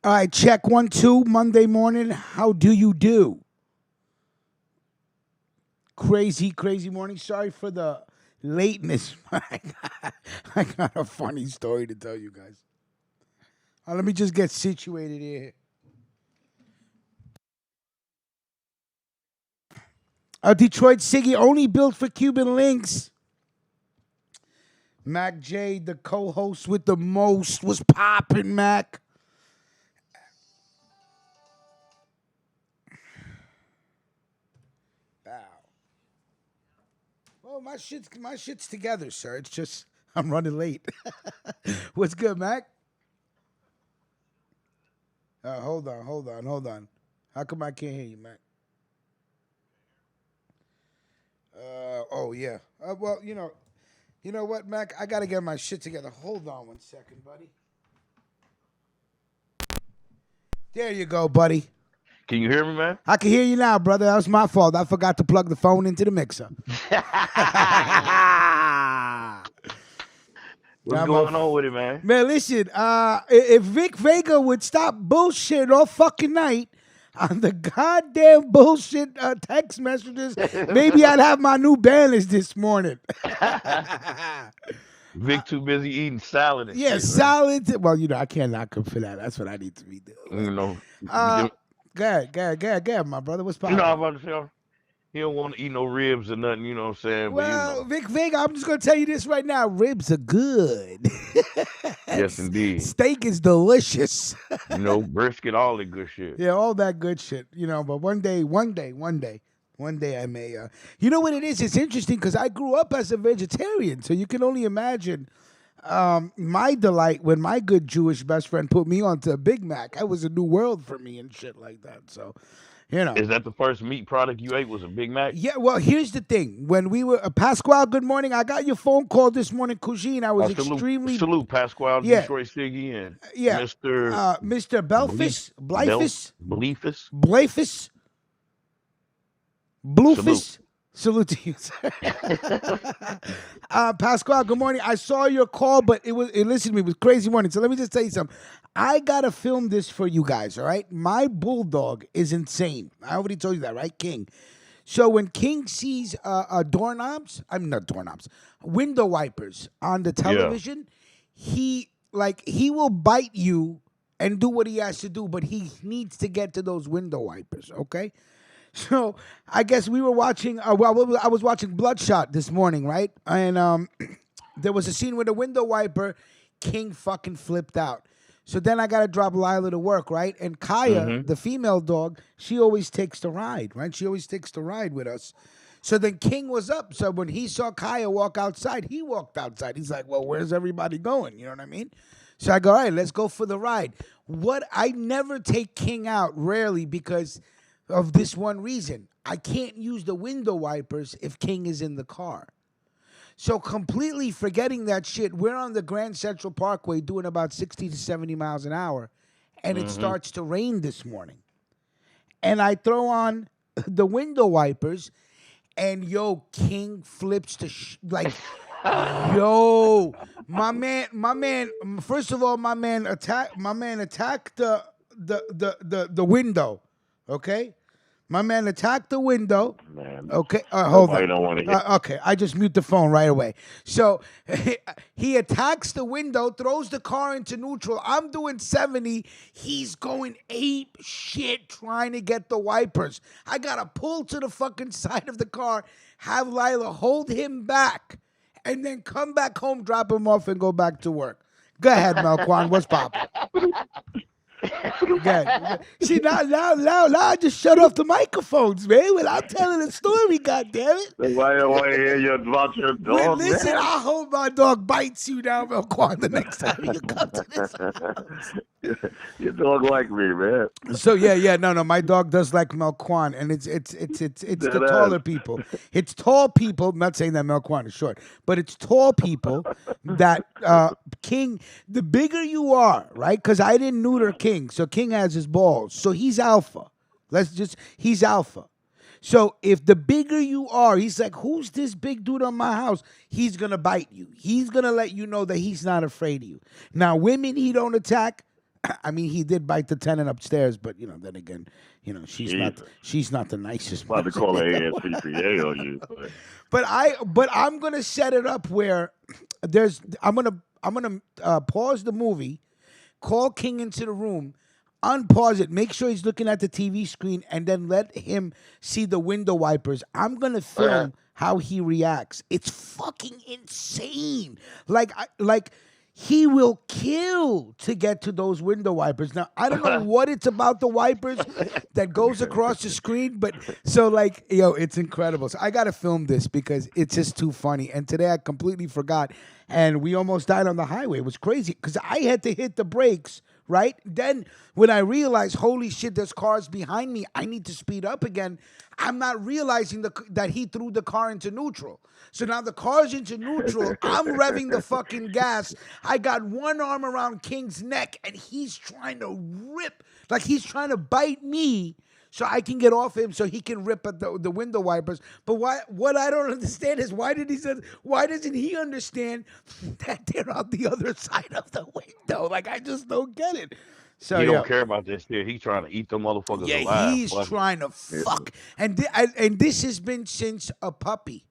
All right, check 1, 2, Monday morning. How do you do? Crazy, crazy morning. Sorry for the lateness. I got a funny story to tell you guys. Let me just get situated here. A Detroit Siggy only built for Cuban links. Mac J, the co-host with the most, was popping, Mac. Wow. Well, my shit's together, sir. It's just I'm running late. What's good, Mac? Hold on. How come I can't hear you, Mac? Oh yeah. Well, you know what, Mac? I gotta get my shit together. Hold on 1 second, buddy. There you go, buddy. Can you hear me, man? I can hear you now, brother. That was my fault. I forgot to plug the phone into the mixer. What's going on with it, man? Man, listen, if Vic Vega would stop bullshit all fucking night on the goddamn bullshit text messages, maybe I'd have my new balance this morning. Vic too busy eating salad and Yeah, shit, salad. Well, I can't knock him for that. That's what I need to be doing. Go ahead, my brother. What's poppin'? I'm about to say, he don't want to eat no ribs or nothing, you know what I'm saying? Well, Vic Vega, I'm just going to tell you this right now. Ribs are good. Yes, indeed. Steak is delicious. Brisket, all that good shit. Yeah, all that good shit. But one day I may. You know what it is? It's interesting because I grew up as a vegetarian, so you can only imagine my delight when my good Jewish best friend put me onto a Big Mac. That was a new world for me and shit like that. So, Is that the first meat product you ate was a Big Mac? Yeah, well, here's the thing. When we were, Pasquale, good morning. I got your phone call this morning, Cousine. I was extremely... Salute, Pasquale, Yeah. Detroit Siggy, and Yeah. Mr. Belfis? Blyfus? Bluefus? Salute to you, sir. Pasquale, good morning. I saw your call, but listen to me, it was crazy morning. So let me just tell you something. I got to film this for you guys, all right? My bulldog is insane. I already told you that, right, King? So when King sees window wipers on the television, he will bite you and do what he has to do, but he needs to get to those window wipers, okay? So I guess we were watching. I was watching Bloodshot this morning, right? And there was a scene with a window wiper. King fucking flipped out. So then I gotta drop Lila to work, right? And Kaya, the female dog, she always takes the ride, right? She always takes the ride with us. So then King was up. So when he saw Kaya walk outside, he walked outside. He's like, "Well, where's everybody going?" You know what I mean? So I go, "All right, let's go for the ride." I never take King out, rarely, because of this one reason. I can't use the window wipers if King is in the car. So completely forgetting that shit, we're on the Grand Central Parkway doing about 60 to 70 miles an hour, and it starts to rain this morning. And I throw on the window wipers, and King flips to my man. First of all, my man attacked the window. Okay, my man attacked the window. Man, okay, hold on. Don't want to hear. Okay, I just mute the phone right away. So he attacks the window, throws the car into neutral. I'm doing 70. He's going ape shit trying to get the wipers. I gotta pull to the fucking side of the car, have Lila hold him back, and then come back home, drop him off, and go back to work. Go ahead, Melquan. What's poppin'? God. See, now I just shut off the microphones, man. Without telling the story, goddammit. Why do I want to hear you about your dog? Listen, I hope my dog bites you now, Melquan, the next time you come to this house. Your dog like me, man. So no, my dog does like Melquan, and it's the taller people. It's tall people. I'm not saying that Melquan is short, but it's tall people that King. The bigger you are, right? Because I didn't neuter King, so King has his balls, so he's alpha. He's alpha. So if the bigger you are, he's like, who's this big dude on my house? He's gonna bite you. He's gonna let you know that he's not afraid of you. Now, women he don't attack. I mean, he did bite the tenant upstairs, but then again, she's not the nicest. About to call an ASPCA on you. But I'm gonna set it up where I'm gonna pause the movie, call King into the room, unpause it, make sure he's looking at the TV screen, and then let him see the window wipers. I'm gonna film how he reacts. It's fucking insane. Like he will kill to get to those window wipers. Now, I don't know what it's about the wipers that goes across the screen, but so it's incredible. So I got to film this because it's just too funny. And today I completely forgot, and we almost died on the highway. It was crazy because I had to hit the brakes, right? Then when I realized, holy shit, there's cars behind me, I need to speed up again. I'm not realizing that he threw the car into neutral. So now the car's into neutral. I'm revving the fucking gas. I got one arm around King's neck, and he's trying to rip, like he's trying to bite me so I can get off him so he can rip at the window wipers. But what I don't understand is why doesn't he understand that they're on the other side of the window? Like, I just don't get it. So he don't care about this shit. He's trying to eat them motherfuckers alive. Yeah, he's trying to fuck. And this has been since a puppy.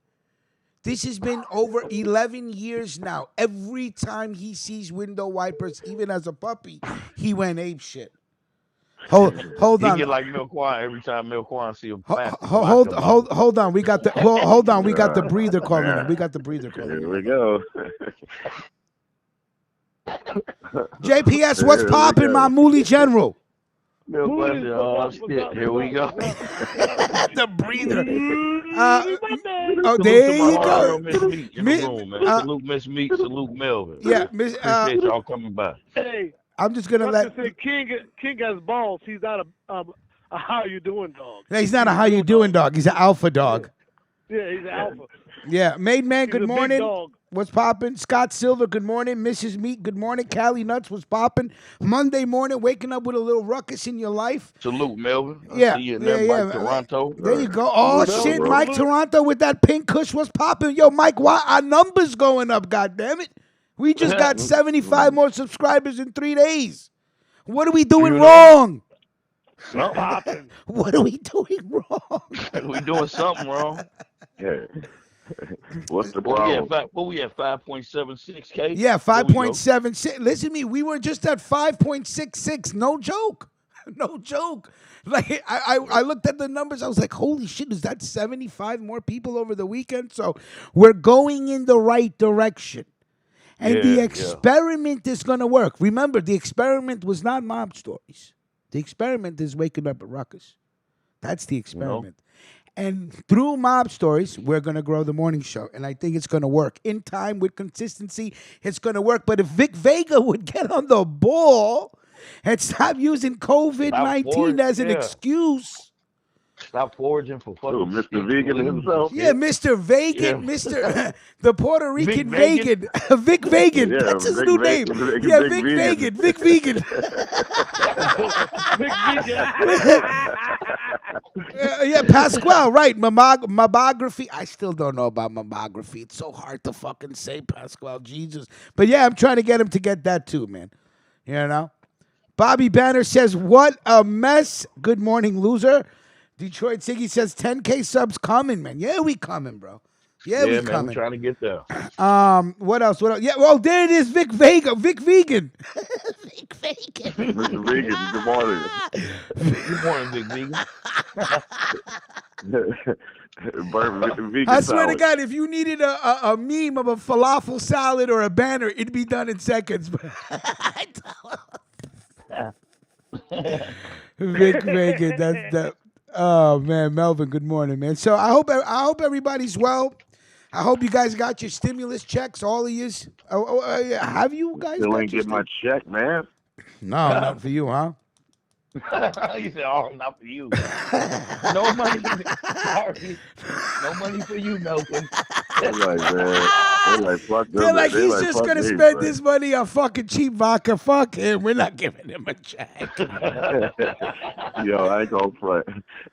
This has been over 11 years now. Every time he sees window wipers, even as a puppy, he went ape shit. Hold on. He get like Milquan every time Milquan see him. Hold on. We got the hold on. We got the breather calling in. We got the breather calling in. Here we go. JPS, what's popping, my Mooly General? Oh shit! Here we go. The breather. There you go. Salute Miss Meat. Salute Melvin. Yeah, appreciate y'all coming by. Hey, I'm just gonna let. Say King has balls. He's not a how you doing dog. No, he's not a how you doing dog. He's an alpha dog. Yeah, he's an alpha. Yeah, Made Man. He's Good a big morning. dog. What's popping? Scott Silver, good morning. Mrs. Meat, good morning. Callie Nuts, what's popping? Monday morning, waking up with a little ruckus in your life. Salute, Melvin. Yeah, see you in there, Mike Toronto. There you go. Oh, shit, Mike Toronto with that pink kush, what's popping? Yo, Mike, why our numbers going up, goddammit? We just got 75 more subscribers in 3 days. What are we doing wrong? Something. What are we doing wrong? We doing something wrong. Yeah. What's the problem? We at 5.76K? Yeah, 5.76. Listen to me, we were just at 5.66. No joke. No joke. Like I looked at the numbers, I was like, holy shit, is that 75 more people over the weekend? So we're going in the right direction. And the experiment is going to work. Remember, the experiment was not mob stories. The experiment is waking up at Ruckus. That's the experiment. And through mob stories, we're going to grow the morning show. And I think it's going to work. In time, with consistency, it's going to work. But if Vic Vega would get on the ball and stop using COVID-19 as an excuse. Stop foraging for fucking Mr. Vegan himself. Yeah, Mr. Vegan, Mr. the Puerto Rican Vegan. Vic Vegan. Yeah, that's his Vic new Vegan. name. Yeah, Vic Vegan. Vic Vegan. Yeah, Pasquale, right. Mammography. I still don't know about mammography. It's so hard to fucking say, Pasquale. Jesus. But yeah, I'm trying to get him to get that too, man. You know? Bobby Banner says, what a mess. Good morning, loser. Detroit Siggy says 10K subs coming, man. Yeah, we coming, bro. Yeah, we coming. I'm trying to get there. What else? Yeah, well, there it is, Vic Vega. Vic Vegan. Vic Vegan. Mr. Vegan, good morning. Good morning, Vic Vegan. I swear to God, if you needed a meme of a falafel salad or a banner, it'd be done in seconds. Vic Vegan, that's the. Oh man, Melvin, good morning, man. So I hope everybody's well. I hope you guys got your stimulus checks, all of you. Have you guys? Still ain't get my check, man. No, not for you, huh? You said, "Oh, not for you." No money. Sorry, no money for you, Melvin. They're like, fuck them. They're like, he's just gonna spend this money on fucking cheap vodka. Fuck him. We're not giving him a check. Yo, I ain't gonna front.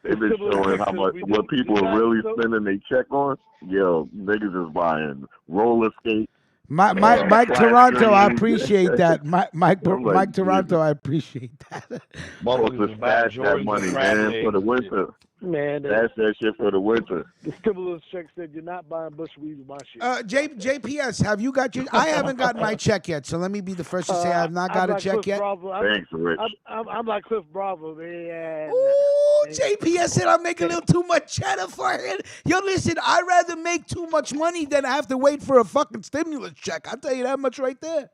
They've been showing how much what people are really spending their check on. Yo, niggas is buying roller skates, Mike flat Toronto, I screen. appreciate that. Mike I'm like, Mike Toronto, Jesus. I appreciate that. Supposed Motherfuckers to was buying stash that Jordans money, and crab man, for legs the and shit. winter. Man, Stash that shit for the winter. the stimulus check said you're not buying bush weed with my shit. JPS, have you got your? I haven't gotten my check yet, so let me be the first to say I have not got I'm a like check Cliff yet. Bravo. Thanks, Rich. I'm like Cliff Bravo, man. Ooh, JPS said I'm making a little too much cheddar for it. Yo, listen, I'd rather make too much money than I have to wait for a fucking stimulus check. I'll tell you that much right there.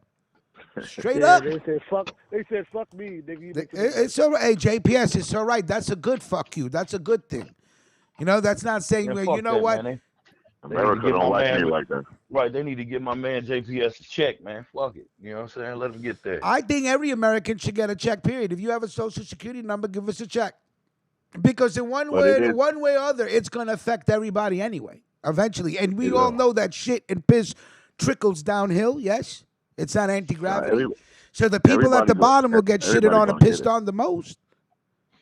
Straight Yeah, up. they said fuck me, nigga. You make It's all right. Hey, JPS, it's all right. That's a good fuck you. That's a good thing. You know, that's not saying, Man, well, fuck you know that, what? Man. America get don't my like man me with- like that. Right, they need to give my man JPS a check, man. Fuck it. You know what I'm saying? Let him get that. I think every American should get a check, period. If you have a social security number, give us a check. Because in one But way, it is- one way or other, it's going to affect everybody anyway, eventually. And we It all will. know that shit and piss trickles downhill, yes? It's not anti-gravity. So the people at the bottom will get shitted on and pissed on the most.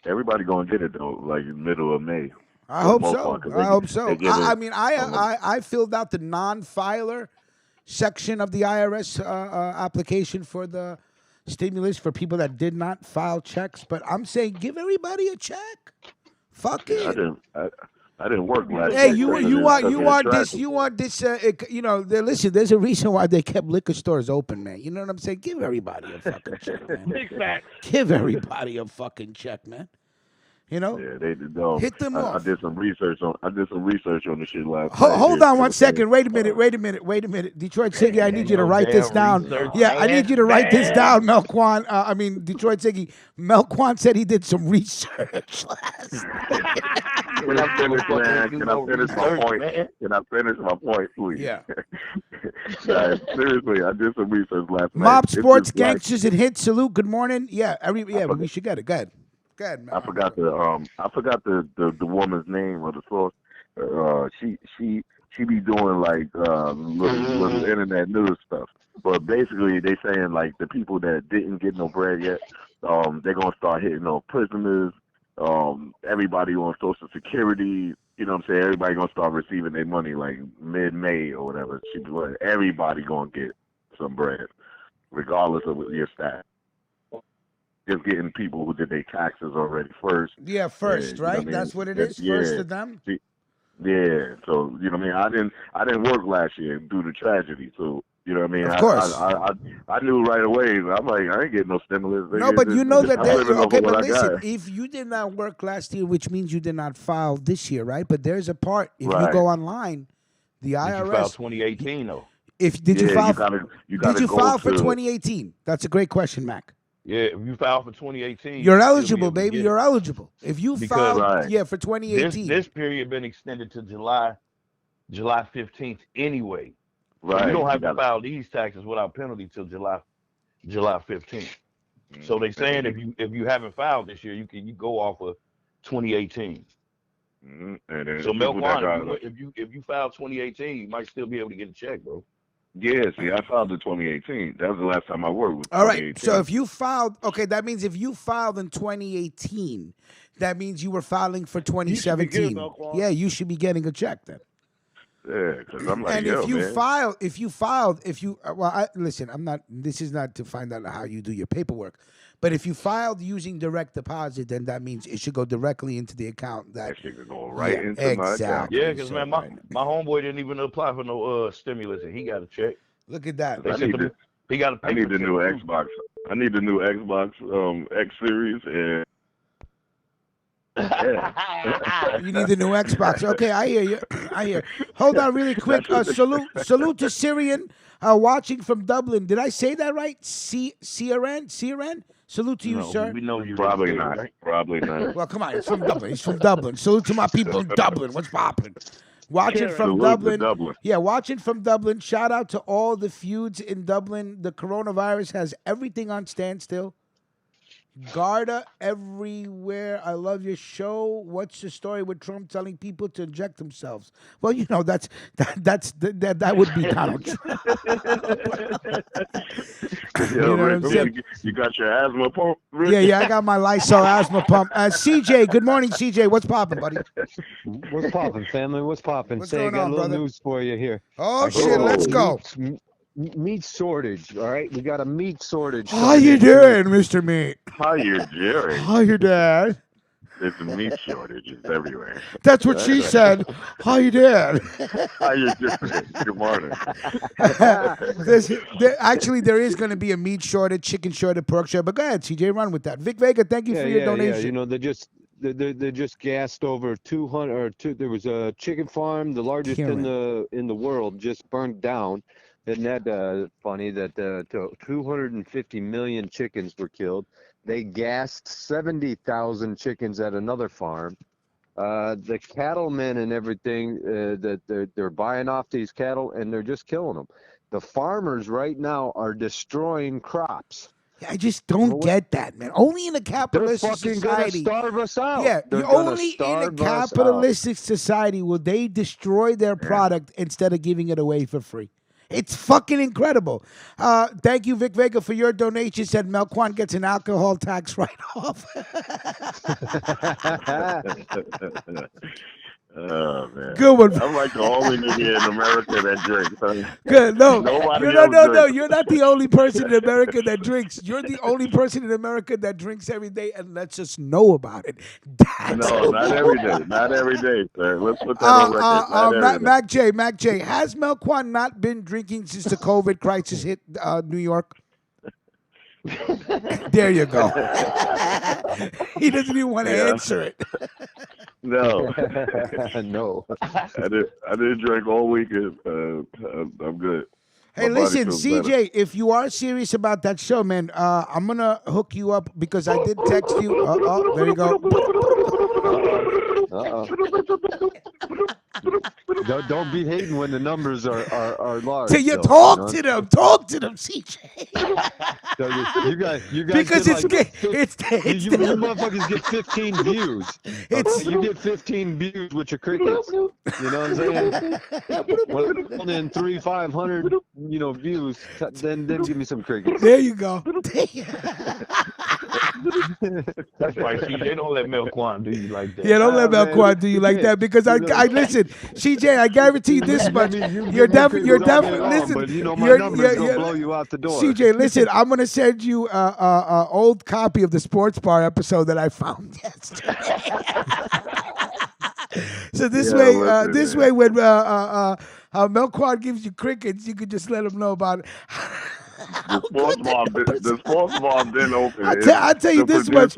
Everybody gonna get it though, like in the middle of May. I For the hope most so. part, 'cause I they- hope so. they give I it- mean, I filled out the non-filer section of the IRS application for the stimulus for people that did not file checks. But I'm saying, give everybody a check. Fuck it. I didn't work last Hey, year. you because want of this? traffic. You want this? You know, listen. There's a reason why they kept liquor stores open, man. You know what I'm saying? Give everybody a fucking check, man. Big facts. Give everybody a fucking check, man. You know? Yeah, they did. No, Hit them I off. did some research on. I did some research on the shit last night. Hold on one It- second. Wait a minute. Detroit Siggy, I need you to write this down. research, Yeah, I need you to write this man. down, Melquan. Detroit Siggy. Melquan said he did some research last night. Can I finish, man? Can I finish my Research, point? man. Can I finish my point, please? Yeah. Guys, seriously, I did some research last night. Mob It's Sports just like- Gangsters and Hit Salute. Good morning. Yeah, we should get it. Go ahead. Go ahead, man. I forgot the woman's name or the source. She be doing like little internet news stuff. But basically, they saying like the people that didn't get no bread yet, they're gonna start hitting on prisoners. Everybody on Social Security. You know what I'm saying? Everybody gonna start receiving their money like mid-May or whatever. Everybody gonna get some bread, regardless of your status. Just getting people who did their taxes already first. Yeah, first, you know right? what I mean? That's what it That's- is. First yeah. to them. Yeah, so you know what I mean. I didn't work last year due to tragedy, so you know what I mean. Of course. I knew right away. I'm like, I ain't getting no stimulus. No, but you know that I'm there's living off okay. of what But I listen, got. if you did not work last year, which means you did not file this year, right? But there's a part if you Right. go online, the Did you file IRS. 2018 though? Did you file? You gotta Did you go file for to- 2018? That's a great question, Mac. Yeah, if you file for 2018, You're you'll still be eligible, able to baby. get You're it. eligible. If you Because- filed, Right. yeah, for 2018. This period been extended to July 15th anyway. So Right. you don't have to gotta- file these taxes without penalty till July 15th. So they saying if you haven't filed this year, you go off of 2018. And then So people that got- Melquan, if you file 2018, you might still be able to get a check, bro. Yeah, see, I filed in 2018. That was the last time I worked with. All right. So if you filed, okay, that means if you filed in 2018, that means you were filing for 2017. Melquan. Yeah, you should be getting a check then. Yeah, because I'm like, And yo, if you man. filed, listen, I'm not, this is not to find out how you do your paperwork, but if you filed using direct deposit, then that means it should go directly into the account that, That shit could go right Yeah, into my account. exactly. Yeah, because So, man, my homeboy didn't even apply for no stimulus, and he got a check. look at that. They I sent need him, he got a I need the paper new check, too. Xbox. I need the new Xbox X Series, and You need the new Xbox. Okay, I hear you. I hear. Hold on, really quick. Salute to Syrian watching from Dublin. Did I say that right? CRN. Salute to you, No, sir. we know you probably didn't, not. right? Probably not. Well, come on. He's from Dublin. He's from Dublin. Salute to my people in Dublin. What's poppin'? Watching from Salute to Dublin. Dublin. Yeah, watching from Dublin. Shout out to all the feuds in Dublin. The coronavirus has everything on standstill. Garda everywhere. I love your show. What's the story with Trump telling people to inject themselves? Well, you know that would be Donald Trump. Yo, know what Rick, I'm saying? you got your asthma pump, Rick? Yeah, I got my Lysol asthma pump. CJ, good morning, CJ. What's poppin', buddy? What's poppin', family? What's poppin'? What's Say, I going got on, a little brother? news for you here. Oh shit, let's go. meat shortage. All right, we got a meat shortage. How you doing, Mr. Meat? How you doing? How you doing? There's meat shortages everywhere. That's what she said. How you doing? How you doing? Good morning. Actually, there is going to be a meat shortage, chicken shortage, pork shortage. But go ahead, CJ, run with that. Vic Vega, thank you for your donation. Yeah. You know, they just gassed over 200 or two. There was a chicken farm, the largest in the world, just burned down. Isn't that funny that 250 million chickens were killed? They gassed 70,000 chickens at another farm. The cattlemen and everything that they're buying off these cattle and they're just killing them. The farmers right now are destroying crops. I just don't get that, man. Only in a capitalistic society. They're fucking gonna starve us out. Yeah, only in a capitalistic society will they destroy their product instead of giving it away for free. It's fucking incredible. Thank you, Vic Vega, for your donation. Said Melquan gets an alcohol tax write-off. Oh man, good one. I'm like the only nigga in America that drinks. Good. No, no. You're not the only person in America that drinks. You're the only person in America that drinks every day and lets us know about it. No, not every day. Not every day, sir. Let's put that on record. Mac J, has Melquan not been drinking since the COVID crisis hit New York? There you go. He doesn't even want to answer it. No. No. I didn't drink all weekend. I'm good. Hey, listen, CJ, if you are serious about that show, man, I'm going to hook you up because I did text you. There you go. Don't be hating when the numbers are large. So you talk to them, CJ. You guys because it's you motherfuckers get 15 views. You get 15 views with your crickets. You know what I'm saying? Well, in 500, views. Then give me some crickets. There you go. That's right. See, they don't let Melquan do you like that. Yeah, don't let Melquan do you like that because I listen, CJ. I guarantee you this much. You're definitely listen. But my numbers gonna blow you out the door. CJ, listen. I'm gonna send you a old copy of the Sports Bar episode that I found yesterday. So this way, when Melquan gives you crickets, you can just let him know about it. The sports bar been open. I'll tell you this much.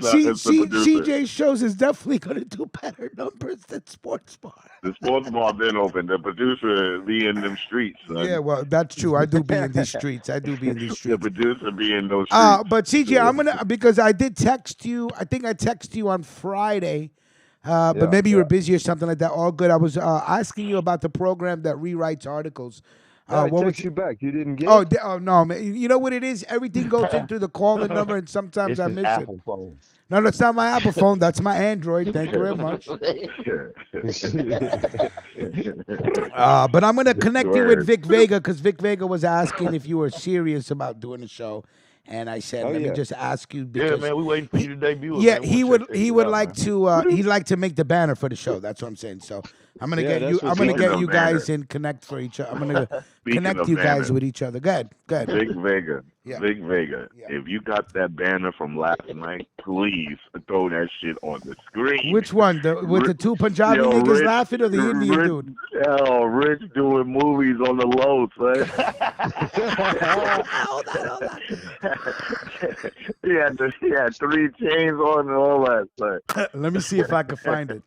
CJ shows is definitely going to do better numbers than Sports Bar. The sports bar been open. The producer be in them streets. Son. Yeah, well, that's true. I do be in these streets. The producer be in those streets. But CJ, I'm going to, because I did text you. I think I texted you on Friday. But maybe you were busy or something like that. All good. I was asking you about the program that rewrites articles. I text you back. You didn't get it? Oh, no, man. You know what it is? Everything goes in through the calling number, and sometimes I miss Apple phone. No, that's not my Apple phone. That's my Android. Thank you very much. But I'm going to connect you with Vic Vega because Vic Vega was asking if you were serious about doing the show. And I said, let me just ask you because man, we waiting for you to debut. Yeah, he would like to he'd like to make the banner for the show. That's what I'm saying. So I'm gonna get you. I'm gonna get you guys in connect for each other. I'm gonna connect you guys with each other. Go ahead. Big Vega. Big Vega. Yeah. If you got that banner from last night, please throw that shit on the screen. Which one? With the two Punjabi niggas laughing or the Indian dude? Rich doing movies on the low, son. Hold on. He had 3 chains on and all that, son. Let me see if I can find it.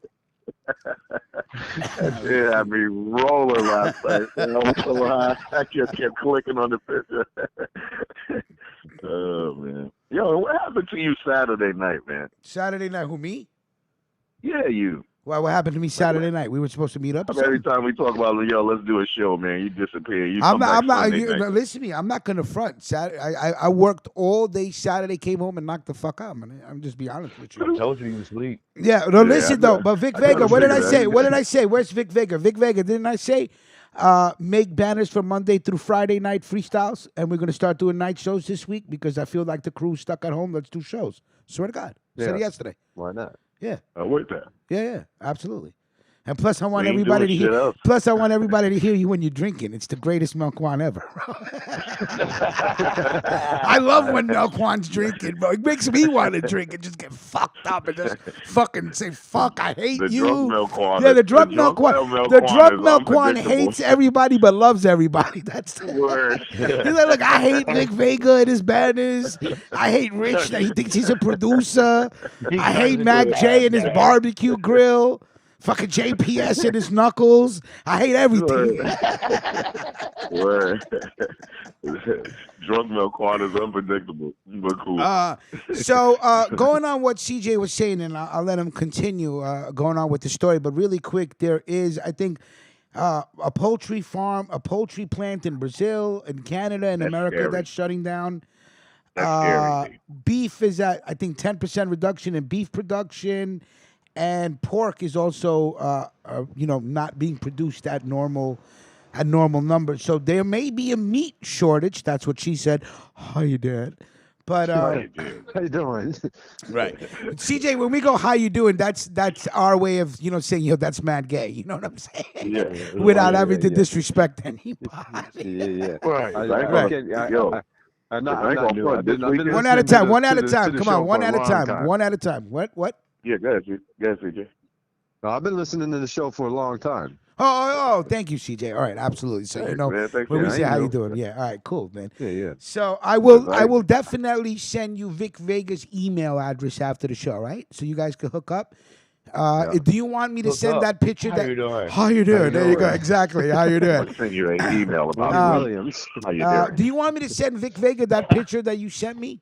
Yeah, I mean, rolling last night. I just kept clicking on the picture. Oh, man. Yo, what happened to you Saturday night, man? Saturday night, who, me? Yeah, you. Well, what happened to me Saturday night? We were supposed to meet up. Every time we talk about, let's do a show, man, you disappear. Listen to me. I'm not gonna front. Saturday, I worked all day Saturday. Came home and knocked the fuck out, man. I'm just be honest with you. I told you was asleep. Yeah. No, listen though. But Vic Vega, what did I say? What did I say? Where's Vic Vega? Vic Vega, didn't I say? Make banners for Monday through Friday night freestyles, and we're gonna start doing night shows this week because I feel like the crew's stuck at home. Let's do shows. Swear to God. Said it yesterday. Why not? Yeah. With that. Yeah, absolutely. And plus, I want We ain't everybody to doing hear. shit else. Plus, I want everybody to hear you when you're drinking. It's the greatest Melkwan ever. I love when Melkwan's drinking, bro. It makes me want to drink and just get fucked up and just fucking say, "Fuck, I hate The you." drunk Melkwan. Yeah, the drunk drunk Melkwan. The drunk is Melkwan unpredictable. hates everybody but loves everybody. That's Word. he's like, look, I hate Vic Vega and his banners. I hate Rich that he thinks he's a producer. I hate Mac J and his barbecue grill. Fucking JPS and his knuckles. I hate everything. Word. Drunk Melkwan is unpredictable, but cool. So going on what CJ was saying, and I'll let him continue going on with the story. But really quick, there is, I think, a poultry farm, a poultry plant in Brazil, in Canada, in America scary. that's shutting down. That's scary. Beef is at, I think, 10% reduction in beef production, and pork is also, not being produced at normal numbers. So there may be a meat shortage. That's what she said. Hi, Dad. But How you doing? right, CJ. When we go, how you doing? That's our way of saying that's mad gay. You know what I'm saying? Yeah. Without having to disrespect anybody. Yeah. Right. I'm not new. I've been One at a listening time. One at a to the time. Come show on. One for a at a long time. One at a time. What? Yeah, go ahead, CJ. No, I've been listening to the show for a long time. Oh, thank you, CJ. All right, absolutely. So Thanks, man. Thanks, when we man. say I how you know. doing, yeah. All right, cool, man. Yeah. So I will Right. definitely send you Vic Vega's email address after the show, right? So you guys can hook up. Do you want me to Hook send up. that picture? How you doing? How you doing? There you go. doing? Exactly. How you I'll doing? send you an email about Williams. how you doing. Do you want me to send Vic Vega that picture that you sent me?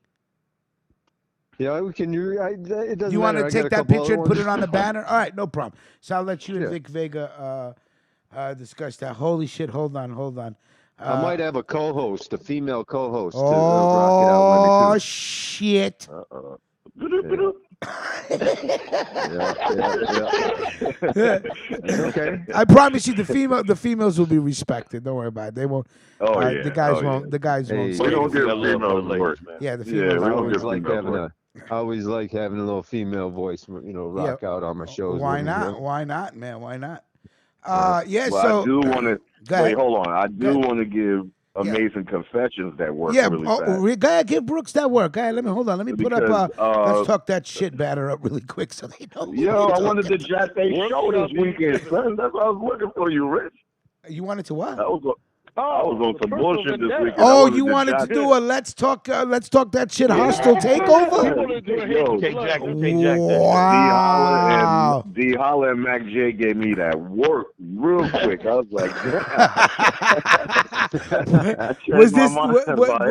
Yeah, we can. It doesn't You want matter. to I got take a that couple picture and other put it ones. on the banner? All right, no problem. So I'll let you and Yeah. Vic Vega discuss that. Holy shit! Hold on. I might have a co-host, a female co-host, to Oh rock it out with me too. shit! Yeah. Okay. I promise you, the females will be respected. Don't worry about it. They won't. Oh, yeah. The guys Oh, won't. yeah. The guys won't. Hey, We say don't it. give I love females ladies, work. man. Yeah, the Yeah, females. we I don't always give like females having work. I always like having a little female voice, rock out on my shows. Why with me, not? yeah. Why not, man? Why not? Well, So I do want to. go ahead. Wait, hold on. I do ahead. want to give Amazing Confessions that work Yeah, really fast. go ahead, give Brooks that work. Go ahead, let me put up. Because, Let's talk that shit banner up really quick so they know. Yo, I wanted to to. jack their show this weekend, son. That's what I was looking for, you, Rich. You wanted to what? I was on some bullshit this weekend. Oh, I you wanted to jack- do a let's talk that shit hostile takeover? Yo, Take Jack. Wow. D Holla and Mac J gave me that work real quick. I was like, I changed Was my this mind about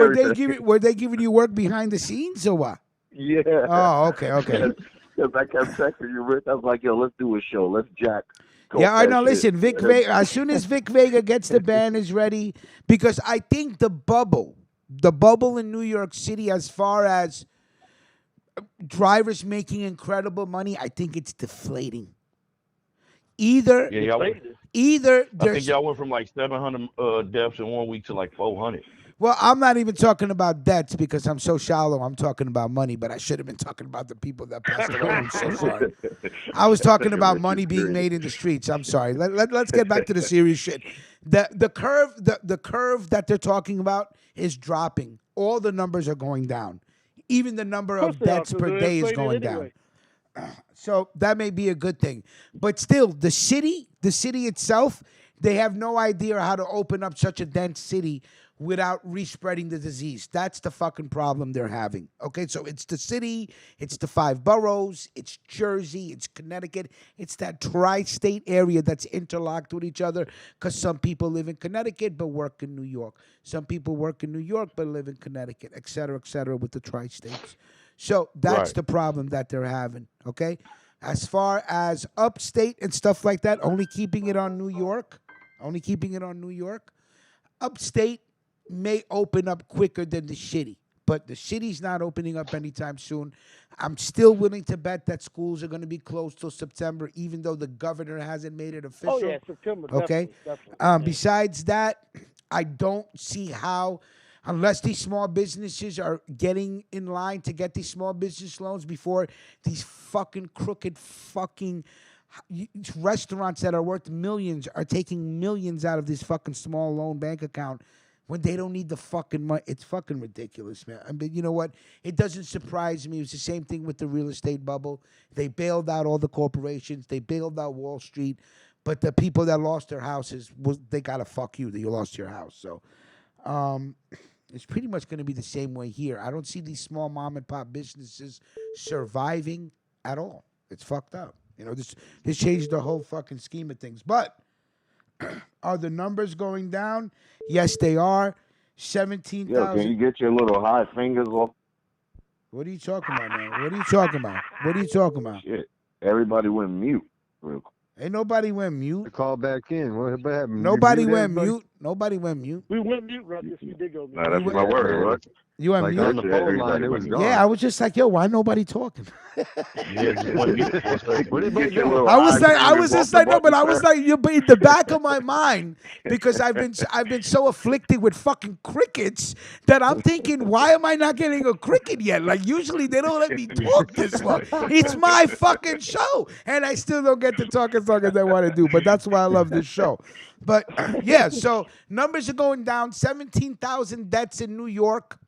were they giving you work behind the scenes or what? Yeah. Oh, okay. Because I kept texting you, Rich. I was like, yo, let's do a show. Let's jack. Yeah, I know. Listen, Vic Vega. As soon as Vic Vega gets the banners ready, because I think the bubble in New York City, as far as drivers making incredible money, I think it's deflating. Either I there's. think y'all went from like 700 deaths in 1 week to like 400. Well, I'm not even talking about debts because I'm so shallow. I'm talking about money, but I should have been talking about the people that passed away. I'm so sorry. I was talking about money being made in the streets. I'm sorry. Let's get back to the serious shit. The curve that they're talking about is dropping. All the numbers are going down. Even the number of deaths per day is going down. So that may be a good thing. But still, the city itself, they have no idea how to open up such a dense city without respreading the disease. That's the fucking problem they're having. Okay, so it's the city, it's the 5 boroughs, it's Jersey, it's Connecticut, it's that tri-state area that's interlocked with each other because some people live in Connecticut but work in New York. Some people work in New York but live in Connecticut, et cetera, with the tri-states. So that's the problem that they're having, okay? As far as upstate and stuff like that, only keeping it on New York, upstate may open up quicker than the city, but the city's not opening up anytime soon. I'm still willing to bet that schools are going to be closed till September, even though the governor hasn't made it official. Oh, yeah, September. Okay. Definitely. Besides that, I don't see how, unless these small businesses are getting in line to get these small business loans before these fucking crooked fucking restaurants that are worth millions are taking millions out of this fucking small loan bank account when they don't need the fucking money. It's fucking ridiculous, man. I mean, you know what? It doesn't surprise me. It was the same thing with the real estate bubble. They bailed out all the corporations. They bailed out Wall Street. But the people that lost their houses, they got to fuck you that you lost your house. So it's pretty much going to be the same way here. I don't see these small mom and pop businesses surviving at all. It's fucked up. You know, this changed the whole fucking scheme of things. But are the numbers going down? Yes, they are. 17,000. Yo, can you get your little high fingers off? What are you talking about, man? What are you talking about? What are you talking about? Shit. Everybody went mute real quick. Ain't nobody went mute. Call back in. What happened? Nobody went mute. Nobody went mute. We went mute, Ruckus. We did go mute. Nah, that's my word, right? You went Like mute? on the phone line, it was gone. Yeah, I was just like, yo, why nobody talking? Yeah, just one mute for a second. What did Get your you little I was high like, I fingers was off just the like, no, but I button, was sir. like, you're in the back of my mind because I've been so afflicted with fucking crickets that I'm thinking, why am I not getting a cricket yet? Like usually they don't let me talk this long. It's my fucking show, and I still don't get to talk as long as I want to do. But that's why I love this show. But yeah, so numbers are going down. 17,000 deaths in New York.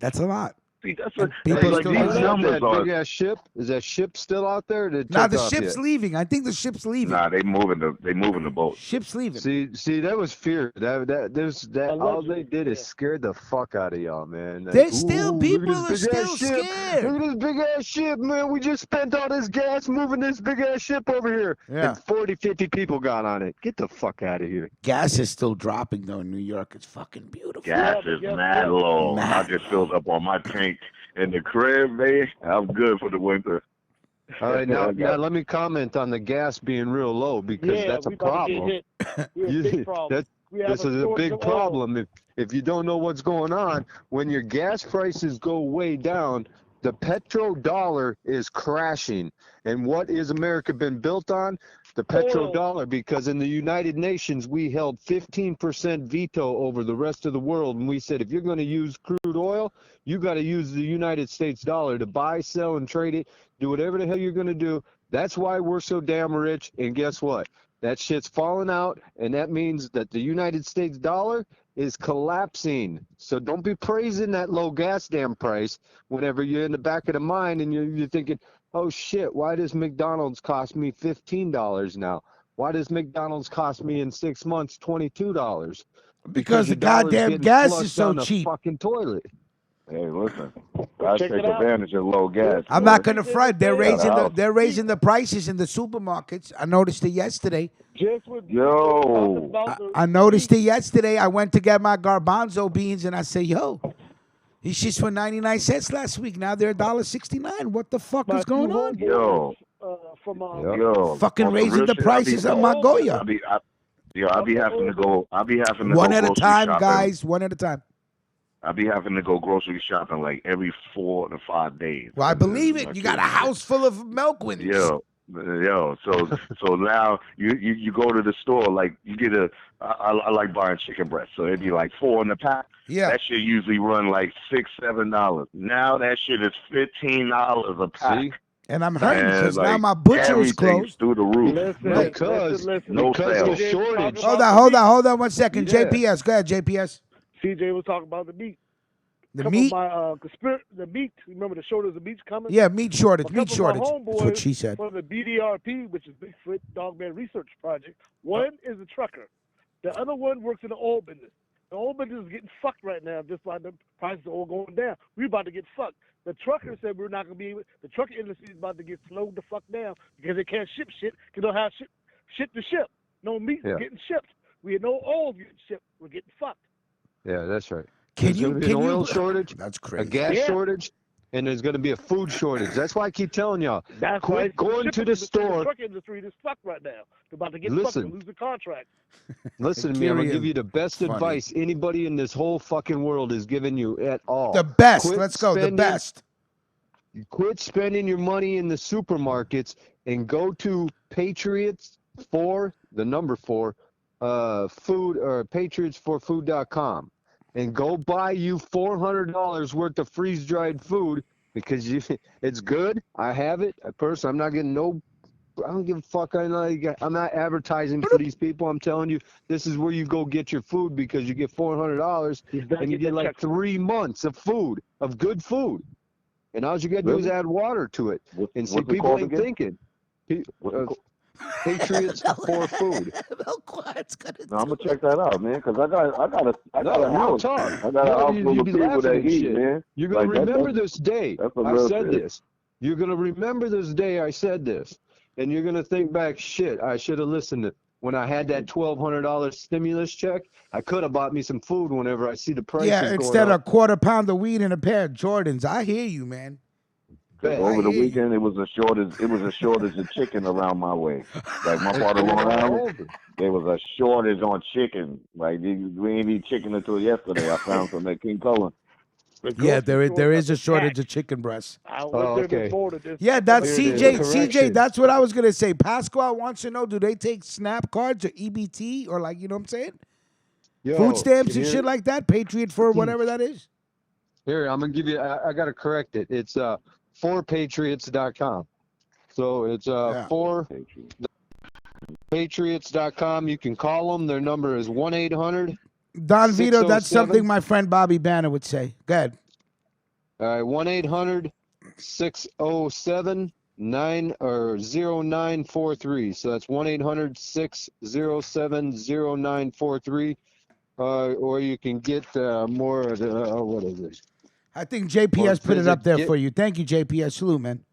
That's a lot. See, that's And what people like still these have that numbers that are. big ass ship? Is that ship still out there? Now the ship's leaving. I think the ship's leaving. Nah, they moving the boat. Ship's leaving. See, that was fear. That all they did is scare the fuck out of y'all, man. Like, There's still look at people this are big ass still ship. scared. Look at this big ass ship, man. We just spent all this gas moving this big ass ship over here. Yeah. And 40, 50 people got on it. Get the fuck out of here. Gas is still dropping though in New York. It's fucking beautiful. Gas is mad low. I just filled up on my tank in the crib, man. I'm good for the winter. All right, now let me comment on the gas being real low because that's a problem. This is a big problem. If you don't know what's going on, when your gas prices go way down, the petrodollar is crashing. And what is America been built on? The petrodollar, because in the United Nations, we held 15% veto over the rest of the world. And we said, if you're going to use crude oil, you got to use the United States dollar to buy, sell, and trade it. Do whatever the hell you're going to do. That's why we're so damn rich. And guess what? That shit's falling out. And that means that the United States dollar is collapsing. So don't be praising that low gas damn price whenever you're in the back of the mind and you're thinking, oh shit, why does McDonald's cost me $15 now? Why does McDonald's cost me in 6 months $22? Because the your dollar's goddamn getting gas flushed is so down the cheap. fucking toilet. Hey, listen, I Check take it out. advantage of low gas. I'm not gonna front. They're Yeah. raising the prices in the supermarkets. I noticed it yesterday. Just with Yo. I noticed it yesterday. I went to get my garbanzo beans and I say, yo, these shits were 99 cents last week. Now they're $1.69. What the fuck is going on? Yo. From Yo, Fucking on some raising real the shit, prices on my Goya. I be having to go. I be having to One go at a grocery time, shopping. guys. One at a time. I be having to go grocery shopping like every 4 to 5 days. Well, I believe it. You got a house full of milk winds. Yo, so now you go to the store, like you get I like buying chicken breast, so it'd be like 4 in the pack. Yeah. That shit usually run like $6-7. Now that shit is $15 a pack. See? And I'm hurting And, because now like, my butcher is everything's closed. through the roof. Because No because of sale. shortage. Hold on 1 second. Yeah. JPS, go ahead, JPS. CJ was talking about the meat. The Couple meat? of my the meat. Remember the shoulders of meat's coming? Yeah, meat shortage. A Meat couple of my shortage. That's what homeboys she said. from the BDRP, which is Bigfoot Dogman Research Project. One is a trucker. The other one works in the oil business. The oil business is getting fucked right now just by the prices of oil going down. We're about to get fucked. The trucker said we're not going to be able, the trucker industry is about to get slowed the fuck down because they can't ship shit because they don't have shit to ship. No meat is getting shipped. We had no oil getting shipped. We're getting fucked. Yeah, that's right. Can There's gonna be an oil shortage, That's a crazy. gas shortage, and there's going to be a food shortage. That's why I keep telling y'all, That's why quit going to the The store. truck industry is fucked right now. They're about to get fucked Listen. and lose the contract. Listen to me, I'm going to Tyrion. give you the best Funny. advice anybody in this whole fucking world is giving you at all. The best. Quit Let's go. The spending- best. Quit spending your money in the supermarkets and go to Patriots for the number 4 food or patriotsforfood.com and go buy you $400 worth of freeze dried food because it's good. I have it. Personally, I'm not getting no I don't give a fuck. I'm not advertising for these people. I'm telling you, this is where you go get your food because you get $400 and you get like 3 months of food, of good food. And all you got to do is add water to it. And see, people ain't thinking. Patriots for food. No, I'm gonna check that out, man, because I got a house. Talk. I got a house full of people that eat, shit. man. You're gonna remember this day. I said shit. this. You're gonna remember this day I said this, and you're gonna think back. Shit, I should have listened to when I had that $1,200 stimulus check. I could have bought me some food whenever I see the prices. Yeah, going instead up. of a quarter pound of weed and a pair of Jordans. I hear you, man. Over the weekend, it was a shortage. It was a shortage of chicken around my way. Like my part of Long Island, there was a shortage on chicken. Like we didn't eat chicken until yesterday. I found some at King Cullen. Yeah, there is a shortage of chicken breasts. Okay. Yeah, that's CJ. Correction. That's what I was gonna say. Pasquale wants to know: do they take SNAP cards or EBT or like you know what I'm saying? Food stamps and shit like that. Patriot for whatever that is. Here, I'm gonna give you. I gotta correct it. It's forpatriots.com. So it's 4patriots.com. You can call them. Their number is 1-800. Don Vito, that's something my friend Bobby Banner would say. Go ahead. All right, 1-800-607-0943. So that's 1-800-607-0943. Or you can get more of the, what is it? I think JPS put it up there for you. Thank you, JPS. Salute, man.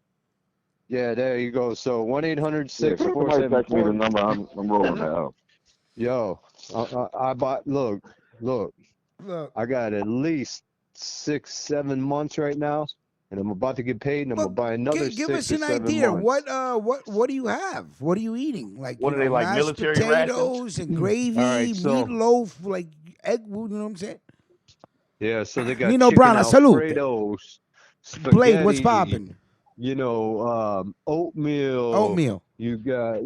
Yeah, there you go. So 1-800-647. Somebody text me the number. I'm rolling that out. Yo, I bought. Look. I got at least 6-7 months right now, and I'm about to get paid, and I'm gonna buy another. Give 6 us or an 7 idea. months. What do you have? What are you eating? Like what are they like? Mashed Military potatoes and gravy, right, so, meatloaf, like egg. You know what I'm saying? Yeah, so they got Nino chicken Brana, salute. Alfredos, spaghetti, Blade, what's popping? You know, oatmeal. Oatmeal. You got,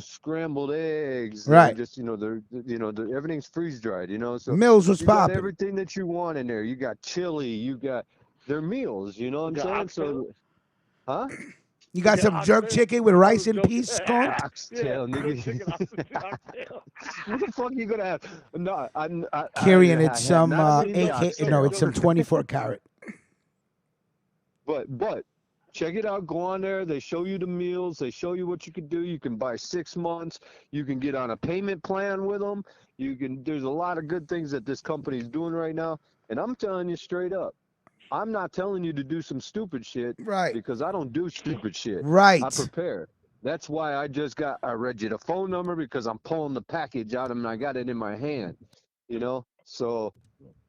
scrambled eggs. Right. Just, everything's freeze dried. So Mills was you got popping. everything that you want in there. You got chili. You got their meals. You know what I'm saying? So, huh? You got some jerk chicken with rice and peas scone? Oxtail, nigga. What the fuck you gonna have? No, Carrying it some AK. No, it's some 24 karat. But check it out. Go on there. They show you the meals. They show you what you can do. You can buy 6 months. You can get on a payment plan with them. There's a lot of good things that this company is doing right now. And I'm telling you straight up, I'm not telling you to do some stupid shit. Right. Because I don't do stupid shit. Right. I prepare. That's why I read you the phone number because I'm pulling the package out and I got it in my hand. So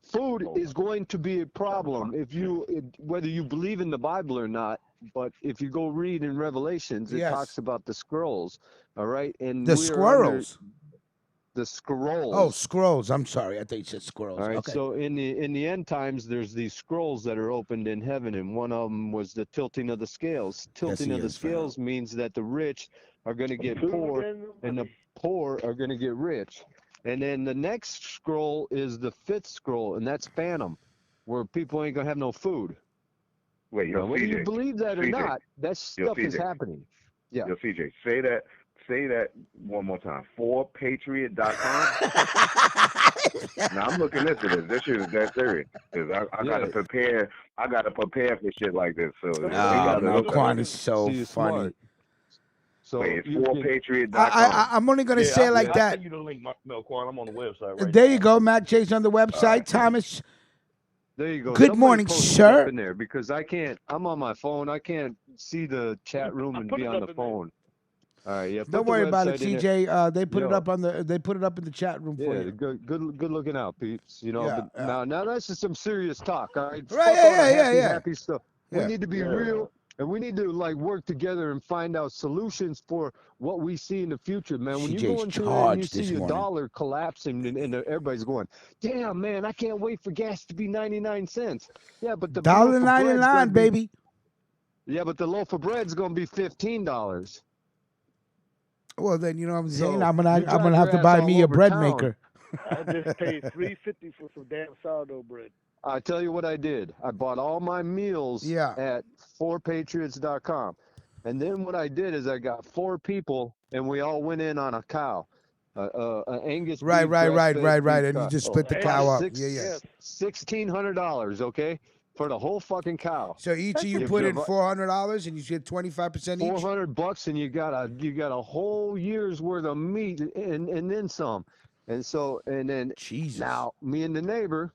food is going to be a problem whether you believe in the Bible or not. But if you go read in Revelations, it talks about the scrolls. All right, and the squirrels. The scrolls. Oh, scrolls. I'm sorry. I thought you said squirrels. All right. Okay. So in the end times, there's these scrolls that are opened in heaven, and one of them was the tilting of the scales. Tilting of the scales means that the rich are going to get poor, and the poor are going to get rich. And then the next scroll is the 5th scroll, and that's Phantom, where people ain't gonna have no food. Wait, whether you believe that or not, that stuff is happening. Yeah. Yo, CJ, say that one more time. Forpatriot.com. Now I'm looking into this. This shit is that serious. Cause I gotta prepare. I gotta prepare for shit like this. So Melquan is so funny. Smart. So wait, it's forpatriot.com. I'm only gonna say it like that. I'll send you the link, Melquan. I'm on the website right There now. you go, Mac Chase on the website. Right. Thomas. There you go. Good morning, sir. In there because I can't. I'm on my phone. I can't see the chat room and be on the phone. All right, yeah. Don't worry about it, CJ. They put it up on the. They put it up in the chat room for you. Good looking out, peeps. But now that's just some serious talk. All right. Right. Happy stuff. We need to be real, and we need to work together and find out solutions for what we see in the future, man. When you go into it and you see your dollar collapsing, and everybody's going, "Damn, man, I can't wait for gas to be 99 cents." Yeah, but the $1.99, baby. Yeah, but the loaf of bread's gonna be $15. Well, then you know what I'm saying. I'm gonna have to buy me a bread maker. I just paid $3.50 for some damn sourdough bread. I tell you what I did. I bought all my meals at forpatriots.com. And then what I did is I got 4 people, and we all went in on a cow, an Angus Right, beef, right, grass-fed beef and you cow. just Oh, split the cow up. six, Yeah, yeah. $1,600, okay, for the whole fucking cow. So each of you put in $400, and you get 25% each. $400, and you got a whole year's worth of meat, and then some. And then Jesus. now me and the neighbor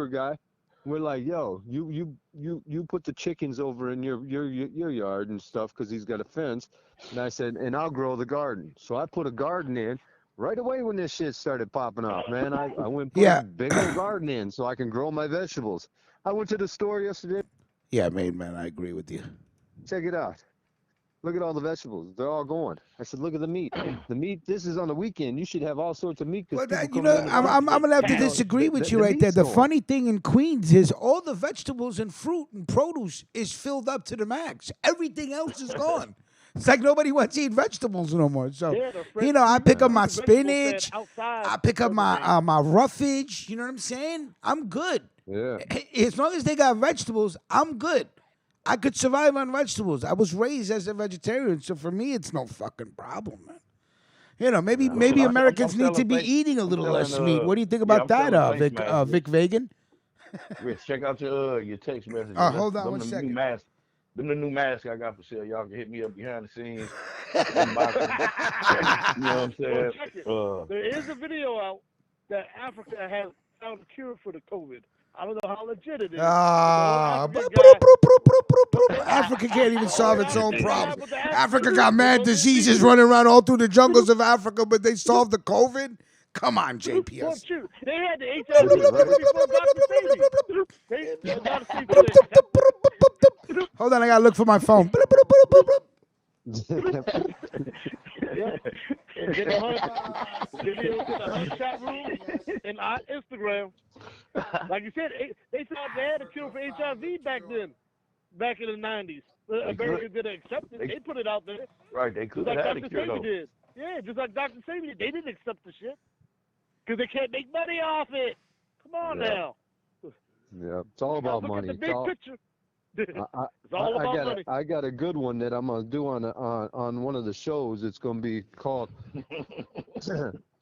guy, we're like, yo, you put the chickens over in your yard and stuff, because he's got a fence. And I said, and I'll grow the garden. So I put a garden in right away when this shit started popping off, man. I went put a big old garden in so I can grow my vegetables. I went to the store yesterday. Yeah, man, I agree with you. Check it out. Look at all the vegetables. They're all going. I said, look at the meat. The meat, this is on the weekend. You should have all sorts of meat. Well, I'm going to have to disagree with you right there. The funny thing in Queens is all the vegetables and fruit and produce is filled up to the max. Everything else is gone. It's like nobody wants to eat vegetables no more. So, I pick up my spinach. I pick up my roughage. You know what I'm saying? I'm good. Yeah. As long as they got vegetables, I'm good. I could survive on vegetables. I was raised as a vegetarian, so for me, it's no fucking problem, man. Maybe Americans need to be eating a little less meat. What do you think about that, Vic Vagan? Rich, check out your text messages. Hold on one second. Them the new masks I got for sale. Y'all can hit me up behind the scenes. You know what I'm saying? There is a video out that Africa has found a cure for the COVID. I don't know how legit it is. Africa can't even solve its own problems. Africa got mad diseases running around all through the jungles of Africa, but they solved the COVID? Come on, JPS. They had the HIV before Dr. Hold on, I gotta look for my phone. Get the chat room and Instagram. Like you said, they thought they had a cure for HIV back in the 90s. Americans didn't accept it. They put it out there. Right, they could have had a cure, though. did. Yeah, just like Dr. Sabi, they didn't accept the shit because they can't make money off it. Come on now. Yeah, it's all about money. Look at the big picture. It's all about money. I got a good one that I'm gonna do on one of the shows. It's gonna be called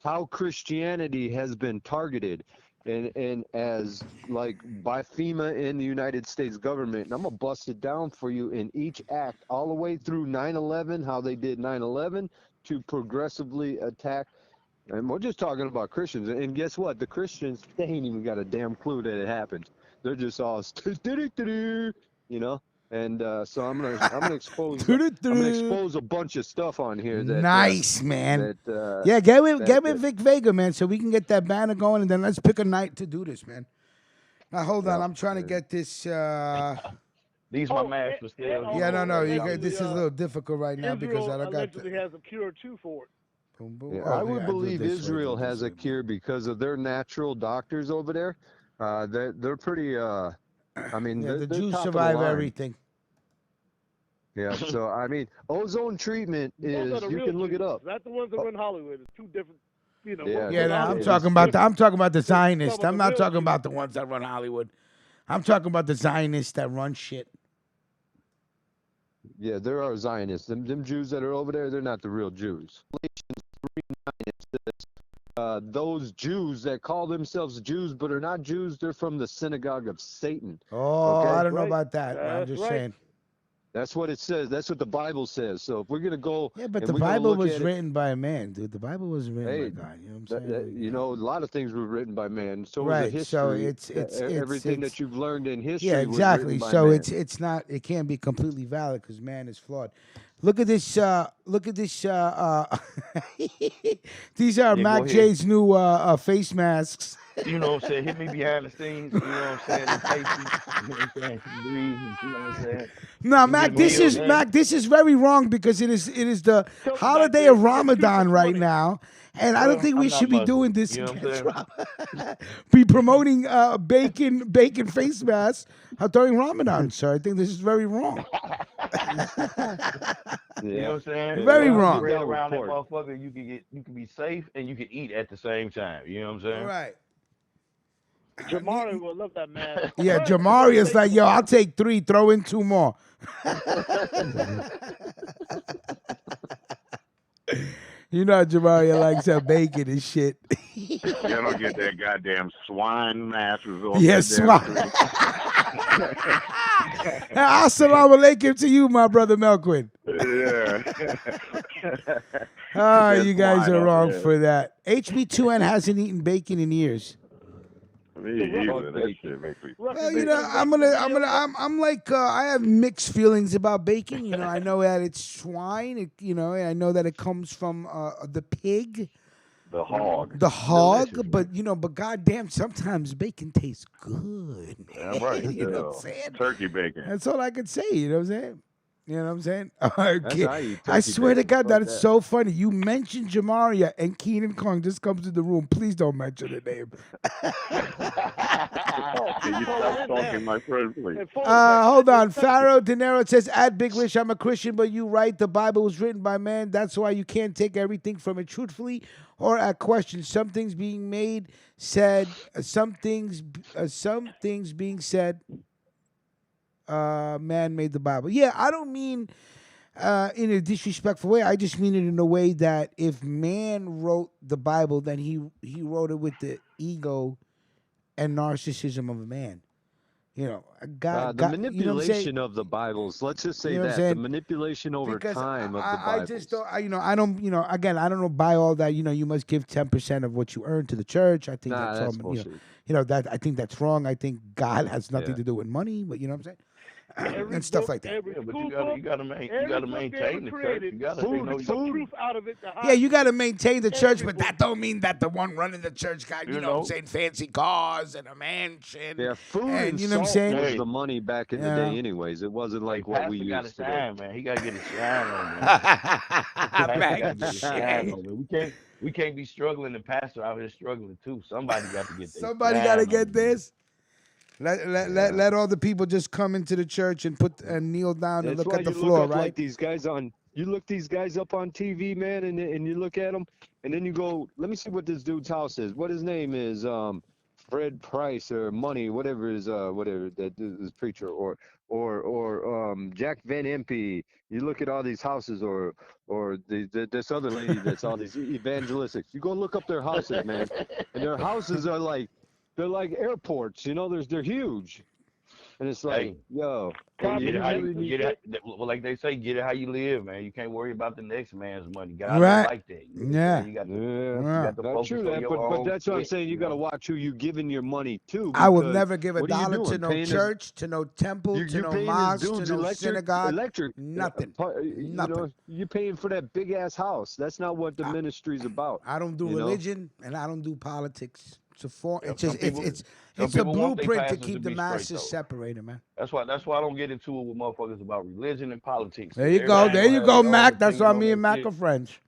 "How Christianity Has Been Targeted," and as like by FEMA and the United States government. And I'm gonna bust it down for you in each act, all the way through 9/11, how they did 9/11 to progressively attack. And we're just talking about Christians. And guess what? The Christians, they ain't even got a damn clue that it happened. They're just all, And so I'm gonna expose a bunch of stuff on here. That, nice, man. Get with Vic Vega, man, so we can get that banner going, and then let's pick a night to do this, man. Now hold on, I'm trying to get this. These my masks for sale. Yeah, no. This is a little difficult right now because I don't got. Allegedly has a cure too for it. Boom, boom. Yeah, I would believe Israel has a cure because of their natural doctors over there. They're pretty. I mean, the they're Jews top of the survive line. everything. Yeah, so I mean, ozone treatment is you can look it up. That's the ones that run Hollywood. It's two different. I'm talking about the Zionists. I'm not talking about the ones that run Hollywood. I'm talking about the Zionists that run shit. Yeah, there are Zionists. Them Jews that are over there, they're not the real Jews. Those Jews that call themselves Jews but are not Jews, they're from the synagogue of Satan. Oh, okay? I don't know about that. I'm just saying. That's what it says. That's what the Bible says. So if we're going to go... Yeah, but the Bible was written by a man, dude. The Bible was written by God. You know what I'm saying? A lot of things were written by man. So right. was So history. it's everything that you've learned in history. Yeah, exactly. Was so man. it's not. It can't be completely valid because man is flawed. Look at this. These are Mac J's new face masks. You know what I'm saying? Hit me behind the scenes. You know what I'm saying? You know what I'm saying? Breathe, you know what I'm saying? No, Mac, this is very wrong because it is the holiday of Ramadan right now. And I don't think we should be doing this. You know what I'm saying? Be promoting bacon face masks during Ramadan, sir. I think this is very wrong. You know what I'm saying? Very wrong. Around that motherfucker, you can be safe and you can eat at the same time. You know what I'm saying? Right. Jamari will love that man. Yeah, Jamari is like, yo, I'll take 3, throw in 2 more. You know Jamaria likes that bacon and shit. You don't get that goddamn swine masses on Yes, that swine. damn Assalamu alaikum to you, my brother Melquin. Yeah. Ah, That you guys swine are on wrong there. for that. HB2N hasn't eaten bacon in years. Me either. That shit makes me. Well, you know, I'm like, I have mixed feelings about bacon. You know, I know that it's swine. You know, I know that it comes from the pig, The hog. the hog. Delicious, But you know, but goddamn, sometimes bacon tastes good. Yeah, right. You know what I'm saying? Turkey bacon. That's all I could say. You know what I'm saying? You know what I'm saying? Okay. how you I turkey swear to bacon. God, Fuck that is that. so funny. You mentioned Jamaria and Keenan Kong just comes to the room. Please don't mention the name. Can you stop talking, my friend, please? Hold on. Pharaoh De Niro says, add Big Wish, I'm a Christian, but you right. The Bible was written by man. That's why you can't take everything from it truthfully or at question. Some things being made, said, some things being said, man made the Bible. Yeah, I don't mean in a disrespectful way. I just mean it in a way that if man wrote the Bible, then he wrote it with the ego and narcissism of a man. You know, God, The you know what I'm saying? manipulation of the Bibles. Let's just say You know what I'm that the saying? manipulation over Because time of the I Bibles. just don't, I don't, you know, again, I don't know, buy all that. You know, you must give 10% of what you earn to the church. I think Nah, that's that's all. bullshit. You know that I think that's wrong. I think God has nothing Yeah. to do with money, but you know what I'm saying, Every and stuff book, like that. every Yeah, but school you book, gotta every book they maintain ever the church. created, You gotta they know took some truth out of it. Yeah, you got to maintain the church, Every but book. that don't mean that the one running the church got, you know what I'm saying, fancy cars and a mansion. Yeah, food And and you know what I'm salt saying? was Hey. the money back in the Yeah. day anyways. It wasn't like what we Pastor gotta use today. shine, man. He gotta get his shine on, man. Pastor Bag gotta of get his shit. shine on, man. We can't be struggling and pastor out here struggling too. Somebody got to get their Somebody got to shine get on, man. this. Let all the people just come into the church and kneel down and That's look why at the you floor, look up right? like these guys on. You look these guys up on TV, man, and you look at them, and then you go, let me see what this dude's house is. What his name is, Fred Price or Money, whatever is, whatever that is preacher or Jack Van Impe. You look at all these houses, or this other lady that's all these evangelistics. You go look up their houses, man, and their houses are like they're like airports. You know, they're huge. And it's like, Hey, yo, God, Get it how you really get it. Well, like they say, get it how you live, man. You can't worry about the next man's money. God Right. don't like that. You know what I'm saying? You got to, yeah, you got to not focus true on that, your but own that's what I'm shit, saying. You got to know? watch who you giving your money to. I would because never give a what are you dollar to doing? no Paying his- church, to no temple, to you're no paying mosque, this to dude's no electric, synagogue. electric, Nothing. you Nothing. know, you're paying for that big ass house. That's not what the ministry's about. I don't do you know? religion and I don't do politics. It's a form. Yeah, It's just some people- it's some a people want their blueprint to pastors keep to the be straight, masses though. separated, man. That's why I don't get into it with motherfuckers about religion and politics. There you go. Everybody There gonna you have go, their own Mac. That's why opinion on me and that Mac shit. are friends.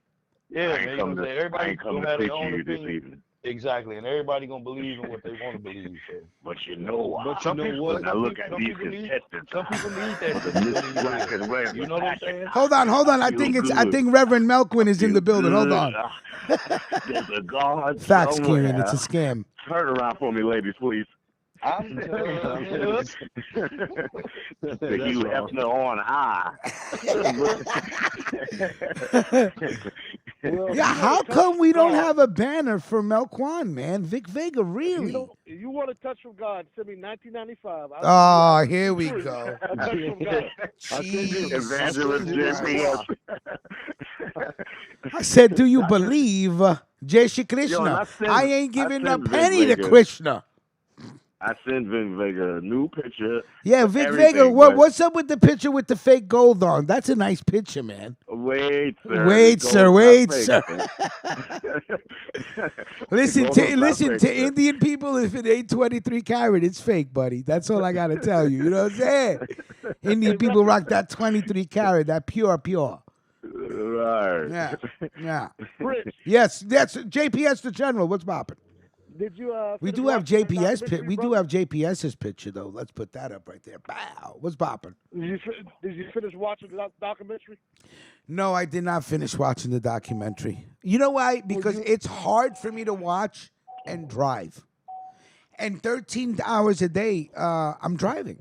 Yeah, I man. ain't You know come what I'm to, saying? I Everybody ain't come gonna to have their preach own to you this opinion. evening. Exactly, and everybody gonna believe in what they want to believe. So. But you know, But some you know people, what? when I look at Some these people need- contestants, Some people need that with shit the to mixed believe black in. and red, You know what I'm saying? Hold on. I feel think good. Reverend Melquin is in Feel the building. Hold good. on. There's a God Facts, somewhere. Kieran. It's a scam. Turn around for me, ladies, please. I'm The That's Hugh wrong. Hefner on high. Well, Yeah, how come we don't have a banner for Melquan, man? Vic Vega, really? If you want a touch from God, send me 1995. Oh, here we Free. go. A touch from God. I'll send you- Evangelist Jesus JPS. I said, do you believe Jai Shri Yo, and Krishna? I I ain't giving a sent Vic penny to Vega- Krishna. I sent Vic Vega a new picture. Yeah, of Vic everything, Vega, but- what's up with the picture with the fake gold on? That's a nice picture, man. Wait, sir. Wait, The sir. gold's Wait, not fake, sir. Listen gold to is not fake, sir. Indian people. If it ain't 23 karat, it's fake, buddy. That's all I gotta tell you. You know what I'm saying? Indian people rock that 23 karat, that pure. Right. Yeah. Rich, Yes. JPS the general. What's popping? did you? We finish do have watching that JPS. documentary, We do brother? have JPS's picture though. Let's put that up right there. Bow. What's popping? Did you finish watching the documentary? No, I did not finish watching the documentary. You know why? Because it's hard for me to watch and drive. And 13 hours a day, I'm driving.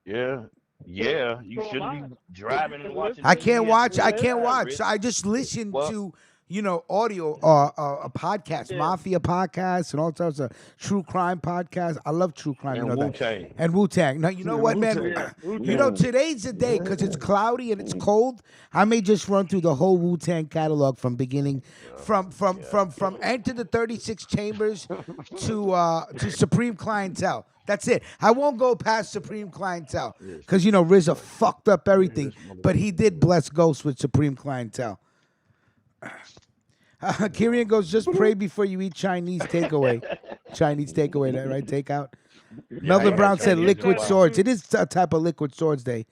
Yeah, Yeah, you So am shouldn't I. be driving and watching I TV can't at the watch. I same can't time, watch. Rich. So I just listen Well, to audio, a podcast, Yeah. mafia podcasts, and all sorts of true crime podcasts. I love true crime. You and know Wu that. Tang. And Wu Tang. Now you know what, Wu man. Tang. Yeah. Wu-Tang. Today's the day because it's cloudy and it's cold. I may just run through the whole Wu Tang catalog from beginning, from Enter the 36 Chambers to Supreme Clientele. That's it. I won't go past Supreme Clientele because RZA fucked up everything, but he did bless Ghost with Supreme Clientele. Kirian goes, just pray before you eat Chinese takeaway. Chinese takeaway, that right? Takeout. Yeah, I Melvin ain't Brown had said Chinese in a liquid while. swords. It is a type of liquid swords day.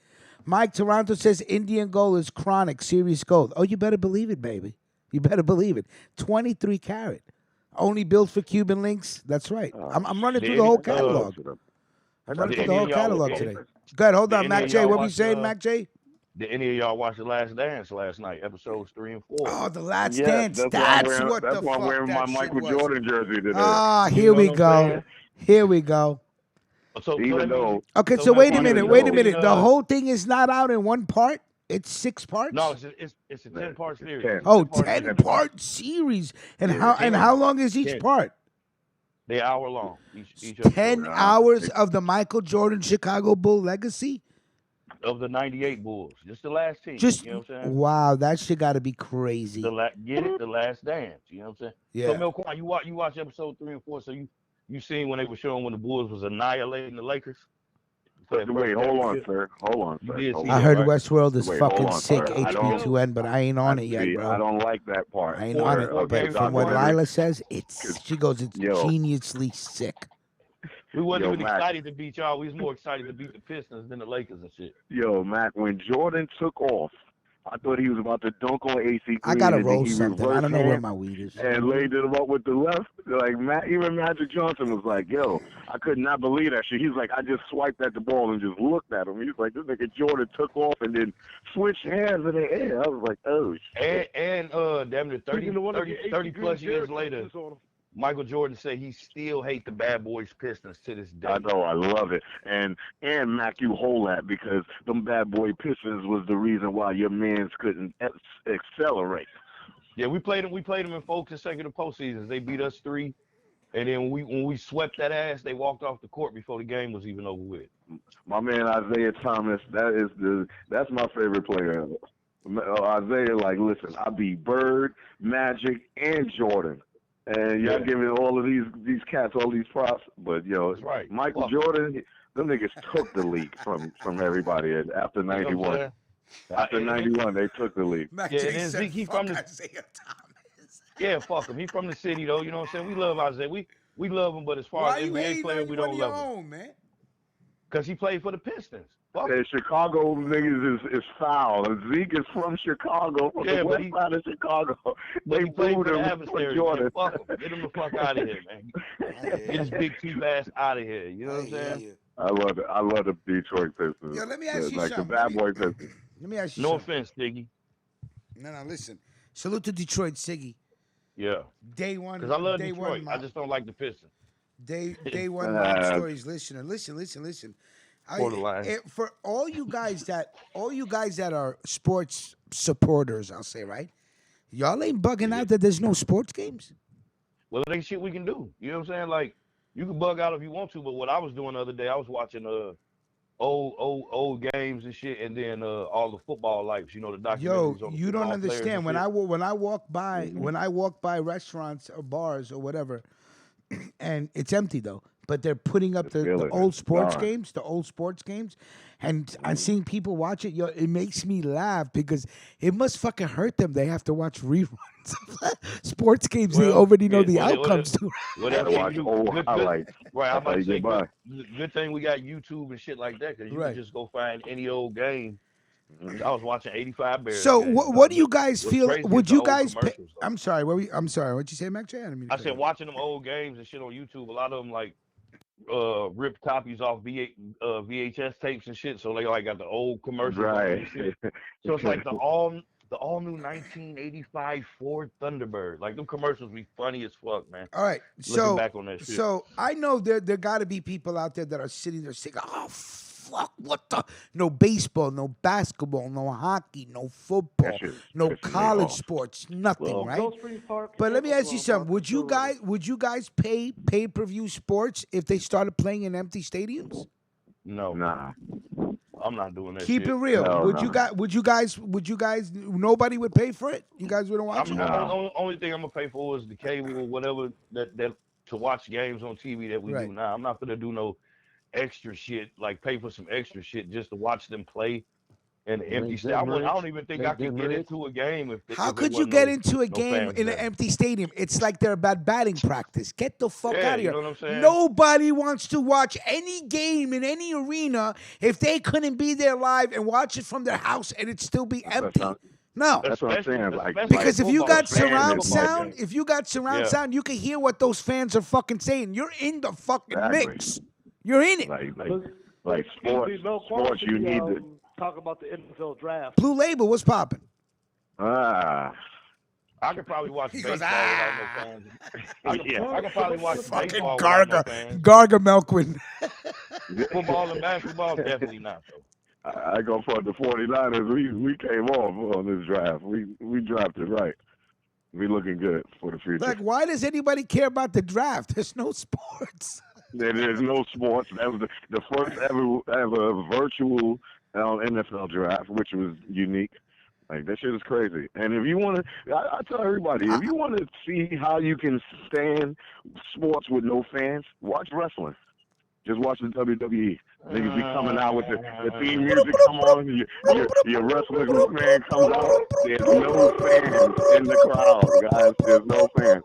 Mike Toronto says Indian gold is chronic, serious gold. Oh, you better believe it, baby. You better believe it. 23 karat. Only built for Cuban links. That's right. I'm running through the whole catalog. I'm running through the whole catalog today. Go ahead, hold on, Did Mac any of J. y'all What were you watch, saying, Mac J? Did any of y'all watch The Last Dance last night? Episodes 3 and 4. Oh, the Last Yeah, Dance. that's why I'm That's wearing. what That's the why I'm fuck wearing my that shit Michael was. Jordan jersey today. Ah, You here know we what I'm go. saying? Here we go. So Even that though means, Okay, so that wait a means minute. you Wait a seen, minute. The whole thing is not out in one part. It's 6 parts. No, it's a 10-part series. 10. It's a Oh, 10-part 10 series. part series. And Yeah, how long is each 10. part? They're hour long. Each episode 10 hours of the Michael Jordan Chicago Bull legacy? of the '98 Bulls. Just the last team. Just You know what I'm saying? wow, that shit got to be crazy. Get it? The Last Dance. You know what I'm saying? Yeah. So Milquan, you watch episode 3 and 4. So you seen when they were showing when the Bulls was annihilating the Lakers? Wait, hold on, sir. Hold on, You sir. did Hold see I on. that, heard right? Westworld is Wait, fucking hold on, sick. sir. I don't. HB2N, but I ain't on it yet, See, bro. I don't like that part. I ain't on it. But from what Lila says, she goes, it's geniusly sick. We wasn't even Mac, excited to beat y'all. We was more excited to beat the Pistons than the Lakers and shit. Yo, Mac, when Jordan took off, I thought he was about to dunk on AC. I gotta roll something. I don't know where my weed is. And laid it up with the left. Like even Magic Johnson was like, "Yo, I could not believe that shit." He's like, "I just swiped at the ball and just looked at him." He's like, "This nigga Jordan took off and then switched hands in the air." I was like, "Oh shit!" And damn near 30 plus years later, Michael Jordan said he still hate the Bad Boys Pistons to this day. I know, I love it. And Mac, you hold that because them Bad Boy Pistons was the reason why your mans couldn't accelerate. Yeah, we played them in 4 consecutive postseasons. They beat us 3, and then when we swept that ass, they walked off the court before the game was even over with. My man Isaiah Thomas, that's my favorite player ever. Isaiah, like, listen, I beat Bird, Magic, and Jordan. And y'all giving all of these cats all these props, but That's right. Michael Jordan, them niggas took the league from everybody after '91. After '91, they took the league. Yeah, and then Zeke, he from the Isaiah Thomas. Yeah, fuck him. He from the city though. You know what I'm saying? We love Isaiah. We love him, but as far as NBA player, we don't love him. Man? Because he played for the Pistons. Fuck And Chicago niggas is foul. And Zeke is from Chicago, from the west side of Chicago. But he played for the for adversary. Jordan. Fuck him. Get him the fuck out of here, man. Get his big cheap ass out of here. You know what I'm saying? I love it. I love the Detroit Pistons. Yo, let me ask you like something. the Bad Boy Pistons. Let me ask you No something. offense, Diggy. No, listen. Salute to Detroit, Siggy. Yeah. Day one. Because I love day Detroit. One, I just don't like the Pistons. Day one mob stories listener. Listen. For all you guys that are sports supporters, I'll say, right? Y'all ain't bugging out that there's no sports games? Well, it ain't shit we can do. You know what I'm saying? Like, you can bug out if you want to, but what I was doing the other day, I was watching old games and shit, and then all the football lights, the documentaries. Yo, on the you don't understand. When I walk by restaurants or bars or whatever, and it's empty though, but they're putting up the old sports games, and I'm seeing people watch it. Yo, it makes me laugh because it must fucking hurt them. They have to watch reruns of sports games. They already know the outcomes to. Gotta watch old highlights. Right, I'm about to say, good thing we got YouTube and shit like that, because you can just go find any old game. I was watching 85 Bears. So games. what do you guys feel? Would you guys? I'm sorry. I'm sorry. What'd you say, Mac J? I said watching them old games and shit on YouTube. A lot of them like ripped copies off VHS tapes and shit. So they like got the old commercials. Right. And shit. So it's like the all new 1985 Ford Thunderbird. Like them commercials be funny as fuck, man. All right. Looking back on that shit. So I know there got to be people out there that are sitting there saying, "Oh, fuck? What the? No baseball, no basketball, no hockey, no football, no college sports, nothing, right? But let me ask you something. Would you guys pay pay-per-view sports if they started playing in empty stadiums? No. Nah. I'm not doing that Keep shit. it real. No, would you guys? Nobody would pay for it. You guys wouldn't watch it. Only thing I'm gonna pay for is the cable or whatever that to watch games on TV that we do now. I'm not gonna do no extra shit like pay for some extra shit just to watch them play in an empty stadium. I don't even think I could get into a game if. How could you get into a game in an empty stadium? It's like they're about batting practice. Get the fuck out of here. You know what I'm saying? Nobody wants to watch any game in any arena if they couldn't be there live and watch it from their house and it still be empty. No, that's what I'm saying. Because if you got surround sound, you can hear what those fans are fucking saying. You're in the fucking mix. You're in it. Like sports, you need to talk about the NFL draft. Blue Label, what's popping? I could probably watch baseball without no fans. I could probably watch baseball without no fans. Gargamel. Football and basketball, definitely not though. I go for the 49ers. We came off on this draft. We drafted right. We looking good for the future. Like, why does anybody care about the draft? There's no sports. There's no sports. That was the first ever virtual NFL draft, which was unique. Like, that shit is crazy. And if you want to, I tell everybody, if you want to see how you can stand sports with no fans, watch wrestling. Just watch the WWE. Niggas be coming out with the theme music. Come on, your wrestling fan comes out. There's no fans in the crowd, guys. There's no fans.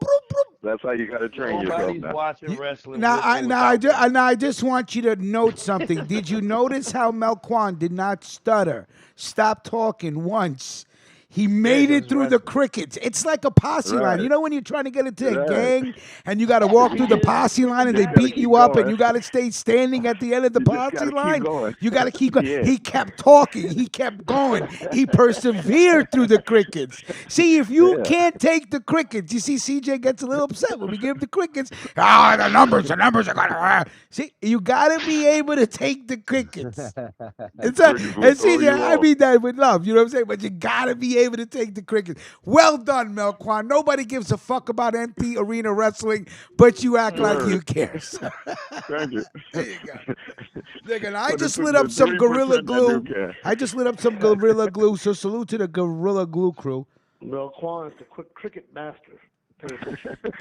That's how you got to train yourself. Now. Watching wrestling. Now I just want you to note something. Did you notice how Melquan did not stutter, stop talking once? He made it through the crickets. It's like a posse line. You know when you're trying to get into a gang and you got to walk through the posse line and they beat you up and you got to stay standing at the end of the posse line? You got to keep going. He kept talking. He kept going. He persevered through the crickets. See, if you can't take the crickets, you see CJ gets a little upset when we give him the crickets. The numbers are going to... See, you got to be able to take the crickets. And CJ, I mean that with love. You know what I'm saying? But you got to be able to take the cricket. Well done, Melquan. Nobody gives a fuck about empty arena wrestling, but you act like you care. Thank you. There you go. Nigga, I just lit up some Gorilla Glue. So salute to the Gorilla Glue crew. Melquan is the quick cricket master.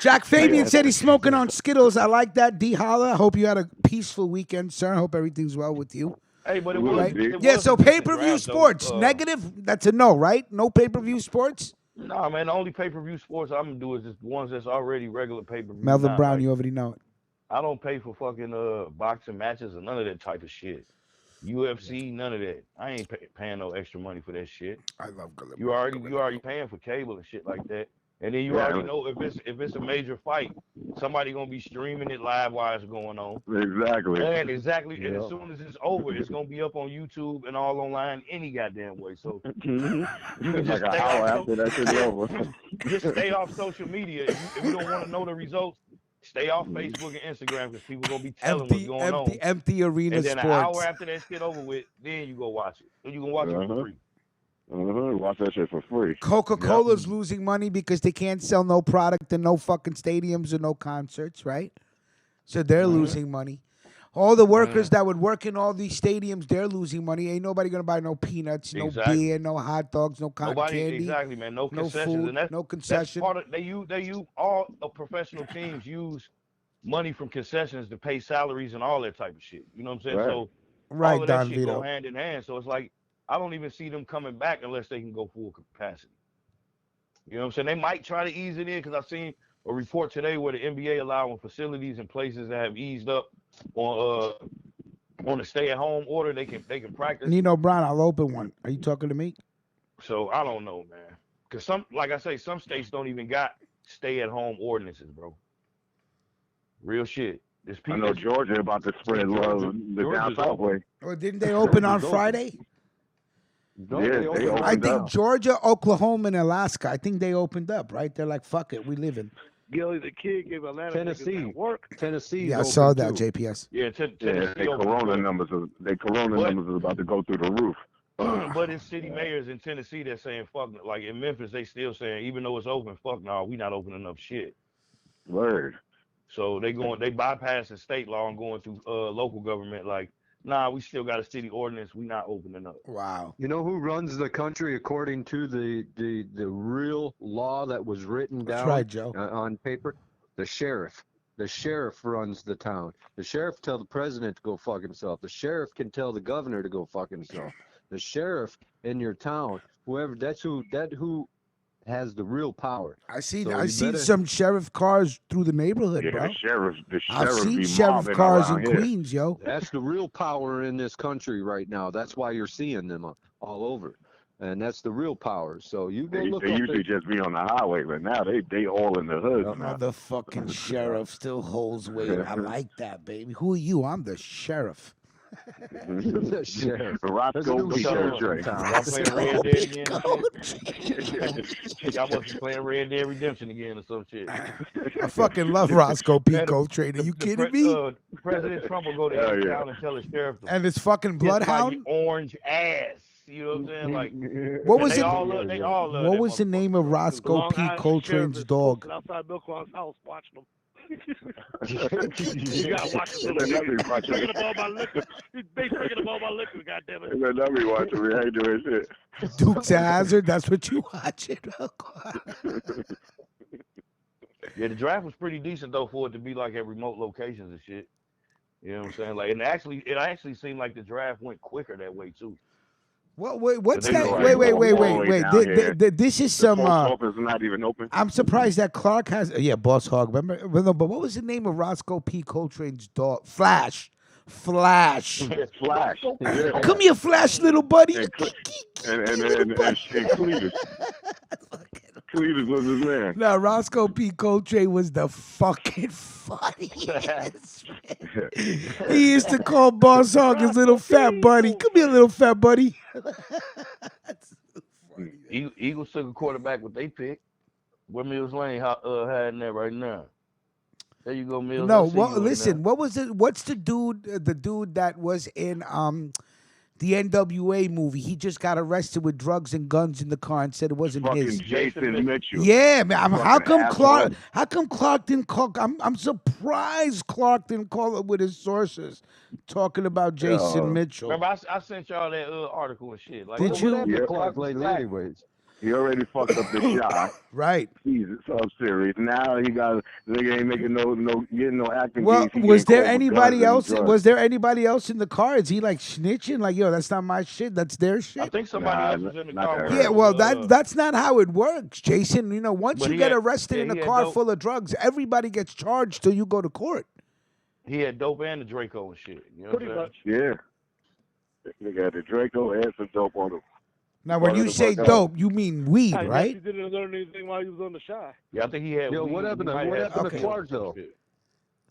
Jack Fabian said he's smoking on Skittles. I like that. D Holla, I hope you had a peaceful weekend, sir. I hope everything's well with you. Hey, but it was, yeah, so pay-per-view sports, negative, that's a no, right? No pay-per-view sports? No, man, the only pay-per-view sports I'm going to do is just the ones that's already regular pay-per-view. Melvin Brown, you already know it. I don't pay for fucking boxing matches or none of that type of shit. UFC, none of that. I ain't paying no extra money for that shit. I love Gorilla. You already paying for cable and shit like that. And then you already know if it's a major fight, somebody gonna be streaming it live while it's going on. Exactly. And exactly. And as soon as it's over, it's gonna be up on YouTube and all online any goddamn way. So you can just like an hour after that shit's over. Just stay off social media. If you don't want to know the results, stay off Facebook and Instagram because people gonna be telling what's going on. Empty arena and then sports. An hour after that shit over with, then you go watch it. And you can watch it for free. Watch that shit for free. Coca-Cola's losing money because they can't sell no product in no fucking stadiums or no concerts, right? So they're losing money. All the workers that would work in all these stadiums, they're losing money. Ain't nobody gonna buy no peanuts, no beer, no hot dogs, no cotton candy. Exactly, man. No concessions. Food, and that's, no concession. That's part of, they use all professional teams use money from concessions to pay salaries and all that type of shit. You know what I'm saying? Right. So all of that shit go hand in hand. So it's like I don't even see them coming back unless they can go full capacity. You know what I'm saying? They might try to ease it in because I've seen a report today where the NBA allowing facilities and places that have eased up on a stay-at-home order. They can practice. Nino Brown, I'll open one. Are you talking to me? So I don't know, man. Because like I say, some states don't even got stay-at-home ordinances, bro. Real shit. I know Georgia about to spread love the down south way. Or didn't they open on Friday? I think Georgia, Oklahoma, and Alaska, I think they opened up, right? They're like, fuck it, we live in. Gilly the Kid gave Atlanta Tennessee. work. Tennessee. Yeah, I saw that, too. JPS. Yeah, their corona numbers are about to go through the roof. But it's city mayors in Tennessee that's saying fuck. Like in Memphis, they still saying even though it's open, fuck no, we not opening up shit. Word. So they bypassing state law and going through local government. Like, nah, we still got a city ordinance. We not opening up. Wow. You know who runs the country according to the real law that was written down That's right, Joe. On paper? The sheriff. The sheriff runs the town. The sheriff tell the president to go fuck himself. The sheriff can tell the governor to go fuck himself. The sheriff in your town, whoever who has the real power. I seen some sheriff cars through the neighborhood, bro. The sheriff I've seen sheriff cars in Queens, yo. That's the real power in this country right now. That's why you're seeing them all over. And that's the real power. So you go look. They usually just be on the highway, but now they all in the hood. Motherfucking sheriff still holds weight. I like that, baby. Who are you? I'm the sheriff. The sheriff. Roscoe P. Coltrane. Y'all playing Red Dead again? Y'all must be playing Red Dead Redemption again or some shit. I fucking love Roscoe P. Coltrane. Are you kidding me? President Trump will go to every town and tell the sheriff to and his fucking bloodhound orange ass. You know what I'm saying? Like, what was it? What was the name of Roscoe P. Coltrane's dog? Outside Bill Clark's house, watching him. You gotta watch it. Drinking up all my liquor. He's drinking up all my liquor. Goddamn it! Let me watch it. We ain't doing shit. Dukes of Hazzard. That's what you watching. Yeah, the draft was pretty decent though for it to be like at remote locations and shit. You know what I'm saying? Like, and it actually seemed like the draft went quicker that way too. What's that? Wait. This is some. The post office is not even open. I'm surprised that Clark has. Yeah, Boss Hog. Remember? But what was the name of Roscoe P. Coltrane's dog? Flash. Flash. Yeah. Come here, Flash, little buddy. And Cletus. Cletus was his man. No, Roscoe P. Coltrane was the fucking funniest. He used to call Boss Hog his little fat buddy. Come here, little fat buddy. That's so funny. Eagles took a quarterback with they pick. Where Mills Lane had in there right now. There you go, Mills. No, well, listen. What was it? What's the dude? The dude that was in the NWA movie. He just got arrested with drugs and guns in the car and said it wasn't his. Jason Mitchell. Yeah, man. How come Clark didn't call? I'm surprised Clark didn't call it with his sources, talking about Jason Mitchell. Remember, I sent y'all that article and shit. Like, did you? Yeah, Clark lately, anyways. He already fucked up the shot. Right. Jesus, so serious. Now he got nigga ain't making getting no acting. Well, was there anybody else? Was there anybody else in the car? Is he like snitching? Like, yo, that's not my shit. That's their shit. I think somebody else was in the car. Yeah, well, that's not how it works, Jason. You know, once you get arrested in a car full of drugs, everybody gets charged till you go to court. He had dope and the Draco and shit. You know Pretty much. Yeah. They got the Draco and some dope on him. Now, when you say dope, you mean weed, right? He didn't learn anything while he was on the Shy. Yeah, I think he had. Yo, what happened to Clark though?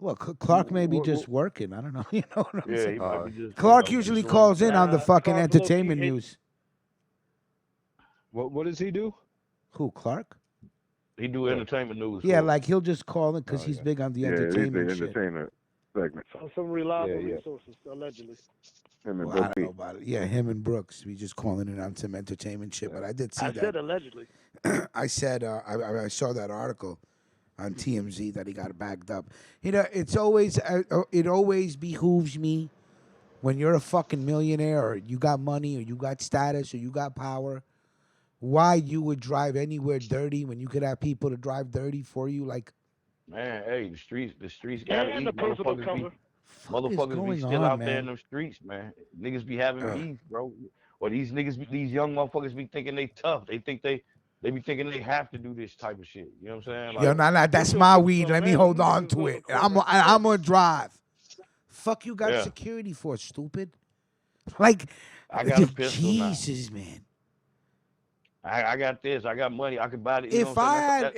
Well, Clark may be just working. I don't know. You know what I'm saying? He might be just, Clark usually calls in on the fucking entertainment news. What does he do? Who, Clark? He do entertainment news. Yeah, like he'll just call in because he's big on the entertainment he's the entertainment segment. On some reliable resources, allegedly. I don't know about it. Yeah, him and Brooks. We just calling in on some entertainment shit. But I did see that. I said allegedly. I said I saw that article on TMZ that he got bagged up. You know, it's always it always behooves me when you're a fucking millionaire or you got money or you got status or you got power, why you would drive anywhere dirty when you could have people to drive dirty for you. Like, man, hey, the streets gotta eat. The personal cover. Motherfuckers be still out there in them streets, man. Niggas be having beef, bro. Or these young motherfuckers be thinking they tough. They think they be thinking they have to do this type of shit. You know what I'm saying? Like, yo, nah, that's my weed. Let me hold on to it. I'm gonna drive. Fuck you got security for, stupid. Like, I got a pistol Jesus, now. Man. I got this. I got money. I could buy it. If I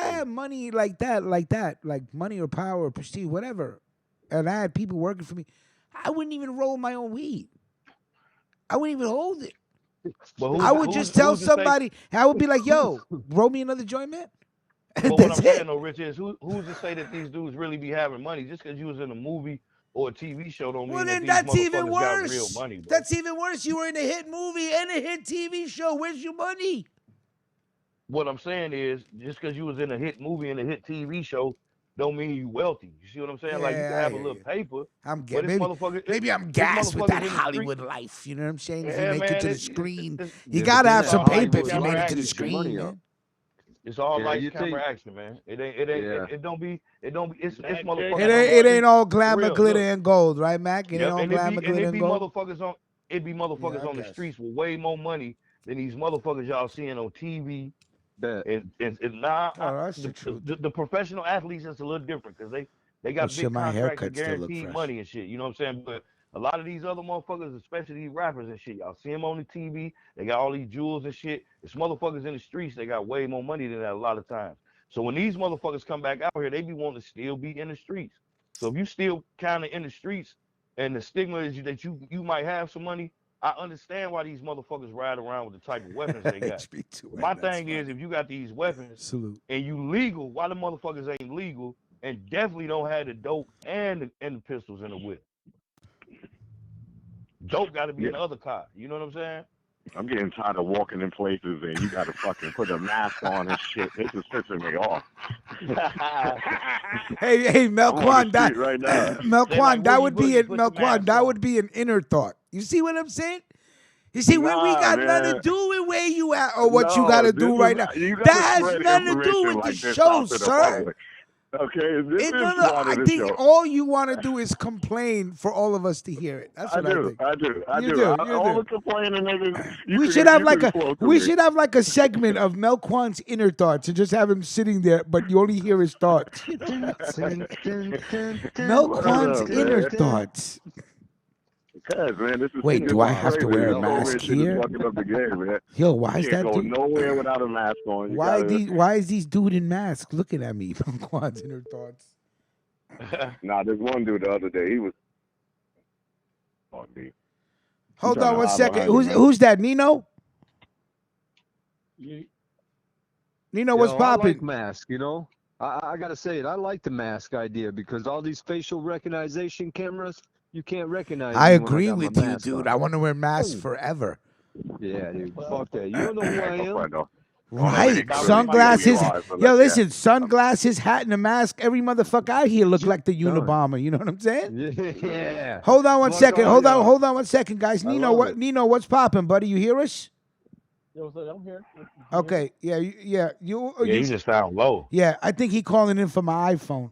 had money like money or power or prestige, whatever, and I had people working for me, I wouldn't even roll my own weed. I wouldn't even hold it. I would just tell somebody. I would be like, "Yo, roll me another joint, man." But what I'm That's saying it. though, Rich, is who's to say that these dudes really be having money? Just because you was in a movie or a TV show don't Well, mean that then these that's even motherfuckers got real worse. money, bro. That's even worse. You were in a hit movie and a hit TV show. Where's your money? What I'm saying is, just because you was in a hit movie and a hit TV show, don't mean you wealthy. You see what I'm saying? Like you can Yeah, I have a hear little you. paper, I'm but it's maybe motherfuckers. maybe I'm It's gassed with motherfuckers that in the street. Hollywood life. You know what I'm saying? If you Yeah, make it man. to the screen, you Yeah, but gotta then have It's that some all paper lights, if Hollywood you camera, made life it to the gets action. your screen, money up. man. It's all Yeah, lights, you camera, think? action, man. It don't be. It's Mac motherfuckers Jagger. on the It ain't street. all For glamour, real, glitter, look. and gold, right, Mac? It ain't Yep, all and glamour, glitter, and gold. it be Yeah, motherfuckers I on the guess. streets with way more money than these motherfuckers y'all seeing on TV. Bet. And nah, Oh, that's the truth. the professional athletes is a little different because they Oh got shit, big my contracts and haircut still look guaranteed fresh. money and shit. You know what I'm saying? But a lot of these other motherfuckers, especially these rappers and shit, y'all see them on the TV. They got all these jewels and shit. It's motherfuckers in the streets. They got way more money than that a lot of times. So when these motherfuckers come back out here, they be wanting to still be in the streets. So if you still kind of in the streets, and the stigma is that you might have some money, I understand why these motherfuckers ride around with the type of weapons they got. HB2N, My that's thing is, funny. if you got these weapons Salute. and you legal, why the motherfuckers ain't legal and definitely don't have the dope and the pistols in the whip? Dope got to be Yeah. in the other car. You know what I'm saying? I'm getting tired of walking in places and you got to fucking put a mask on and shit. This is pissing me off. Hey, I'm on the Melquan, that street right now. They like Melquan, that Woogie would be Boogie, it. put the Melquan, mask that on. would be an inner thought. You see what I'm saying? You see, we Nah, got nothing to man. do with where you at or what you No, got to this do is right now. you got That to has spread nothing to do information with the like this show, out to the sir. public. Okay, this is No, part I of the think show. all you want to do is complain for all of us to hear it. That's what I think. I do. You do. All the complaining niggas. We should have like a segment of Melquan's inner thoughts and just have him sitting there, but you only hear his thoughts. You know? Melquan's inner thoughts. Because man, this is Wait, do I have to crazy. wear a This mask COVID shit is here? fucking up the game, man. Yo, why You is can't that go dude? nowhere without a mask on. You Why gotta, is these dude in mask looking at me? Melquan's inner thoughts. Nah, there's one dude the other day. He was on me. Hold trying on to one hide second. behind you, man. Who's that? Nino? Nino, what's Yo, I like popping? mask, you know. I gotta say it. I like the mask idea because all these facial recognition cameras, you can't recognize I me when agree got my with you, mask dude. on. I want to wear masks Oh. forever. Yeah, dude. Fuck that. You don't know who I am. Right, Got sunglasses. really live, Yo, listen, sunglasses, hat, and a mask. Every motherfucker out here look like the Unabomber. You know what I'm saying? Yeah. Hold on one Fuck second. all Hold y'all. on one second, guys. I Nino, love it. Nino, what's popping, buddy? You hear us? Yo, what's up? I'm here. Okay, yeah, Yeah, he just sound low. yeah. I think he calling in from my iPhone.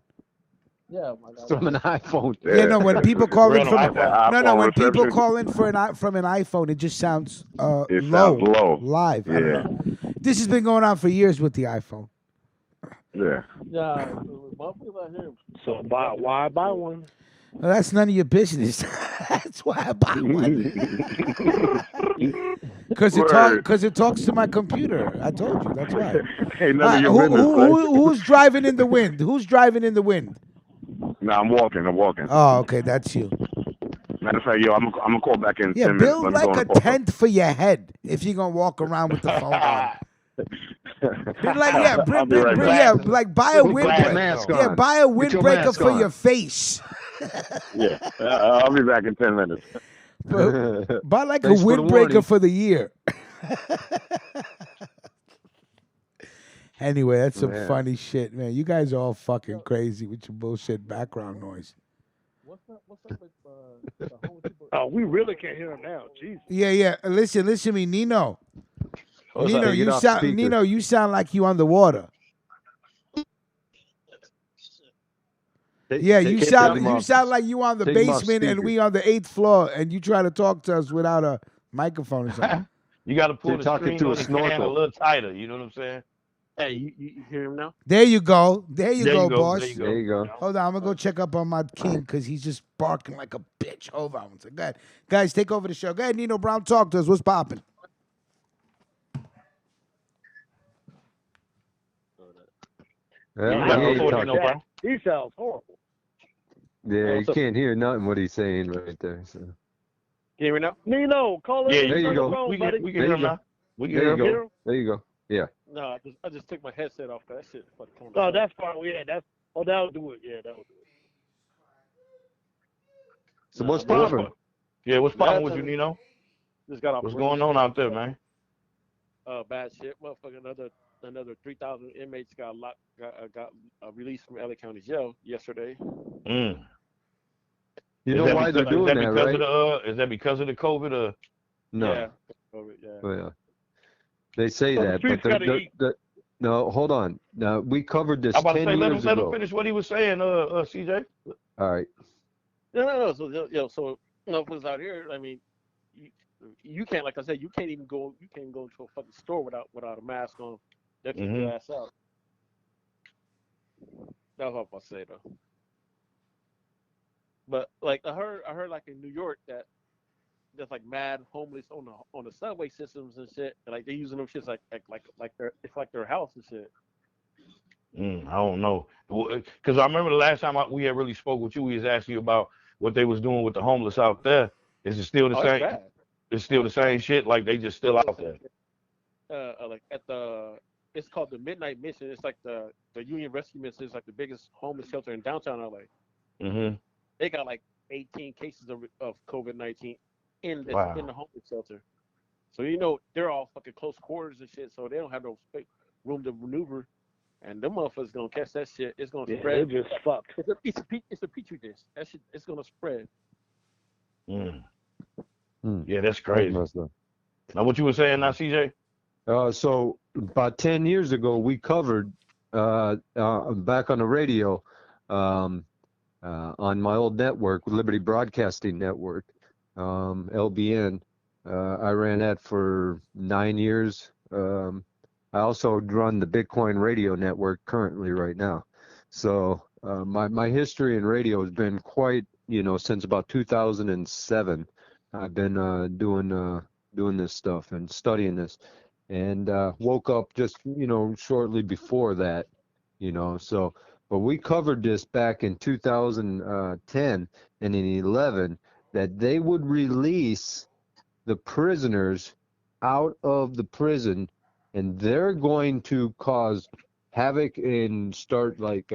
Yeah, my God. From an iPhone. Yeah, no. When people call in Real from iPhone. when people reception. call in from an iPhone, it just sounds It low, sounds low. live. I don't Yeah. know. This has been going on for years with the iPhone. Yeah. Yeah, motherfuckers out here. So why buy one? Well, that's none of your business. That's why I buy one. Because it talks to my computer. I told you. That's why. Ain't none of your business. Who's driving in the wind? Who's driving in the wind? Nah, I'm walking. Oh, okay, that's you. Matter of fact, yo, I'm gonna call back in Yeah, 10 minutes. build Let me go like on a the phone. tent for your head if you're gonna walk around with the phone on. I'll be right back. Like buy a Put your windbreaker. mask Yeah, on. buy a Get your windbreaker mask for on. your face. Yeah, I'll be back in 10 minutes. Buy like Thanks a for the windbreaker warning. for the year. Anyway, that's some Yeah. funny shit, man. You guys are all fucking crazy with your bullshit background noise. What's up with the whole people? Oh, we really can't hear him now. Jesus. Yeah. Listen to me, Nino. What's Nino, up? Take it off speaker. Nino, you sound like you on the water. Yeah, you sound like you on the Take him off basement and speaker. we on the 8th floor, and you try to talk to us without a microphone or something. You got to pull They're the talking string to on a the can snorkel. a little tighter. You know what I'm saying? Hey, you hear him now? There you go. There you go, boss. There you go. There you go. Hold on, I'm gonna go check up on my king because he's just barking like a bitch. Hold on one second. Go ahead. Guys, take over the show. Go ahead, Nino Brown, talk to us. What's popping? Yeah, Yeah, I hear you before talking. Nino Brown. He sounds horrible. Yeah, you So- can't hear nothing what he's saying right there. So. Can you hear me now? Nino, call in. Yeah, There you go. Phone, We buddy. can There hear you him go. now. We can There hear you him. go. There you go. Yeah. No, I just took my headset off. That shit fucking. Oh, that's fine. Yeah, that'll do it. Yeah, that'll do it. So what's Yeah, poppin'? what's poppin' with you, Nothing. Nino? Just got off What's work going on yesterday. out there, man? Bad shit, motherfucker. Another 3,000 inmates got released from LA County Jail yesterday. Mm. You know why they're doing that, right? Is that because of the COVID or? No. Yeah. Yeah. Oh, yeah. They say So the that, streets but gotta eat. no, hold on. Now we covered this I'm about to 10 say, let years him ago. finish what he was saying, CJ. All right. No. So motherfuckers out here. I mean, you can't, like I said, you can't even go. You can't go to a fucking store without a mask on. They'll kick your ass out. That's what I say though. But like I heard like in New York that there's like mad homeless on the subway systems and shit. And like they're using them shits like it's like their house and shit. I don't know, because I remember the last time we had really spoke with you, we was asking you about what they was doing with the homeless out there. Is it still the Oh, it's same? bad. It's still the same shit. Like they just still out there. Like at it's called the Midnight Mission. It's like the Union Rescue Mission. It's like the biggest homeless shelter in downtown LA. Mm-hmm. They got like 18 cases of COVID-19 in the homeless shelter. So they're all fucking close quarters and shit. So they don't have no room to maneuver. And them motherfuckers gonna catch that shit. It's gonna spread. They're just fucked. It's a petri dish. That shit, it's gonna spread. Yeah, that's crazy. Now, what you were saying now, CJ? So about 10 years ago, we covered back on the radio on my old network, Liberty Broadcasting Network, LBN. I ran that for 9 years. I also run the Bitcoin Radio Network currently right now. So my history in radio has been quite, since about 2007. I've been doing this stuff and studying this, and woke up just shortly before that, So, but we covered this back in 2010 and in 11 that they would release the prisoners out of the prison, and they're going to cause havoc and start like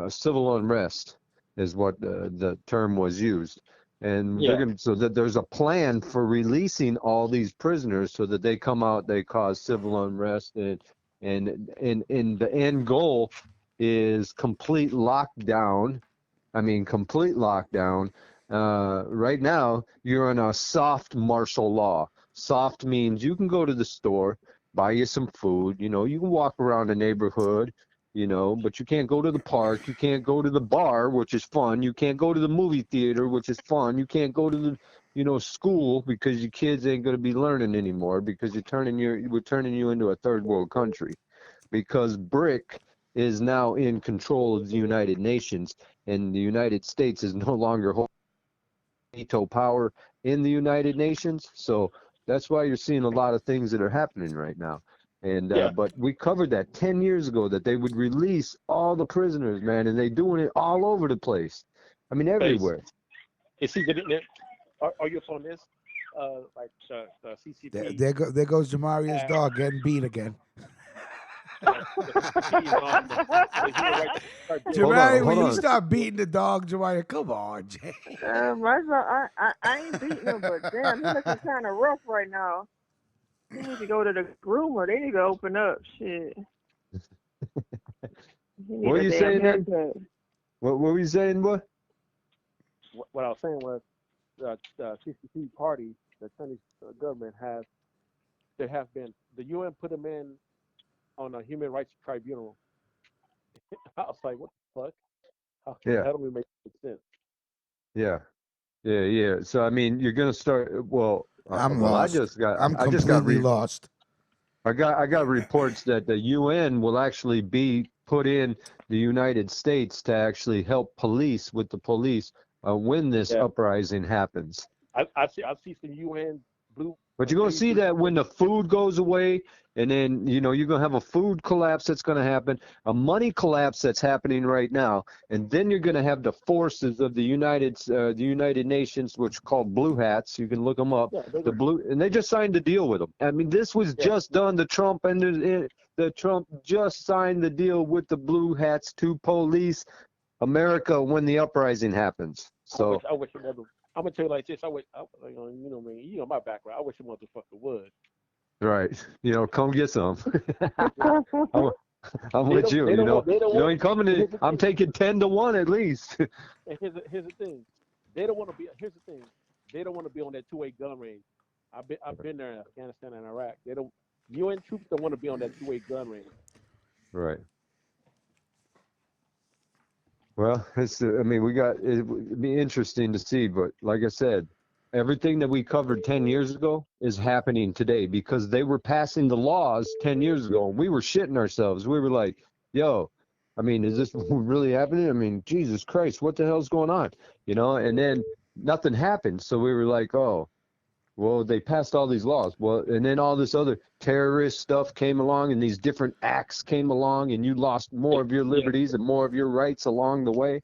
civil unrest is what the term was used. And they're going so that there's a plan for releasing all these prisoners so that they come out, they cause civil unrest, and the end goal is complete lockdown. I mean, complete lockdown. Right now, you're in a soft martial law. Soft means you can go to the store, buy you some food. You can walk around the neighborhood, but you can't go to the park. You can't go to the bar, which is fun. You can't go to the movie theater, which is fun. You can't go to the, school because your kids ain't going to be learning anymore because we're turning you into a third world country because BRIC is now in control of the United Nations, and the United States is no longer holding veto power in the United Nations. So that's why you're seeing a lot of things that are happening right now. And but we covered that 10 years ago that they would release all the prisoners, man, and they're doing it all over the place. I mean, everywhere. Is he getting it? Are you on this? Like CCP. There goes Jamaria's dog getting beat again. Jamaria, when you start beating the dog, Jamaria, come on, Jay. I ain't beating him, but damn, he looking kind of rough right now. He need to go to the groomer. They need to open up. Shit. What were you saying? What were you saying, boy? What I was saying was the CCP party, the Chinese government the UN put them in on a human rights tribunal. I was like, what the fuck? How do we make sense? Yeah. So I mean, you're gonna start. Well, I'm lost. I'm completely lost. I got reports that the UN will actually be put in the United States to actually help police with the police when this uprising happens. I see some UN blue But you're going to see that when the food goes away, and then, you're going to have a food collapse that's going to happen, a money collapse that's happening right now, and then you're going to have the forces of the United Nations, which are called Blue Hats. You can look them up. And they just signed a deal with them. I mean, this was just done. The Trump just signed the deal with the Blue Hats to police America when the uprising happens. So I wish I'm gonna tell you like this. You know my background. I wish a motherfucker would. right, come get some. I'm with you. Ain't coming in. I'm taking 10-1 at least. And here's the thing. They don't want to be. Here's the thing. They don't want to be on that two-way gun range. I've been there in Afghanistan and Iraq. UN troops don't want to be on that two-way gun range. Right. Well, it'd be interesting to see, but like I said, everything that we covered 10 years ago is happening today because they were passing the laws 10 years ago and we were shitting ourselves. We were like, yo, I mean, is this really happening? I mean, Jesus Christ, what the hell's going on? And then nothing happened. So we were like, oh, well, they passed all these laws. Well, and then all this other terrorist stuff came along and these different acts came along and you lost more of your liberties and more of your rights along the way.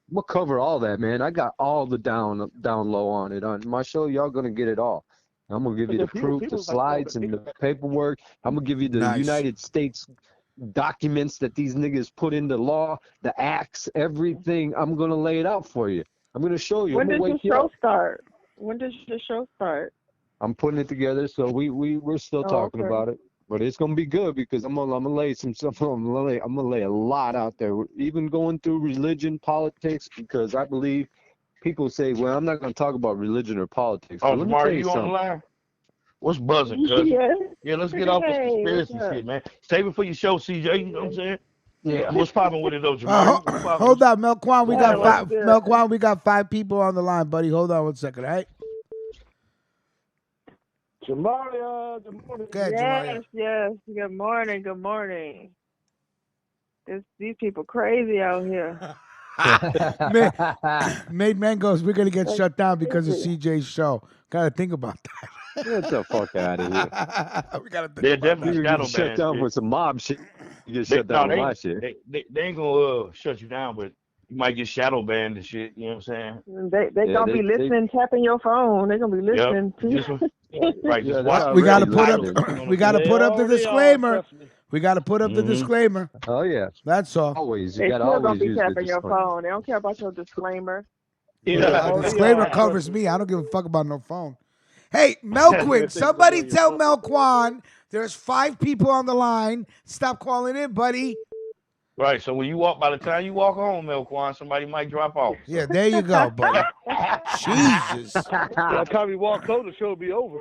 We'll cover all that, man. I got all the down low on it. On my show, y'all going to get it all. I'm going to give you the proof, the slides, and the paperwork. I'm going to give you the United States documents that these niggas put into law, the acts, everything. I'm going to lay it out for you. I'm going to show you. When does the show start? When does the show start? I'm putting it together, so we're still talking about it, but it's gonna be good because I'm gonna lay some stuff. I'm gonna lay a lot out there, even going through religion, politics, because I believe people say, well, I'm not gonna talk about religion or politics. Oh, Jamar, you on the line? What's buzzing, cuz? Yeah, let's get off this conspiracy shit, man. Save it for your show, CJ. You know what I'm saying? Yeah. What's popping with it though, Jamar? Hold on, Melquan. We got 5 people on the line, buddy. Hold on 1 second, all right? Jamaria, good morning. Yes. Good morning. These people crazy out here. Made Mangoes, we're gonna get shut down because of CJ's show. Gotta think about that. Get the fuck out of here. We gotta think They're about definitely that. Shut down with some mob shit. You get shut down with my shit. They ain't gonna shut you down, but you might get shadow banned and shit. You know what I'm saying? They gonna be listening, tapping your phone. They gonna be listening to. Right, we gotta put up. We gotta put up the disclaimer. We gotta put up the disclaimer. Oh yeah, that's all. Always, they still gonna be tapping your phone. They don't care about your disclaimer. The disclaimer covers me. I don't give a fuck about no phone. Hey, Melquin, somebody tell Melquan there's 5 people on the line. Stop calling in, buddy. Right, so when you walk, by the time you walk home, Melquan, somebody might drop off. Yeah, there you go, buddy. Jesus. By the time we walk home, the show will be over.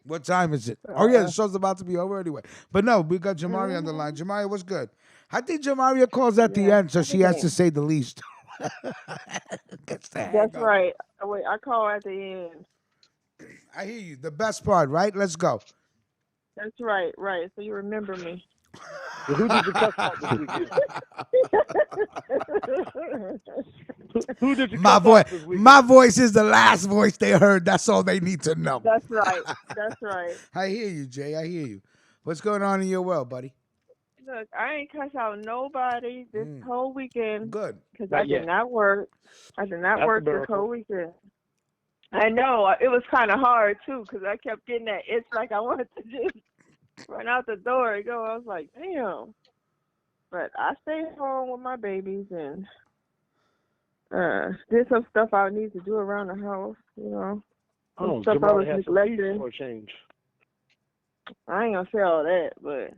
What time is it? Oh, yeah, the show's about to be over anyway. But no, we got Jamaria on the line. Jamaria, what's good? I think Jamaria calls at the end, so she has to say the least. That's right. Wait, I call at the end. I hear you. The best part, right? Let's go. That's right. So you remember me. Who did you cuss out this weekend? Who did you cuss out this weekend? My voice is the last voice they heard. That's all they need to know. That's right. I hear you, Jay. I hear you. What's going on in your world, buddy? Look, I ain't cuss out nobody this whole weekend. Good. Because I did not work. I did not work this whole weekend. I know. It was kind of hard, too, because I kept getting that itch like I wanted to just run out the door and go. I was like, damn. But I stayed home with my babies and did some stuff I need to do around the house, you know. Some stuff I was neglecting. I ain't going to say all that, but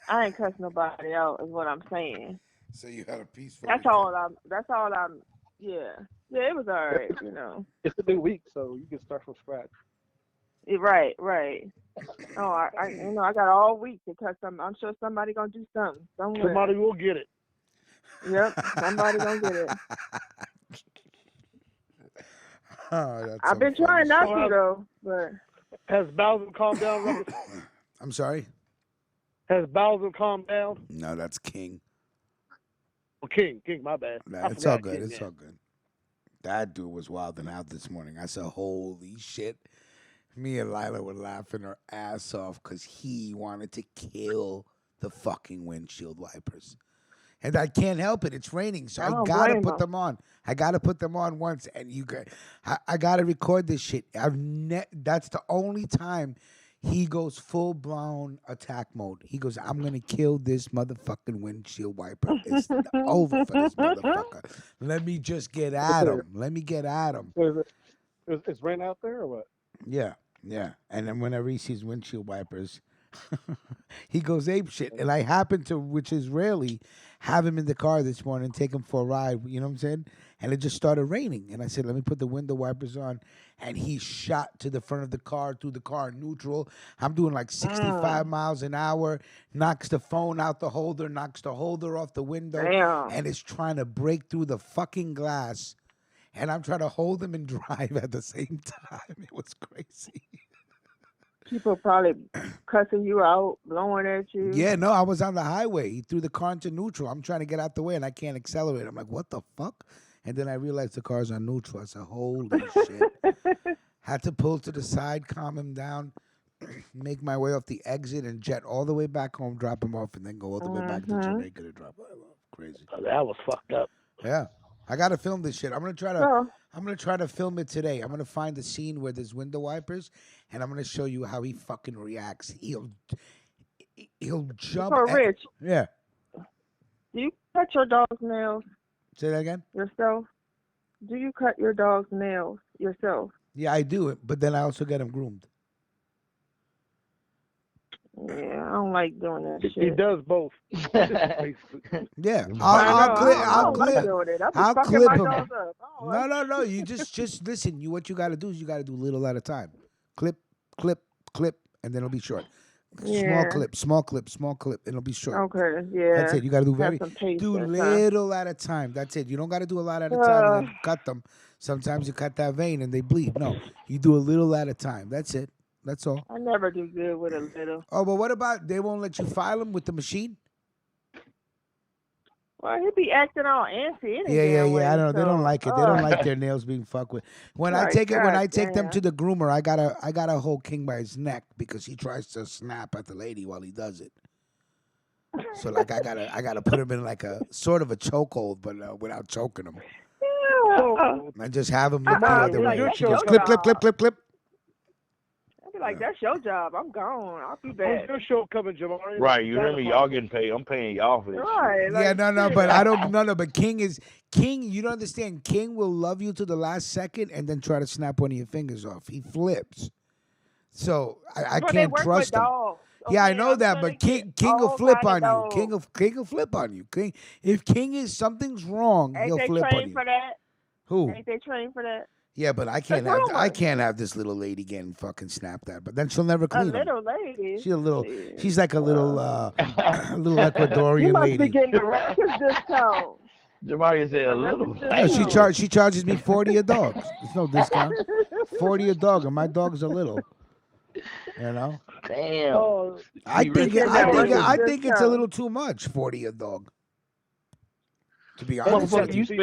I ain't cuss nobody out is what I'm saying. So you had a peaceful That's all I'm, yeah. Yeah, it was all right, you know. It's a new week, so you can start from scratch. Right. Oh, I got all week to cut something. I'm sure somebody gonna do something somewhere. Somebody will get it. Yep, somebody gonna get it. I've been trying not to though, but has Bowser calmed down, Ruckus? I'm sorry. Has Bowser calmed down? No, that's King. Oh, King, my bad. Nah, it's all good. It's all good. That dude was wilding out this morning. I said, holy shit. Me and Lila were laughing our ass off because he wanted to kill the fucking windshield wipers. And I can't help it. It's raining, so I I don't gotta blame put him. them on. I gotta put them on once, and I gotta record this shit. That's the only time he goes full blown attack mode. He goes, "I'm gonna kill this motherfucking windshield wiper. It's over for this motherfucker. Let me just get at him. Let me get at him." It's rain out there or what? Yeah, yeah. And then whenever he sees windshield wipers, he goes ape shit. And I happened to, which is rarely, have him in the car this morning, take him for a ride. You know what I'm saying? And it just started raining. And I said, let me put the window wipers on. And he shot to the front of the car, through the car neutral. I'm doing like 65 miles an hour, knocks the phone out the holder, knocks the holder off the window, Damn. and is trying to break through the fucking glass. And I'm trying to hold him and drive at the same time. It was crazy. People probably cussing you out, blowing at you. Yeah, no, I was on the highway. He threw the car into neutral. I'm trying to get out the way, and I can't accelerate. I'm like, what the fuck? And then I realized the car's on neutral. I said, holy shit. Had to pull to the side, calm him down, make my way off the exit, and jet all the way back home, drop him off, and then go all the way back to Jamaica to drop him off. Crazy. Oh, that was fucked up. Yeah. I gotta film this shit. I'm gonna try to film it today. I'm gonna find the scene where there's window wipers, and I'm gonna show you how he fucking reacts. He'll jump. So, Rich, Yeah. do you cut your dog's nails Say that again. yourself? Do you cut your dog's nails yourself? Yeah, I do it, but then I also get him groomed. Yeah, I don't like doing that He shit. does both. Yeah, I'll I'll clip. I'll Fucking clip my him. dogs up. I don't like No. You just listen. What you gotta do is you gotta do little at a time. Clip, clip, clip, and then it'll be short. Yeah. Small clip, and it'll be short. Okay, yeah. That's it. You gotta do Have some taste do that time. little at a time. That's it. You don't gotta do a lot at a time and then cut them. Sometimes you cut that vein and they bleed. No, you do a little at a time. That's it. That's all. I never do good with a little. Oh, but what about they won't let you file them with the machine? Well, he be acting all antsy. Yeah. I don't know. They don't like it. They don't like their nails being fucked with. When I take them to the groomer, I gotta hold King by his neck because he tries to snap at the lady while he does it. So like I gotta put him in like a sort of a chokehold, but without choking him. I just have him look the other way. She goes clip. I'll be like, that's your job. I'm gone. I'll be back. When's your show coming, Jamari? Right, you hear me? Y'all getting paid. I'm paying y'all for this. Right. Yeah, no, but I don't. No, but King. You don't understand. King will love you to the last second and then try to snap one of your fingers off. He flips. So I can't trust him. Dogs. Yeah, I Okay, know I'm that, gonna but King get will all flip kind on of you. dogs. King will flip on you. If King is something's wrong, Ain't he'll they flip on trained you. for that? Who? Ain't they trained for that? Yeah, but I can't have this little lady getting fucking snapped at. But then she'll never A clean them. little lady. She's like a little little Ecuadorian You must lady. be getting the RUCKUS discount. Jamari said a little. No, she charges me 40 a dog. There's no discount. 40 a dog, and my dog's a little. You know. Damn. Oh, I think it's a little too much. 40 a dog. To be honest with Motherfucker, you spend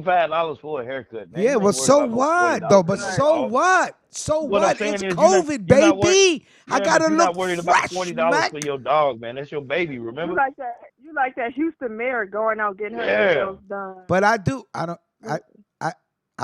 $65 for a haircut. Man. Yeah, You well, ain't so worried about what $40 though? But for so that. what? So What I'm what? saying It's is COVID, you're not baby. I Yeah, gotta but you're look not worried about fresh, $20 Mac. for your dog, man. That's your baby, remember? You like that Houston mayor going out getting her Yeah. nails done. But I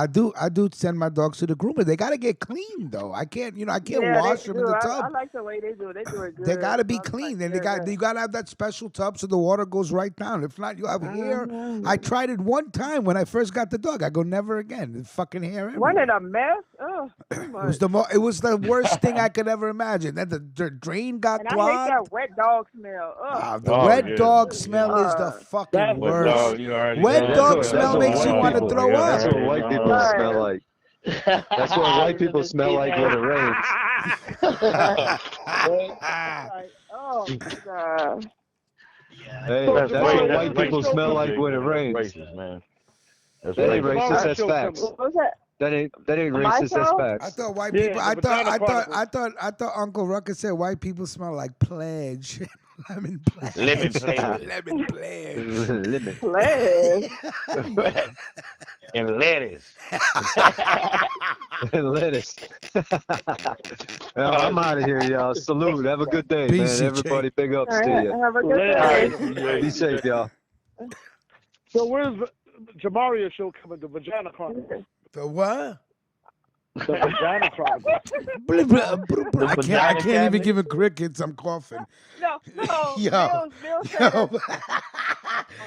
do send my dogs to the groomer. They gotta get clean though. I can't wash them in the tub. I like the way they do it. They do it good. They gotta be I clean. like Then you gotta have that special tub so the water goes right down. If not, you have hair. I tried it one time when I first got the dog. I go never again. The fucking hair everywhere. Wasn't it a mess? Oh, It was the worst thing I could ever imagine. Then the drain got and clogged. I hate that wet dog smell. Ugh. The wet dog smell is the fucking worst. Wet dog smell makes you want to throw up. That's what white people smell like. That's what white people smell like when it rains. Oh my God. Hey, that's what white people smell like when it rains. Racist, man. That's That ain't racist. racist, that's facts. What was that? That ain't racist, that's I facts. thought white Yeah, people. the Banana Chronicles. I thought Uncle Ruckus said white people smell like pledge. Lemon pledge. Lemon pledge. Lemon pledge. Lemon. Pledge. And lettuce. Lettuce. I'm out of here, y'all. Salute. Have a good day, Peace, man. Everybody, big ups All to right, you. have a good day. Be safe, y'all. So where's Jamaria's show coming? The Vagina Chronicles. The what? The Vagina Chronicles. I can't even give it crickets. I'm coughing. No. Yo. Bill said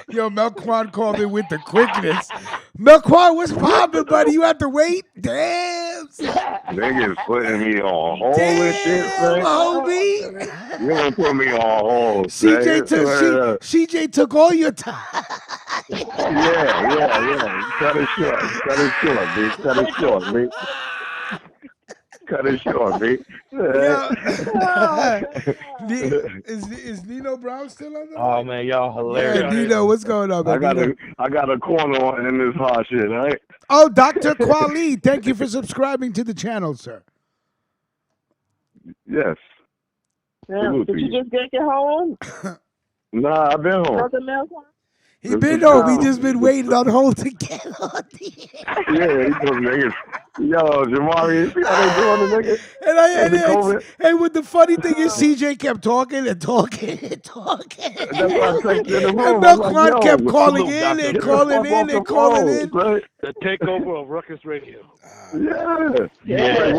Yo, Melquan called me with the quickness. Melquan, what's poppin', buddy? You have to wait? Damn. Niggas putting me on hold and shit, son. Homie. You don't put me on hold, CJ took all your time. Yeah. Cut it short, bitch. Cut it short, bitch. Cut it short, bitch. Is Nino Brown still on the Oh man, y'all hilarious. Yeah, Nino, what's going on, man? I got a corner on in this hot shit, right? Oh, Dr. Kwali, thank you for subscribing to the channel, sir. Yes. Yeah. Did you just get home? Nah, I've been home. He been home. He just been waiting on hold to get on the air. Yeah, he took niggas. Yo, Jamari, see how they doing the niggas? And what the funny thing is, CJ kept talking and talking and talking. That's why I texted in the room. And Melquan kept calling in and calling in and calling in. The takeover of Ruckus Radio. Yeah.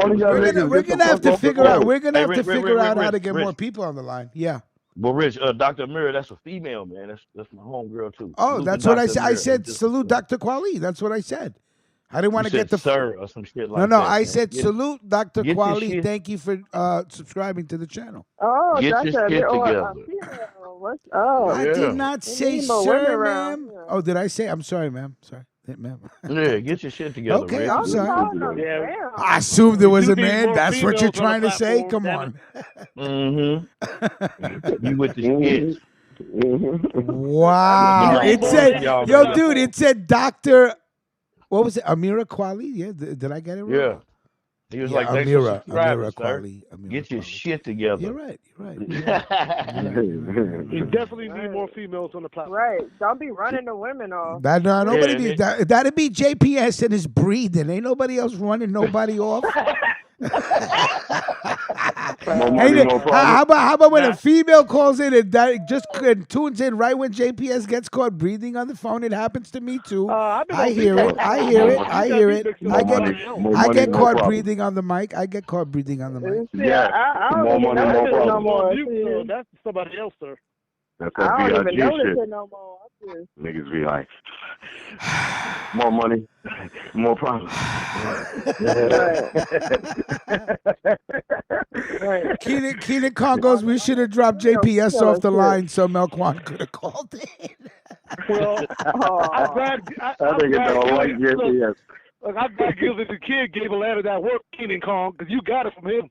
We're gonna have to figure out. We're gonna have to figure out how to get more people on the line. Yeah. Well, Rich, Dr. Amira, that's a female, man. That's my homegirl too. Oh, Salute that's to what Dr. I said. I Amira. said salute Dr. Kwali. That's what I said. I didn't want to get the sir or some shit like that. No, I man. said salute Dr. get your Kwali. shit- Thank you for subscribing to the channel. Oh, Get that's your shit together. I did not say need more women sir, around ma'am. here. Oh, did I say? I'm sorry, ma'am. Sorry, ma'am. Yeah, get your shit together. Okay, Rich. I'm sorry. Yeah. I assumed there was You a need man. more That's what you're females on trying the to say. platform, Come damn on. You with the shit. Wow. It said, yo, dude, it said Dr. What was it? Amira Kwali? Yeah, did I get it right? Yeah. He was Yeah, like, thanks for Amira subscribing, sir. Kwali. Amira Get your Kwali. shit together. You're right. You definitely need more females on the platform. Right. Don't be running the women off. Nobody that'd be JPS and his breathing. Ain't nobody else running nobody off. How about when a female calls in and that just tunes in right when JPS gets caught breathing on the phone? It happens to me too. I hear it. I get caught breathing on the mic. I get caught breathing on the mic. Yeah. I don't even notice it no more. That's somebody else, sir. That's I that don't even VIG notice shit. it no more. Niggas be like, more money, more problems. Keenan Congos, we should have dropped JPS off the line so Melquan could have called in. Well, I'm glad JPS. Look, I'm glad Gilbert the Kid gave a letter that worked, Keenan Kong, because you got it from him.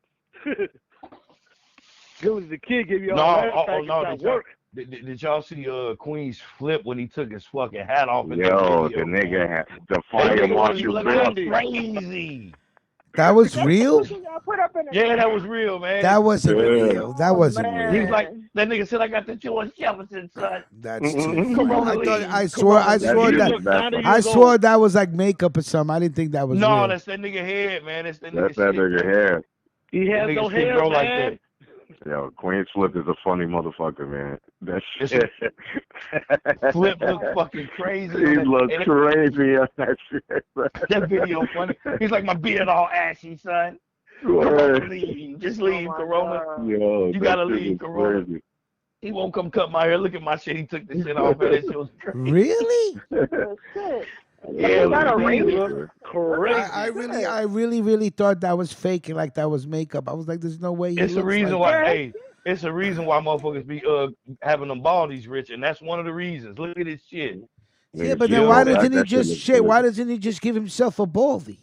Gilbert the Kid gave you a letter that worked. Did y'all see Queen's flip when he took his fucking hat off? Yo, the nigga had the fire marshal crazy. That was real? Yeah, that was real, man. That wasn't real. That wasn't real. He's like, that nigga said, I got the George Jefferson, son. That's true. I swore that was like makeup or something. I didn't think that was real. No, that's that nigga head, man. That's that nigga hair. He has no hair, man. Like that. Yo, Queen's Flip is a funny motherfucker, man. That shit. Flip looks fucking crazy. He looks crazy on that shit. That video funny. He's like, my beard all ashy, son. Leave. Just leave, Corona. Yo, you gotta leave, Corona. Crazy. He won't come cut my hair. Look at my shit. He took the shit off, and that shit was crazy. Really? Yeah, I really thought that was fake and like that was makeup. I was like, there's no way. It's the reason why. Hey, it's the reason why motherfuckers be having them baldies, Rich, and that's one of the reasons. Look at this shit. Yeah, but then why doesn't he just shit? Why doesn't he just give himself a baldy?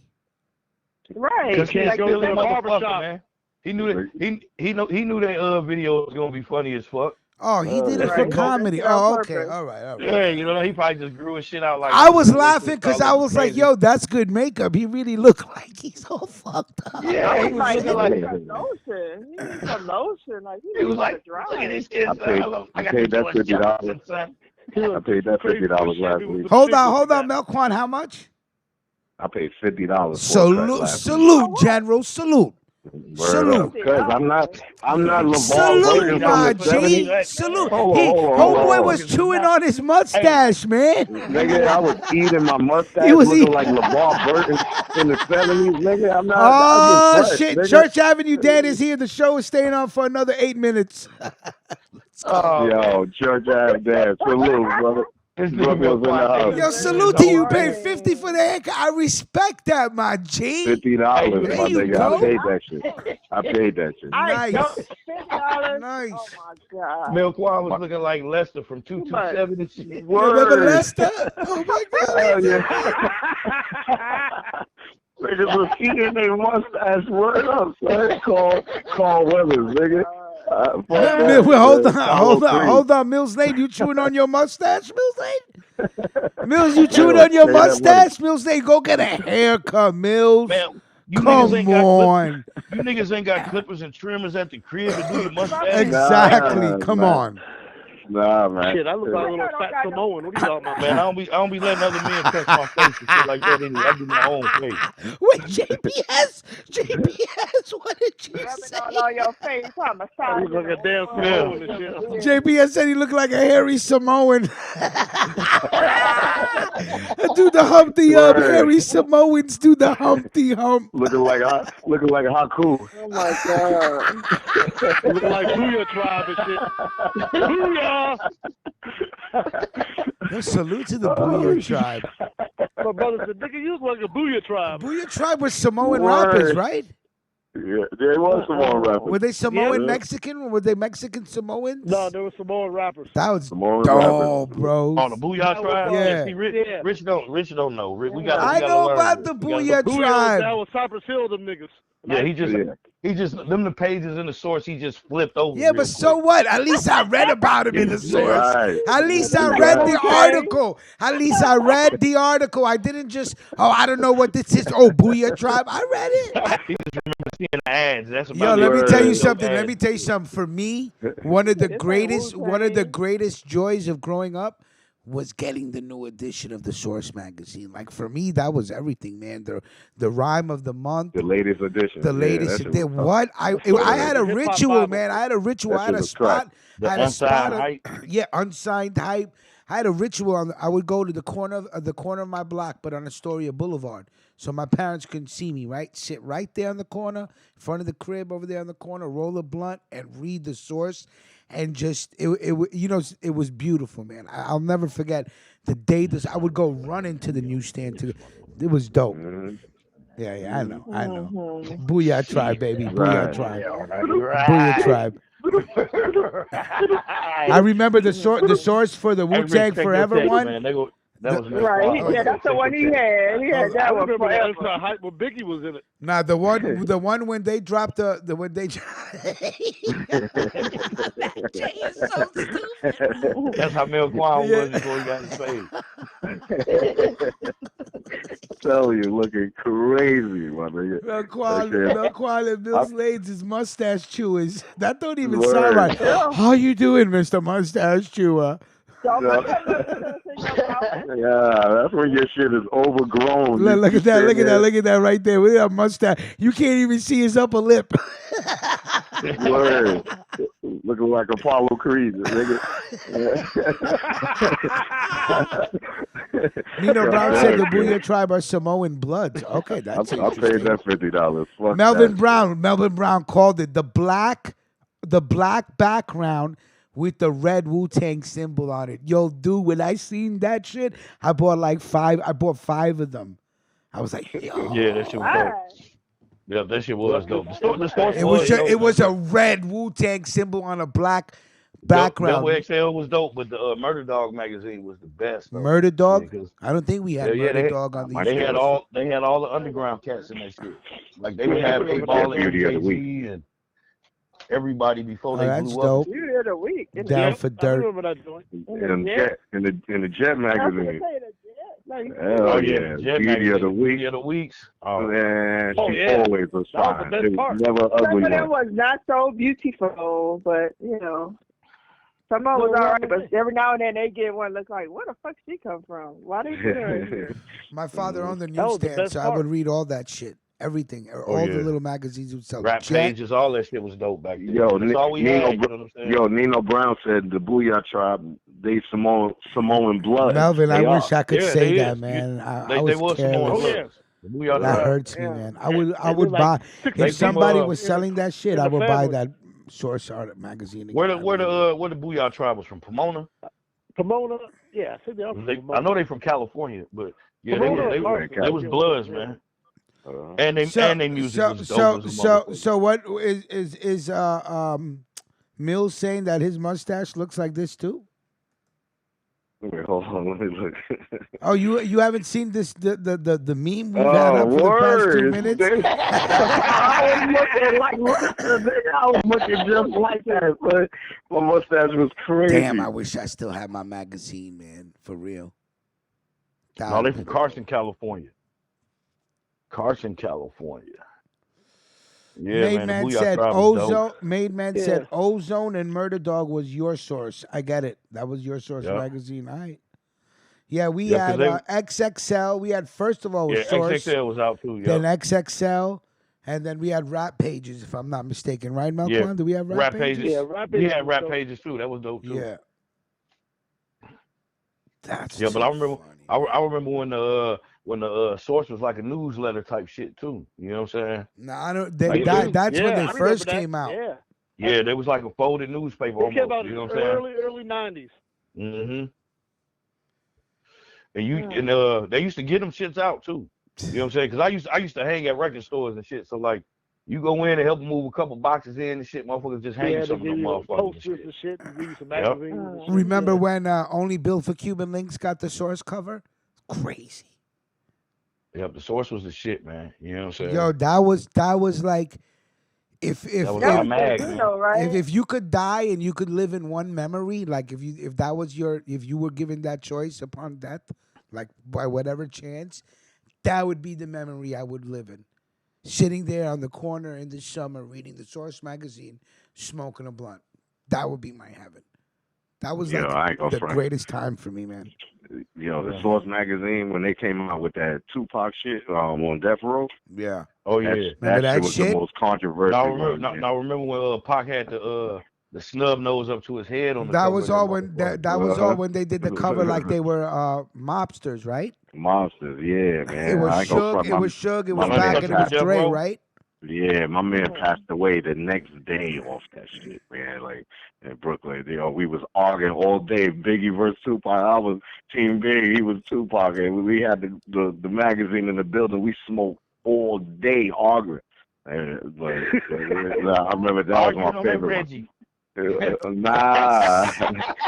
Right. Because he's still a motherfucker, man. He knew that. He knew that video was gonna be funny as fuck. Oh, he did it for Right. He comedy. did it on Oh, okay. purpose. All right. Yeah, you know, he probably just grew his shit out like I this. was You know, laughing because I was like, yo, that's good makeup. He really looked like he's all fucked up. Yeah, I he was was like, looking he like needs some lotion. He needs some lotion. Like, he was like, look at this shit. I paid that $50. I paid that $50 last week. Hold on, Melquan. How much? I paid $50. Salute, General. Salute. Salute. Because I'm not LeVar Salute, Burton my from the 70s. G. Salute. Hold Homeboy on. was chewing on his mustache, man. Nigga, I was eating my mustache He was looking like LeVar Burton in the 70s. Nigga, I'm not. Oh, fresh, shit. nigga. Church Avenue Dan is here. The show is staying on for another 8 minutes. Yo, Church Avenue Dan. Salute, brother. Yo, salute to you. Paid 50 for the haircut. I respect that, my G. $50, There my you nigga. go. I paid that shit. Nice. $50. Nice. Oh my God. Milquan was looking like Lester from 227 and shit. You remember Lester? Oh my God. Hell yeah. Niggas was eating their mustache. Word up, son. Call Weathers, nigga. Hold on, Mills Lane. You chewing on your mustache, Mills Lane? Mills, you chewing on your mustache? Mills Lane, go get a haircut, Mills. Man, Come on. You niggas ain't got clippers and trimmers at the crib to do your mustache. Exactly. Come on. Nah, man. Shit, I look like a little fat Samoan. What are you talking about, Man, I don't be letting other men touch my face and shit like that anyway. I do my own face. Wait, JPS, what did you say? Rubbing all your face. I'm a I look like a damn Samoan and shit. JPS said he looked like a hairy Samoan. Do the Humpty Hump. Hairy Samoans do the Humpty Hump. Looking like a Haku. Oh my God. Looking like Booyah tribe and shit. Booyah! Yo, salute to the Booyah tribe. My brother said, nigga, you look like a Booyah tribe. Booyah tribe was Samoan rappers, right? Yeah, there was Samoan rappers. Were they Samoan Yeah. Mexican? Were they Mexican Samoans? No, there were Samoan rappers. That was Samoan dope, bro. On the Booyah tribe? Yeah. See, Rich don't know. We gotta I know learn about this. the We gotta- Booyah Booyah, tribe. that was Cypress Hill, them niggas. Yeah, he just them the pages in the source. He just flipped over. Yeah, but so what? At least I read about him in the source. Right. At least I read the article. At least I read the article. I didn't just, I don't know what this is. Oh, Booyah tribe. I read it. He just remember seeing the ads. That's about Yo, it. let me tell you Those something. ads. Let me tell you something. For me, one of the greatest joys of growing up was getting the new edition of the Source magazine. Like for me, that was everything, man. The rhyme of the month, The latest edition. the latest. What I had a ritual, man. I had a ritual. I had a spot. The I had a unsigned spot. hype. Yeah, unsigned hype. I had a ritual. I would go to the corner of my block, but on Astoria Boulevard, so my parents couldn't see me. Right, sit right there in the corner, in front of the crib, over there in the corner, roll a blunt, and read the Source. And just it was beautiful, man. I'll never forget the day I would go running to the newsstand. It was dope. Mm-hmm. Yeah, I know. Mm-hmm. Booyah tribe, baby. Booyah tribe. Right. Booyah tribe. I remember the source for the Wu Tang Forever one. Man, that was Right. Yeah, that's the one he had. He had that one remember forever. that hype when Biggie was in it. Nah, the one when they dropped when they. Jay is so stupid. That's how Milquan was before he got his face. Tell you, looking crazy, my nigga. Melquan and Bill Slade's his mustache chewers. That don't even sound right. How you doing, Mr. Mustache Chewer? Yeah, that's when your shit is overgrown. Look at that right there. With that mustache, you can't even see his upper lip. Word. Looking like Apollo Creed, nigga. Nino Brown said the Booyah tribe are Samoan Bloods. Okay, that's I paid that $50. Melvin Brown called it the black background with the red Wu-Tang symbol on it. Yo, dude, when I seen that shit, I bought five of them. I was like, yo. Yeah, that shit was dope. Yeah, that shit was dope. It was a red Wu-Tang symbol on a black background. Double XL was dope, but the Murder Dog magazine was the best. Though. Murder Dog? Yeah, I don't think we had Murder Dog on the They had all the underground cats in that shit. Like they would have A-Ball and MKG and everybody before they that's blew dope. up. You of the week. Down for I dirt. remember that joint. In the Jet magazine. Oh yeah, yeah. Jet Beauty of the magazine, Week. Beauty of the Weeks. Oh, Man, Oh, she yeah. always was That was fine. the best It was part. never Some ugly of them one. was not so beautiful, but you know, some of them was all right. But every now and then they get one look like, where the fuck she come from? Why they put her in here? My father owned the That was the newsstand, best so I part. would read all that shit, everything, all the yeah. little magazines he would sell. Rap Jet. pages, all that shit was dope back then. Yo, That's all we Nino, had. You know what I'm saying? yo, Nino Brown said the Booyah tribe, they Samoan blood. Melvin, They I are. wish I could Yeah, say they that, is. man. I They was was Samoan careless. Oh, yeah. bloods. The Booyah That tribe. hurts me, Yeah. man. I They would look buy like 6 They if from, somebody was in selling the- that shit. in I the would buy family. that Source Art magazine. Where Again. the Booyah tribe was from? Pomona. Pomona. Yeah, I think they are from Pomona. I know they from California, but yeah, Pomona they or was Carson. bloods, Yeah. man. And their music was dope as a motherfucker. So what is Mills saying that his mustache looks like this too? Wait, hold on, let me look. Oh, you haven't seen this the meme we've had up for the past 2 minutes? I was looking just like that, but my mustache was crazy. Damn, I wish I still had my magazine, man. For real. No, they from Carson, California. Carson, California. Yeah, Made man. Man The Booyah said tribe was Ozone. dope. Made Man Yeah. said Ozone and Murder Dog was your source. I get it. That was your source Yep. magazine. All right. Yeah, we Yeah, 'cause had XXL. We had first of all Yeah, Source, XXL was out too. then Yeah. XXL, and then we had Rap Pages, if I'm not mistaken. Right, Malcolm? Yeah. Do we have Rap Rap Pages? pages. Yeah, Rap We Pages had was rap dope. pages too. That was dope too. Yeah. That's Yeah, but I too remember funny. I remember when the Source was like a newsletter type shit too. You know what I'm saying? No, I don't. Like, That's Yeah, when I they remember first that. came out. Yeah. Yeah, there was like a folded newspaper They came almost. out You in know the what I'm saying? early 90s. Mm-hmm. And they used to get them shits out too. You know what I'm saying? Because I used to hang at record stores and shit. So like, you go in and help them move a couple boxes in and shit, motherfuckers just hang Yeah, some they of give them you motherfuckers. posters and shit, and give you some Yep. magazines and shit. Remember Yeah. when Only Built for Cuban Links got the Source cover? Crazy. Yep, the Source was the shit, man. You know what I'm saying? Yo, that was like if That was That our was mag, good man. though, right? if you could die and you could live in one memory, like if that was if you were given that choice upon death, like by whatever chance, that would be the memory I would live in. Sitting there on the corner in the summer reading the Source magazine, smoking a blunt. That would be my heaven. That was Yo, I like ain't gonna the front. greatest time for me, man. Yo, the Source magazine, when they came out with that Tupac shit on Death Row, Yeah. Oh that, yeah. Remember that that shit was shit? the most controversial one. Now remember when Pac had the snub nose up to his head on the That cover was of all that when motherfucker. that was all when they did the cover like they were mobsters, right? Monsters, yeah, man. It was I ain't gonna Suge, front. it was Suge, it was my Pac, man and it was Jeff Dre, Rowe? right? Yeah, my man passed away the next day off that shit, man. Like in Brooklyn, we was arguing all day. Biggie versus Tupac. I was Team Big. He was Tupac, and we had the magazine in the building. We smoked all day arguing. And, but I remember that was my favorite one. Reggie. Nah.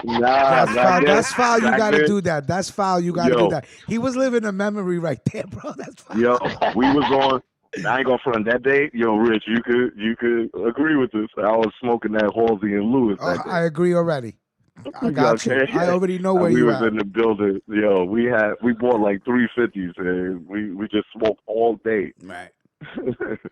That's foul. You got to then, do that. That's foul. You got to do that. He was living a memory right there, bro. That's foul. Yo, we was on. I ain't gonna front that day. Yo, Rich, you could agree with this. I was smoking that Halsey and Lewis that day. I agree already. I got you. I already know where we you was at. in the building. Yo, we bought like 350s and we just smoked all day. Right.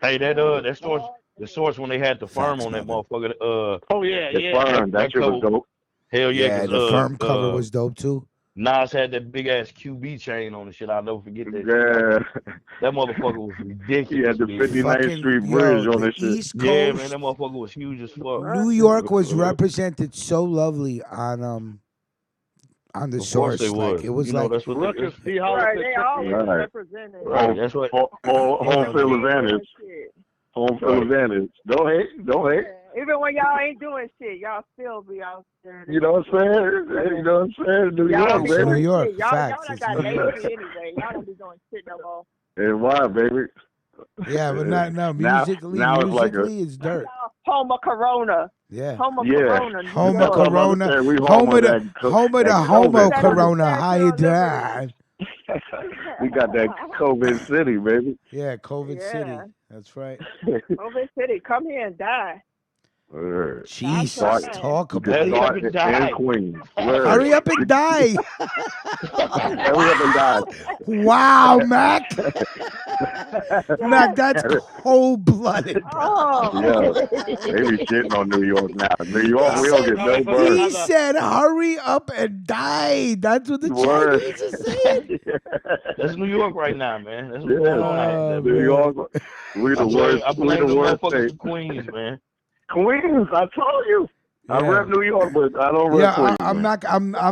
Hey, the source when they had the firm on that motherfucker. Oh yeah, the yeah. firm, that shit was dope. Hell yeah, Yeah, the firm cover was dope too. Nas had that big ass QB chain on the shit. I'll never forget that. Yeah. That motherfucker was ridiculous. He had the man. 59th Street Bridge on this shit. East Coast, Yeah, man, that motherfucker was huge as fuck. New York was represented so lovely on the Of Source. course they Like was. it was You know, like that's what Ruckus, they, Right, they always Right. represented. right. That's what. Home field advantage. Home field advantage. Don't hate. Yeah. Even when y'all ain't doing shit, y'all still be out there. You know what I'm saying? You know what I'm saying? New Y'all York, don't be New baby. doing York, shit. Y'all facts. done It's got New York. lazy anyway. Y'all don't be doing shit no more. And why, baby? yeah, but not Now it's like it's dirt. Home of Corona. Yeah. Home of Yeah. Corona. New Home of York. Corona. We Home of the that homo COVID. Corona. How you Statue doing? We got that COVID city, baby. Yeah, COVID Yeah. City. That's right. COVID City, come here and die. Jesus, talk about Hurry up it. and die. Queens. Hurry up and die. Hurry up and die. Wow, Mac. Mac, that's cold-blooded, bro. Oh. Yeah, they be shitting on New York now. New York, we don't get no birds. He said, hurry up and die. That's what the Chinese are saying. That's New York right now, man. That's what's going on out there. New York, we the worst. I blame the motherfuckers state. from Queens, man. Queens, I told you. Yeah. I rep New York, but I don't rep Queens. I'm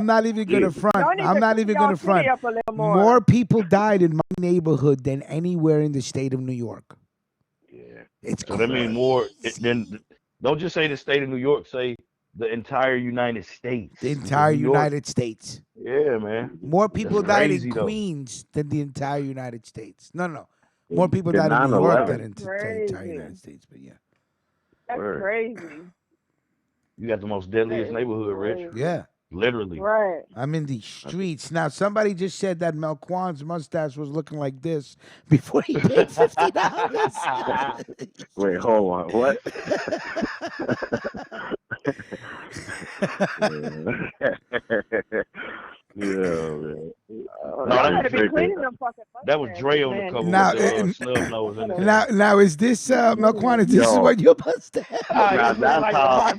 not even gonna front. I'm not even gonna front. More people died in my neighborhood than anywhere in the state of New York. Yeah. It's so that means more than, don't just say the state of New York, say the entire United States. The entire United States. Yeah, man. More people died in Queens than the entire United States. No. More people died in New York than in the entire United States, but yeah. That's crazy. You got the most deadliest neighborhood, Rich. Yeah. Literally. Right. I'm in the streets. Now, somebody just said that Melquan's mustache was looking like this before he paid $50. Wait, hold on. What? Yeah, man. That was Dre on the cover with snub nose in his now is this Melquan? This is what you're supposed to have. That's how.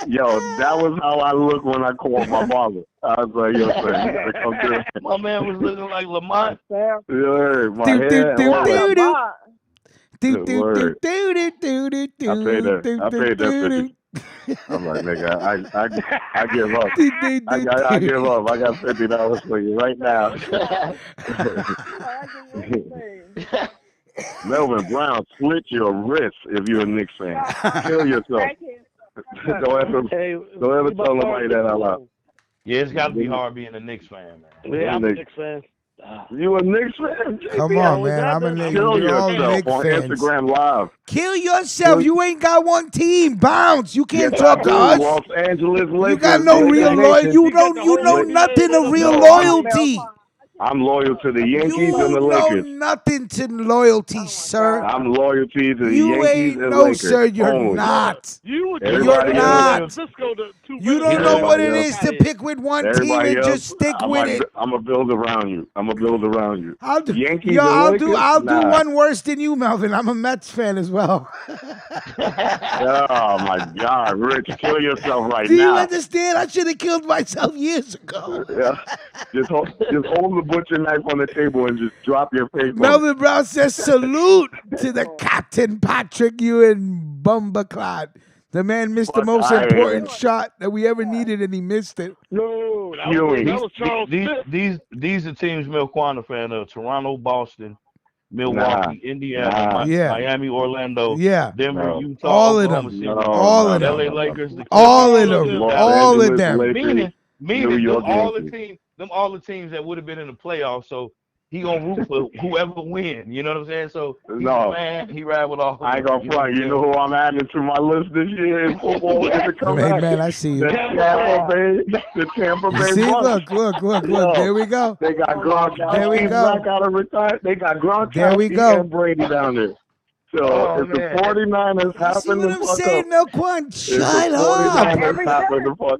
Yo, that was how I look when I called my father. I was like, yo, son, come through. My man was looking like Lamont. Yeah, my hair. I paid that 50. I'm like, nigga, I give up. I give up. I got $50 for you right now. Melvin Brown, slit your wrist if you're a Knicks fan. Kill yourself. Don't ever tell nobody that out loud. Yeah, it's got to be hard being a Knicks fan, man. Yeah, I'm a Knicks fan. You a Knicks fan? Come on, man. I'm a Knicks fan. Kill yourself on Instagram Live. Kill yourself. You ain't got one team. Bounce. You can't talk to us. Los Angeles Lakers. You got no real loyalty. You know nothing of real loyalty. I'm loyal to the Yankees and the Lakers. You know nothing to loyalty, sir. I'm loyal to the Yankees you ain't and no, Lakers. sir. You're not. You're not. You don't know what it is to pick with one team and just stick with it. I'm gonna build around you. I'll do. Yankees I'll and do. Lakers? I'll do one worse than you, Melvin. I'm a Mets fan as well. Oh my God, Rich, kill yourself right now. Do you understand? I should have killed myself years ago. Yeah. Just hold the butcher knife on the table and just drop your face. Melvin Brown says salute to the Captain Patrick Ewing Bumbaclot. The man missed the most important shot that we ever needed, and he missed it. No, that was Charles Smith. These are teams Melquan a fan of: Toronto, Boston, Milwaukee, Indiana, Miami, Orlando, Denver, Utah, all of them, all of them, LA Lakers, all of them, all of them. Meaning all the teams that would have been in the playoffs. So he gonna root for whoever win. You know what I'm saying? So he ride with all. I ain't gonna front. You know who I'm adding to my list this year in football? Hey, man, I see you. The Tampa Bay. See, look. There we go. They got Gronk. There we go. They got Gronk. There we go. And Brady down there. So if the 49ers happen to fuck up, Melquan, shut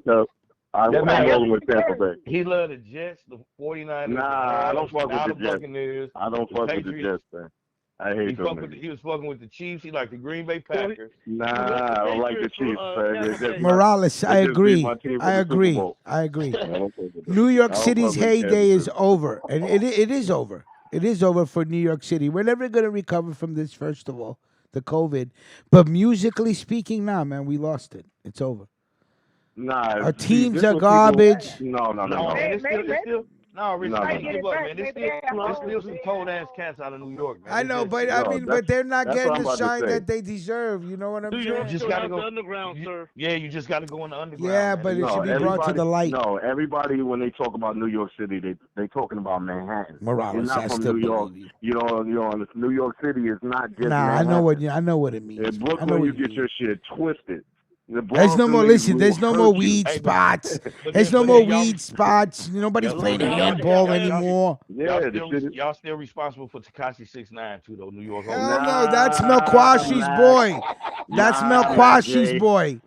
up. I'm rolling with Tampa Bay. He loved the Jets, the 49ers. Nah, I don't fuck with the Jets. Buccaneers, I don't fuck with the Jets, man. I hate them. He was fucking with the Chiefs. He liked the Green Bay Packers. Nah, I don't like the Chiefs. Morales, I agree. New York City's heyday is over, and it is over. It is over for New York City. We're never going to recover from this, first of all, the COVID. But musically speaking, man, we lost it. It's over. Nah, our teams are garbage. No. There's still some cold ass cats out of New York, man. I know, but they're not getting the shine that they deserve. You know what I'm saying? You just gotta go underground, sir. Yeah, you just gotta go in the underground. Yeah, but it should be brought to the light. No, everybody when they talk about New York City, they talking about Manhattan. Morales, not from New York. You know, New York City is not just. Nah, Manhattan. I know what it means. In Brooklyn, you get your shit twisted. There's no more. Listen, there's no more weed spots. There's no more weed spots. Nobody's playing handball anymore. Y'all still responsible for Tekashi 6ix9ine too, though. New York. Hell no, that's Melquashi's boy. That's Melquashi's boy.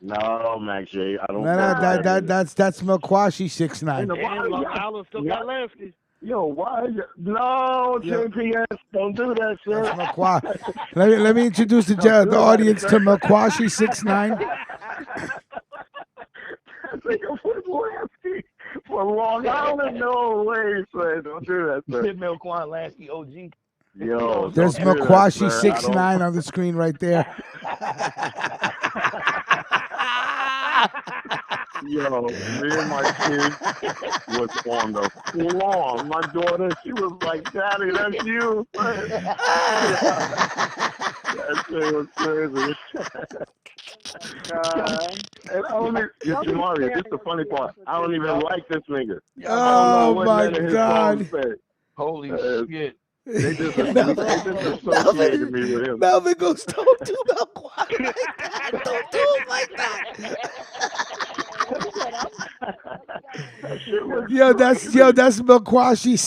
No, Max J. I don't. That's Melquashi 6ix9ine. And Long Island still got Lansky. Yo, why? No, JPS, don't do that, sir. Let me introduce the audience to Melquashi 6ix9ine. For Long Island, no way, sir. Don't do that, sir. Melquan Lansky OG. Yo, there's Melquashi 6ix9ine on the screen right there. Yo, me and my kids was on the floor. My daughter, she was like, "Daddy, that's you." That shit was crazy. And Mario, this is the funny part. I don't even like this nigga. Oh my God! Holy shit! They just associated me with him. Melvin goes, "Don't do Melquashi like that. Don't do him like that." Yo, that's Melquashi.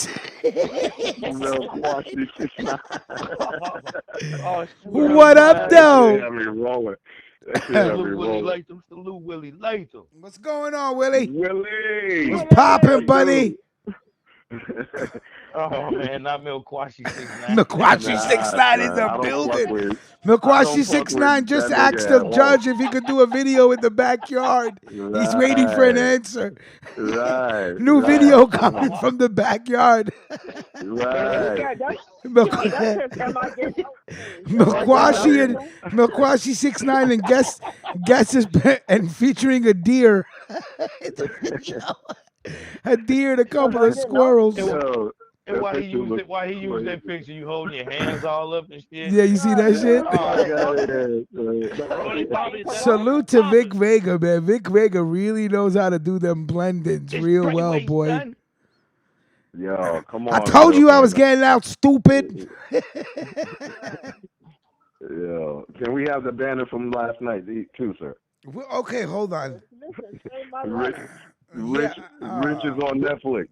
What up, though? Salute Willie Latham. What's going on, Willie? What's poppin', buddy? Oh man, not Melquashi 6ix9ine. Melquashi 6ix9ine is a building. Melquashi 6ix9ine just asked the judge if he could do a video in the backyard. He's waiting for an answer. New video coming from the backyard. Melquashi 6ix9ine and guests and featuring a deer. A deer and a couple of squirrels. And why he used that picture, you holding your hands all up and shit. Yeah, you see that shit? Salute to Vic Vega, man. Vic Vega really knows how to do them blendings real well, boy. Done. Yo, come on. I told you I was getting out, stupid. Yo, can we have the banner from last night too, sir? Okay, hold on. Rich is on Netflix.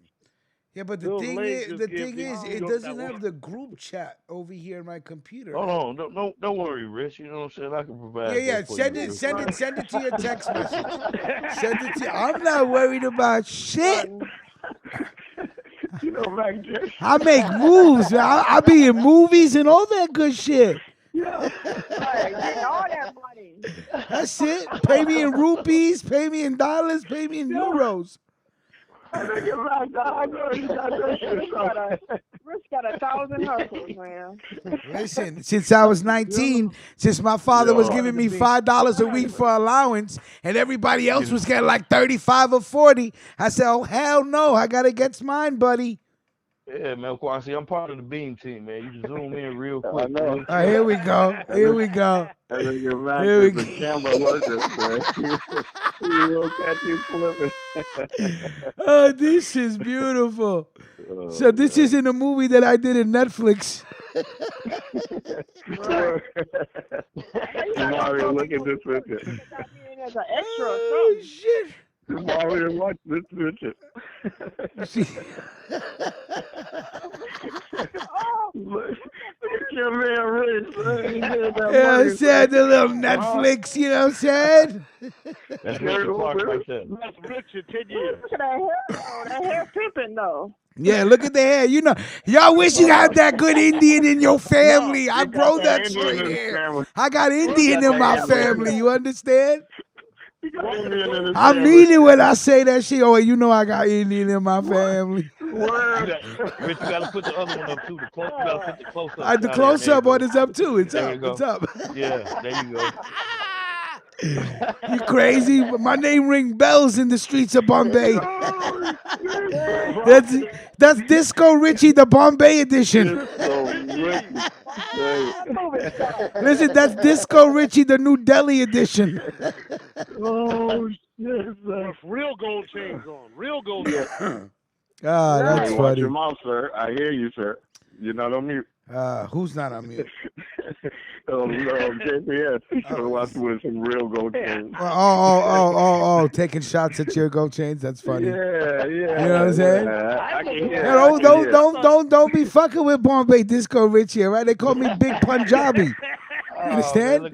Yeah, but the thing is, it doesn't have the group chat over here in my computer. Hold on, don't worry, Rich. You know what I'm saying? I can provide. Yeah. Send it to your text message. Send it to. I'm not worried about shit. You know, I make moves. I be in movies and all that good shit. Yeah. Getting all that money. That's it. Pay me in rupees. Pay me in dollars. Pay me in euros. Rich got 1,000 hustles, man. Listen, since I was 19, since my father was giving me $5 a week for allowance, and everybody else was getting like 35 or 40, I said, "Oh hell no, I gotta get mine, buddy." Yeah, Melquashi, I'm part of the Beam team, man. You just zoom in real quick. Here we go. Here we go. Here we go. Camera workers, man. He will catch you flipping. Oh, this is beautiful. So this isn't a movie that I did in Netflix. Mario, look at this picture. As an extra or Oh something. shit. Mario, watch this picture. Look at your man Rich. Yeah, I said the little Netflix, you know what I'm saying? That's Richard Clark right there. That's Richard 10 years. Look at that hair, though. That hair pimping, though. Yeah, look at the hair. You know, y'all wish you had that good Indian in your family. I grow that straight hair. I got Indian in my family. You understand? I mean it when I say that shit. Oh, you know I got Indian in my family. Rich, you gotta put the other one up too. You gotta put the close up. The close up one is up too. It's up. It's up. Yeah, there you go. You crazy? My name ring bells in the streets of Bombay. That's Disco Richie, the Bombay edition. Listen, that's Disco Richie, the New Delhi edition. Oh shit! Real gold chains on. Real gold chains. Ah, that's Watch funny. your mouth, sir. I hear you, sir. You're not on mute. Who's not on mute? JPS. He's trying to watch with some real gold chains. Taking shots at your gold chains. That's funny. Yeah. You know what I'm saying? I can hear. Don't be fucking with Bombay Disco Rich here, right? They call me Big Punjabi. You understand?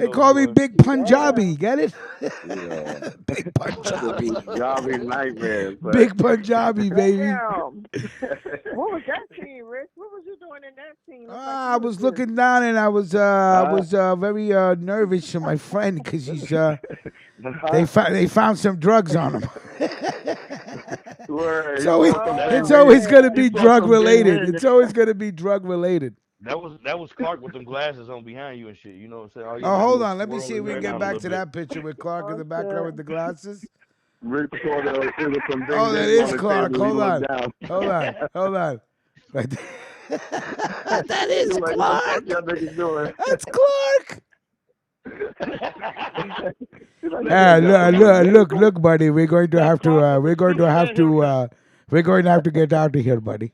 They call me Big Punjabi. Get it? Yeah. Big Punjabi. Punjabi nightmare. Big Punjabi, baby. Damn. What was that team, Rich? What was you doing in that team? I was looking down and I was very nervous for my friend because he's they found some drugs on him. So it's always gonna be drug related. It's always gonna be drug related. That was Clark with them glasses on behind you and shit. You know what I'm saying? Oh, hold on. Let me see if we can get back to that picture with Clark in the background with the glasses. Oh, that is Clark. Hold on. Right there. That is Clark. That's Clark. Look, buddy. We're going to have to get out of here, buddy.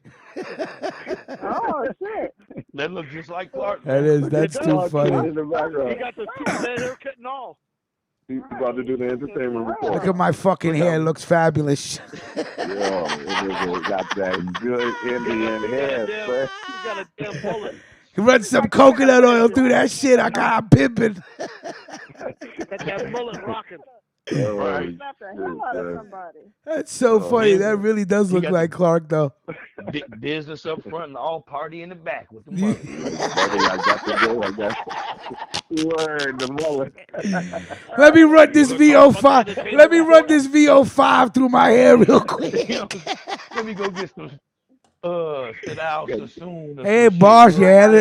Oh shit! That looks just like Clark. That's too funny. He got the haircut and all. He's about to do the entertainment report. Look at my fucking hair. It looks fabulous. Yo, it got that good Indian hair, man. You got a damn bullet. Run some coconut oil through that shit. I'm pimping. Got that mullet rocking. Slap the hell out of somebody. That's so funny. That really does look like Clark, though. Big business up front and all party in the back with the mullet. Let me run this VO5. Let me run this VO5 through my hair real quick. Let me go get some sit out soon. Hey, boss, your hair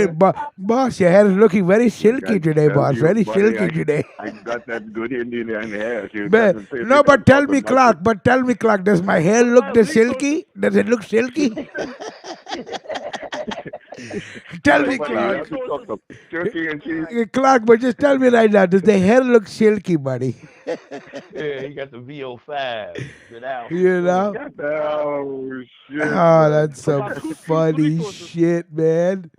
is looking very silky today, boss. Very silky today. I got that good Indian hair. But tell me, Clark, does my hair look silky? Does it look silky? Tell me, Clark. Clark, but just tell me right now, does the hair look silky, buddy? Yeah, he got the VO5. Sit out. You know? Oh, shit. Oh, that's some funny shit, man.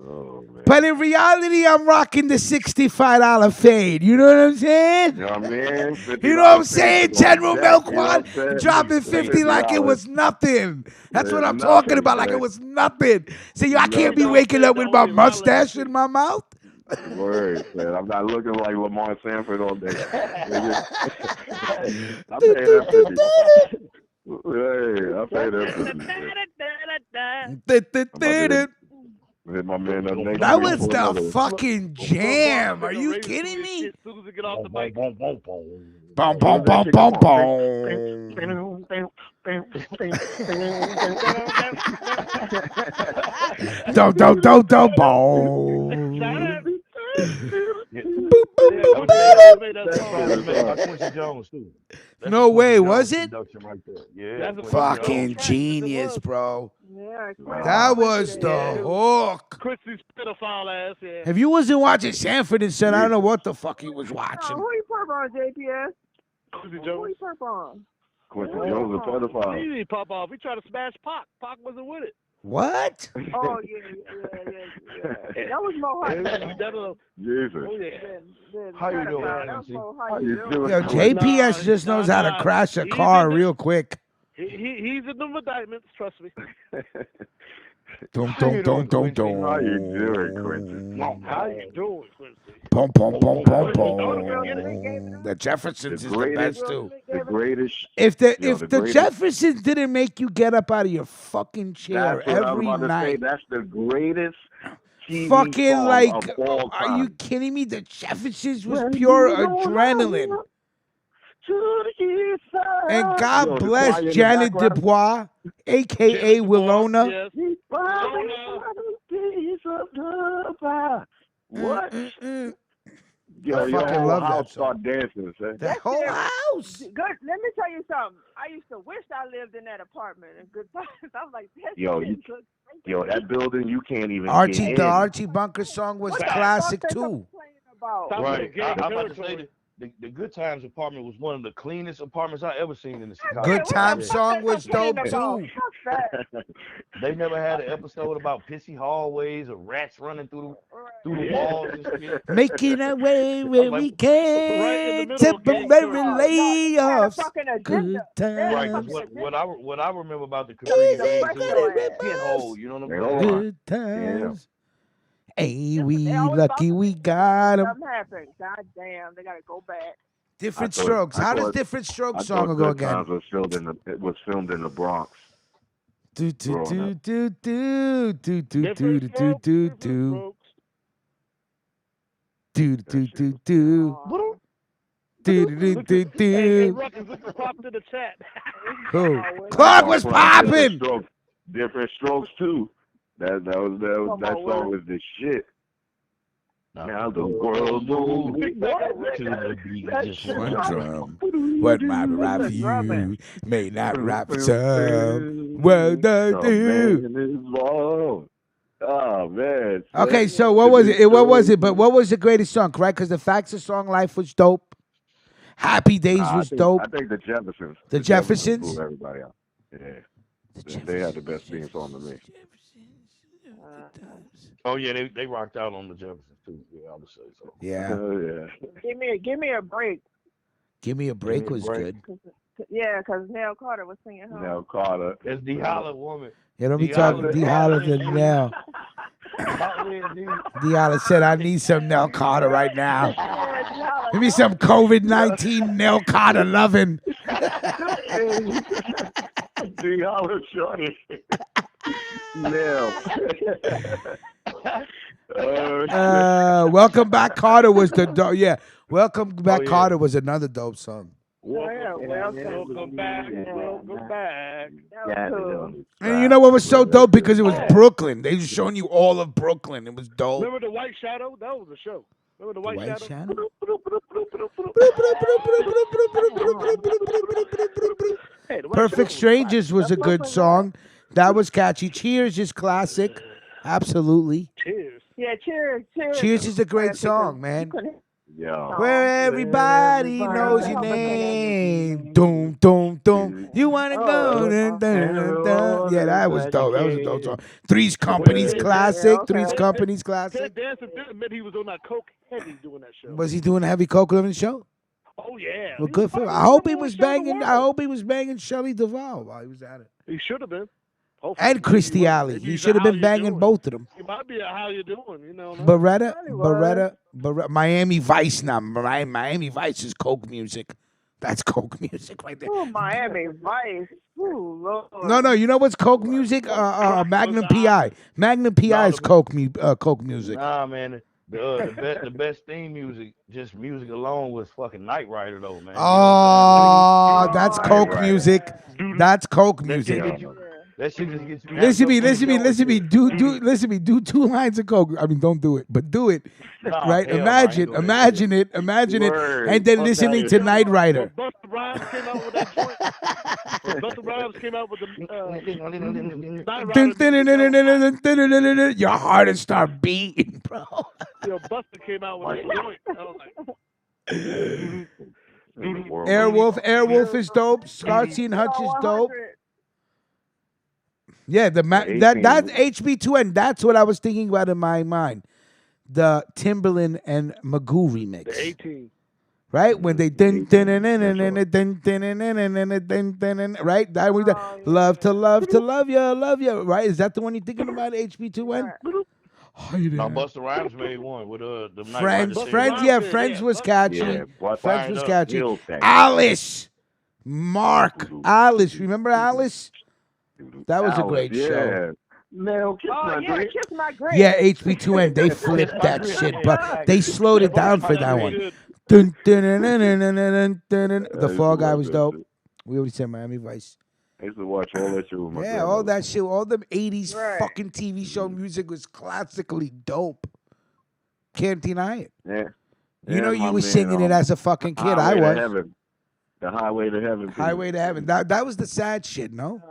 Oh, man. But in reality, I'm rocking the $65 fade. You know what I'm saying? You know what I mean? You know what I'm saying? General Milkwan dropping 50 like it was nothing. That's what I'm talking about, like it was nothing. See, I can't be waking up with my mustache in my mouth. Word, man. I'm not looking like Lamar Sanford all day. I pay that 50. Hey, I pay that 50. Hit my man up next that was the fucking jam. Are you kidding me? As soon as we get off the mic. Boom, boom, boom, boom, boom. No way, was it? Yeah, fucking genius, bro. Yeah, that was the hook. Chrissy's pedophile ass. Yeah. If you wasn't watching Sanford and Son, I don't know what the fuck he was watching. Who you pop on, JPS? Quincy Who Jones. you pop on? Quincy Jones, a pedophile. He didn't pop off. He tried to smash Pac. Pac wasn't with it. What? Oh, yeah. That was Mo High. Jesus. Oh, yeah. How you doing, How you doing? Yo, JPS just knows how to crash a car real quick. He's in the indictments, trust me. Don't. How you doing, Quincy? How you doing, Quincy? Pom. The Jeffersons is the best too. The greatest. If the Jeffersons didn't make you get up out of your fucking chair every night, that's the great TV fucking song like, of all time. Are you kidding me? The Jeffersons was pure adrenaline. And God bless Janet Dubois, a.k.a. Willona. Yes. What? Yo, I fucking love house that song. start dancing, son. The whole house. Good. Let me tell you something. I used to wish I lived in that apartment in good times. I'm like, Yo, that building, you can't even Archie, get the in. Archie Bunker song was classic too. Right. I'm about to say the Good Times apartment was one of the cleanest apartments I ever seen in the Chicago. Good What Time the area. fuck song they was complaining dope about? too. Fuck that. They never had an episode about pissy hallways or rats running through the Right. walls and shit. Making our way I was where like, we Right in the can, middle of Game Church. No, temporary they had a layoffs. fucking agenda. Good They had a right, because times, fucking agenda. what I remember about the Tell me Cabrini to easy Range, press it was money your like a ass. shithole. repost. You know what I'm Hey, hold saying? on. Good Yeah. times. Ain't They we always about lucky to we leave got and 'em? something happened. God damn, they gotta go back. Different thought Strokes. I How does thought Different I Strokes song thought go Good again? Times was filmed in the Bronx Do do growing do up. do do do do do Different do do strokes, do different do strokes. do That do shit do was do Oh, do do Look do at, hey, do. Ruckus, look at popped in the chat. Who? come on with it. Clark Come was from popping. Different strokes too. That Come that on song with was the shit. Now Now the world moves Pick back up, Rick. to the beat That's just the One one drum. drum. What might be That's right the for drumming. you may not right for the some. Well, I do. man is wrong. Oh man. Okay, Shit. so what was it? What was it? But what was the greatest song, correct? Because the Facts of Song Life was dope. Happy Days Nah, was dope. I think the Jeffersons. The Jeffersons Jeffersons. blew everybody out. Yeah. The They had the Jeffersons. best theme song to me. Oh yeah, they rocked out on the Jeffersons too. Yeah, I would say so. Yeah. Oh yeah. Give me a break. Give Me a Give Break Me a was Break. good. Yeah, because Nell Carter was singing her. Now Carter. That's the Holler woman. Yeah, don't be D. talking Holler, D Holler to Holler, now. Holler, D. D Holler said, I need some Nell Carter right now. Yeah, Holler. Give me some COVID-19 Nell Carter loving. D Holler Shorty. Now. Welcome Back Carter was the dope. Yeah, Welcome Back yeah. Carter was another dope song. Welcome back, welcome back. That was cool. And you know what was so dope? Because it was Brooklyn. They was showing you all of Brooklyn. It was dope. Remember the White Shadow? That was the show. Remember the White, Shadow? Shadow? Hey, the White Perfect Shadow Strangers was a good song. That was catchy. Cheers is classic. Absolutely. Cheers. Yeah, cheers. Cheers is a great song, man. Yeah. Where everybody knows your name. Doom, doom, doom. You want to go? Dun, dun, dun, dun. Yeah, that was dope. That was a dope song. Three's Company's classic. Three's Company's classic. Ted Danson did admit he was on that coke heavy doing that show. Was he doing a heavy coke living show? Oh yeah. Well, good for him. I hope he was banging Shelley Duvall while he was at it. He should have been. Hopefully. And Christy Alley. He should have been banging both of them. He might be a how you doing, you know. Beretta, Miami Vice now. Miami Vice is coke music. That's coke music right there. Oh, Miami Vice. Ooh, Lord. No, you know what's coke music? Magnum PI. Magnum PI is coke music. Nah, man. The best theme music, just music alone, was fucking Knight Rider though, man. Oh, that's coke music. That's coke music. That shit just gets you. Listen to me. Do 2 lines of coke. I mean, don't do it, but do it. Nah, Right? hell, Imagine it, and then listening to Knight Rider. Busta Rhymes came out with that joint. Busta Rhymes came out with the Your heart will start beating, bro. Yo, Busta came out with that joint. I was like, Airwolf is dope. Starsky and Hutch is dope. Yeah, that's HB2N. That's what I was thinking about in my mind. The Timberland and Magoo remix. the 18. Right? When they right? That was love to love you. Right? Is that the one you're thinking about, HB2N? No, Busta Rhymes made one with the Friends was catchy. Yeah, Friends was catchy. Real thing. Alice. Alice. Remember Alice? That was a great show. Now, Kiss My Grace. Yeah, HB2N. They flipped that shit, but they slowed it down for that one. The Fall Guy was dope. We already said Miami Vice. I used to watch all that shit with my grandmother. All that shit, all them 80s fucking TV show music was classically dope. Can't deny it. Yeah. You know you was singing it as a fucking kid. I was. The Highway to Heaven. Highway to Heaven. That was the sad shit, no?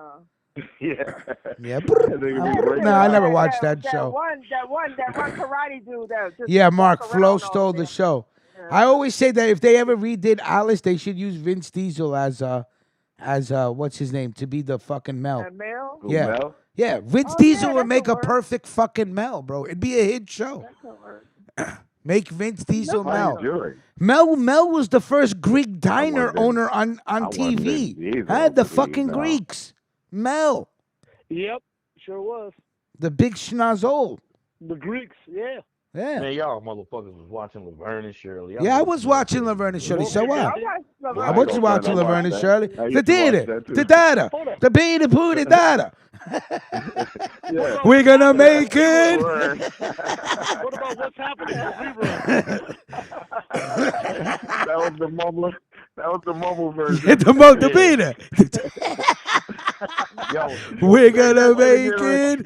Yeah. Yeah. No, I never watched that show. That one karate dude. Yeah, Mark Flo stole the show. I always say that if they ever redid Alice, they should use Vince Diesel as what's his name to be the fucking Mel. Mel? Who, Yeah. Mel? Yeah, Vince Diesel would make a perfect fucking Mel, bro. It'd be a hit show. That could work. Make Vince Diesel How Mel. you doing? Mel was the first Greek diner want Vin- owner on I want Vin TV. Diesel, Had the please, fucking no. Greeks. Mel, Yep, sure was. the big schnozzle. The Greeks, yeah. Yeah. Man, y'all motherfuckers was watching Laverne and Shirley. Yeah, I was watching Laverne and Shirley. So what? I I was watching Laverne and Shirley. I The used to watch theater, that too. the data, Hold on. the beady booty data. Yeah. We're gonna make it. What about what's happening? The rerun. That was the mumble. That was the mumble version. Hit the beta. Yo, We're gonna make it.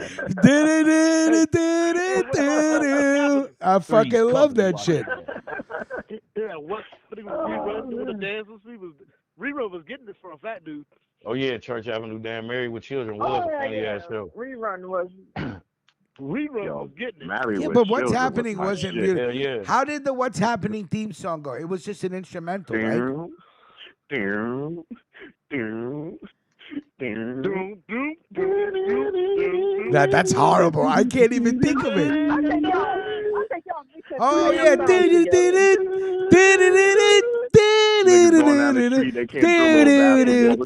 I fucking love that shit. Yeah, what's happening with rerun doing the dances? Rerun was getting this for a fat dude. oh yeah, Church Avenue, damn Married with Children was a funny ass show. Rerun was. Rerun Yo, was getting it. Married Yeah, with but What's Children Happening was my wasn't shit. really. Hell yeah. How did the What's Happening theme song go? It was just an instrumental, right? That's horrible. I can't even think of it. I think y'all mixed it Oh three yeah, songs together. Niggas going down the street, they came through a little basketball.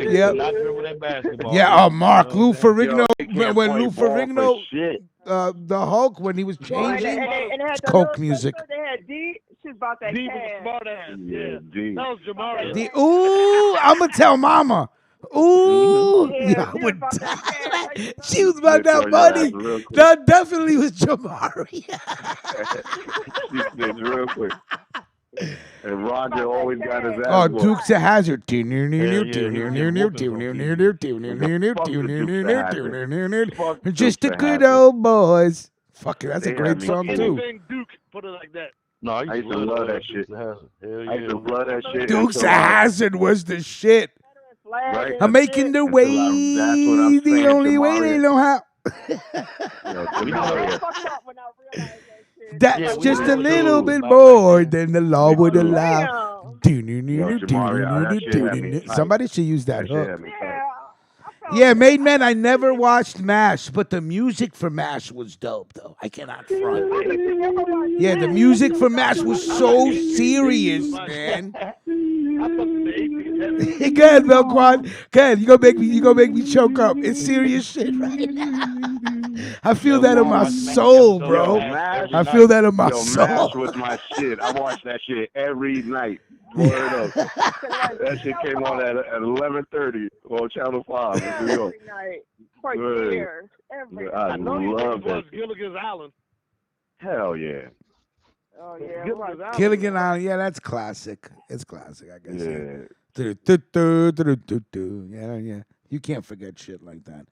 Yep. Not dribble that basketball. Yeah, Mark Lou Yo, Ferrigno they can't when play Lou ball for Ferrigno, shit. the Hulk when he was And changing. it had the Coke little music. sister, they had D. She's about that D was cash. smart ass. Yeah, D. That was Jamari. Ooh, I'ma tell Mama. Ooh, Yeah, yeah, I she was would about that cash. die. She was about Snitch that on your ass money. real quick. That definitely was Jamari. She snitched real quick. And Roger always got his ass Oh, whooped. Dukes of Hazzard. Fuck Just the Dukes of good Hazzard. old boys. Fuck it, that's a They great had me song fooled. too. Anything Duke, put it like that. No, I used to love that shit. Hell I used to yeah. love that shit. Dukes of until I- Hazzard was the shit. Right? I'm making the Until way that's what I'm the saying, only way they Jamari. know how. Yo, I Jamari. fucked up when I realized that shit. That's Yeah, we just was a doing little it bit back more then. than the law would allow. Damn. Somebody should use that That shit had hook. me Yeah. tight. I felt Yeah, Made Man, I never watched MASH, but the music for MASH was dope, though. I cannot front. Yeah, the music for MASH was so serious, man. Go ahead, Melquan. Go ahead. You gonna make me choke up. It's serious shit right now. I feel that in my soul, bro. I feel that in my Yo, soul. MASH was my shit. I watched that shit every night. Word up. That shit came on at 11:30 on Channel 5 in New York. every night for Good. years. Every I I know you love think it was that. Gilligan's Island. Hell yeah. Oh yeah. Gilligan's Right. Island. Gilligan Island, yeah, that's classic. It's classic, I guess. Yeah. Yeah. You can't forget shit like that.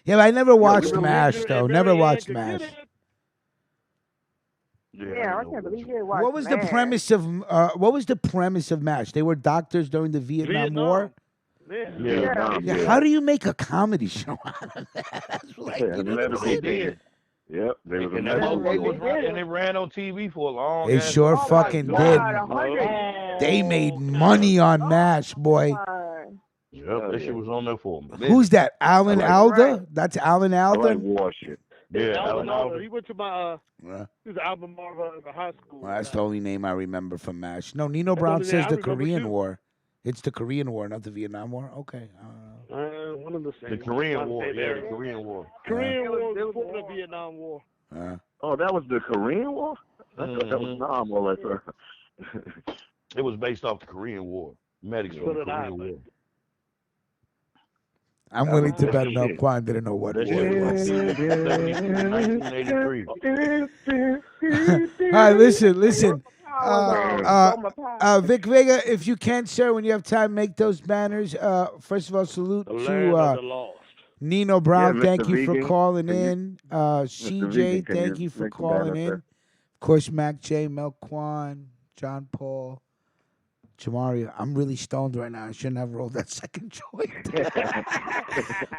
Yeah, but I never watched Remember MASH Andrew though. and Never Mary Ann watched could MASH. get it? Yeah, I can't believe you didn't watch What was the MASH. premise of MASH? They were doctors during the Vietnam War. Yeah. Yeah, how do you make a comedy show out of that? That's like, Yeah, you know medical what I'm saying? thing. Yep. There was a And that medical motherfucker thing. was and it ran on TV for a long They ass sure time. fucking God, did. 100. They made money on MASH, boy. Yep, that shit was on there for a minute. Who's that? Alan I like- Alda? Right. That's Alan I like Alda? war shit. Yeah, Alvin Alan Alda. Alda. He went to my Yeah. he was alma mater in high school. Well, that's the only name I remember from MASH. No, Nino That's Brown the only name says I the remember, Korean too. War. It's the Korean War, not the Vietnam War. Okay. One of the same. The Korean War. Say Yeah, there. the Korean War. Korean It War was was before war. the Vietnam War. Oh, that was the Korean War? I thought that was Nam all that time. It was based off the Korean War. Medics So from the did I, Korean but- War. I'm That willing was to good bet shit. no Quan didn't know what That war shit it was was. 1983. All right, listen. Power, Vic Vega, if you can, sir, when you have time, make those banners. First of all, salute The land to of the lost. Nino Brown. Yeah, Thank Mr. you for Vegan, calling can you- in. CJ, Vegan, can thank you you for make the calling banner, in. sir? Of course, Mac J, Mel Quan, John Paul, Jamaria, I'm really stoned right now. I shouldn't have rolled that second joint.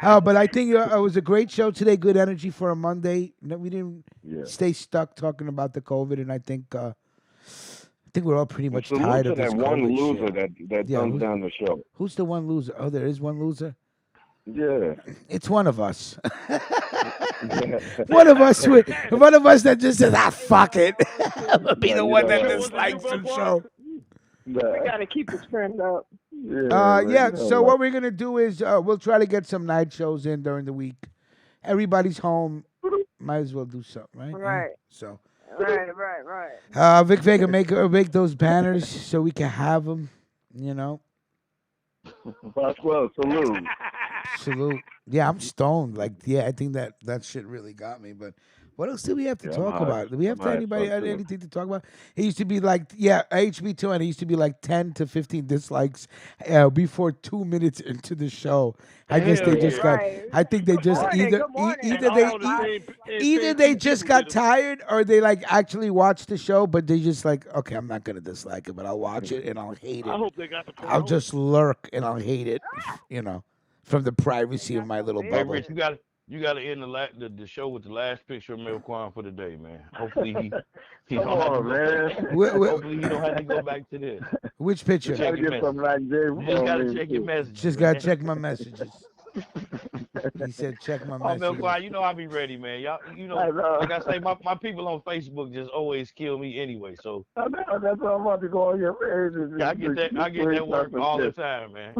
But I think it was a great show today. Good energy for a Monday. No, we didn't stay stuck talking about the COVID, and I think we're all pretty much tired of this that one COVID loser shit. that dumbs down the show. Who's the one loser? Oh, there is one loser. Yeah, it's one of us. One of us that just says, fuck it. I'm gonna be the one that dislikes the show. We gotta keep the trend up. So what we're gonna do is we'll try to get some night shows in during the week. Everybody's home. Might as well do something, right? Right. Yeah. So. Right. Vic Vega, make those banners so we can have them. You know. Pasquale, salute. Salute. Yeah, I'm stoned. Like, yeah, I think that shit really got me. But what else do we have to talk about? Do we have anything to talk about? It used to be like, HB2, and it used to be like 10 to 15 dislikes before 2 minutes into the show. I guess they just got. I think they just either they just got tired or they like actually watched the show, but they just like, okay, I'm not gonna dislike it, but I'll watch it and I'll hate it. I hope they got the I'll just lurk and I'll hate it, from the privacy of my little bubble. Hey, Rich, you got to end the show with the last picture of Melquan for the day, man. Hopefully he don't have to go back to this. Which picture? Check your messages. You just got to check your messages. Just got to check my messages. He said, check my messages. Melquan, I'll be ready, man. Y'all, like I say, my people on Facebook just always kill me anyway. So I know, that's why I'm about to go on your page. I get that work all the time, man.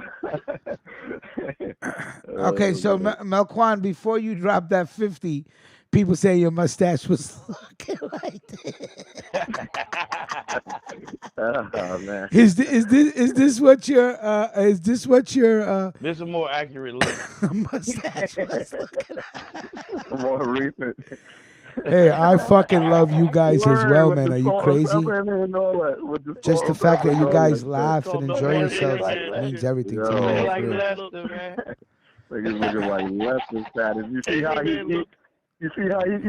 Okay, so Melquan, before you drop that 50, people say your mustache was looking like this. Oh, man. Is this what your This is a more accurate look. mustache was looking like? More recent. Hey, I fucking love you guys as well, man. Are you crazy? Just the fact that you guys laugh and enjoy yourselves means everything to me. Like Lester, man. He's looking like Lester status. You see how he eats?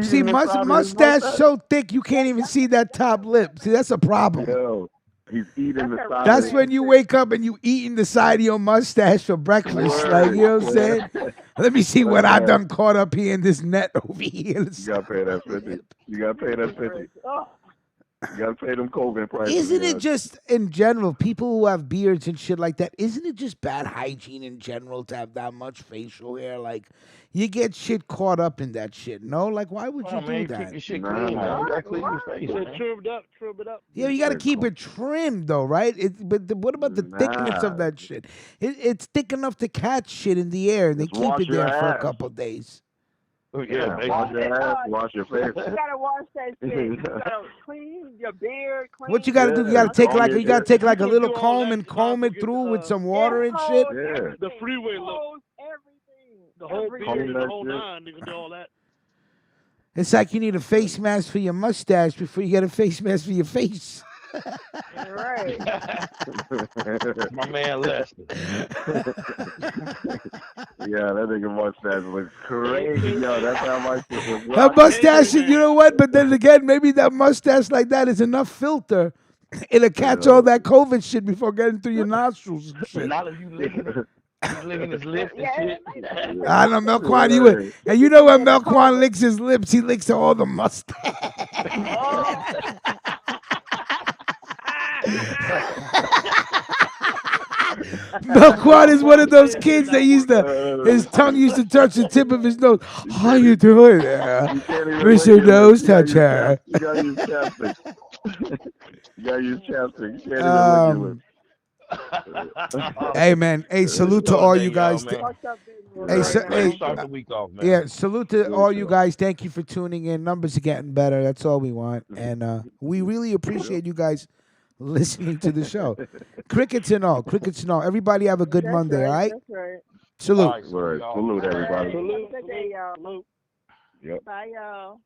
See, mustache so thick you can't even see that top lip. See, that's a problem. Yo, he's eating the side. That's when you wake up and you eating the side of your mustache for breakfast. Like, you know what I'm saying? Let me see what I done caught up here in this net over here. You gotta pay that 50. You gotta pay that 50. You gotta pay them COVID prices. Isn't it just in general, people who have beards and shit like that, isn't it just bad hygiene in general to have that much facial hair? Like, you get shit caught up in that shit, no? Like, why would you do that? Keep your shit clean, man. You gotta clean your face, man. Trim it up. Yeah, you gotta keep it trimmed though, right? But what about the thickness of that shit? It's thick enough to catch shit in the air, and they keep it there for a couple of days. Oh, yeah, wash your ass, wash your face. You gotta wash that shit. You gotta clean your beard. What you gotta do? You gotta take like a little comb and comb it through with some water and shit. Yeah. The freeway look. Everything. The whole beard, the whole nine. You can do all that. It's like you need a face mask for your mustache before you get a face mask for your face. Right. My man Lester. Yeah, that nigga mustache looks crazy. Yo, that's how my shit was. That mustache, you know what? But then again, maybe that mustache like that is enough filter. It'll catch all that COVID shit before getting through your nostrils and shit. Not if you licking his lips and shit. I know Melquan, and you know when Melquan licks his lips, he licks all the mustache. Melquan is one of those kids that his tongue used to touch the tip of his nose. How you doing there, Mr. Nose Toucher? You gotta use chapstick. You gotta use chapstick. You can't even lick your lips. Hey man, hey, salute to all you guys. Hey, start the week off, man. Yeah, salute to all you guys. Thank you for tuning in. Numbers are getting better. That's all we want, and we really appreciate you guys listening to the show. Crickets and all. Everybody have a good Monday, all right? That's right. Salute. Salute, everybody. Salute. Salute. Yep. Yep. Bye, y'all.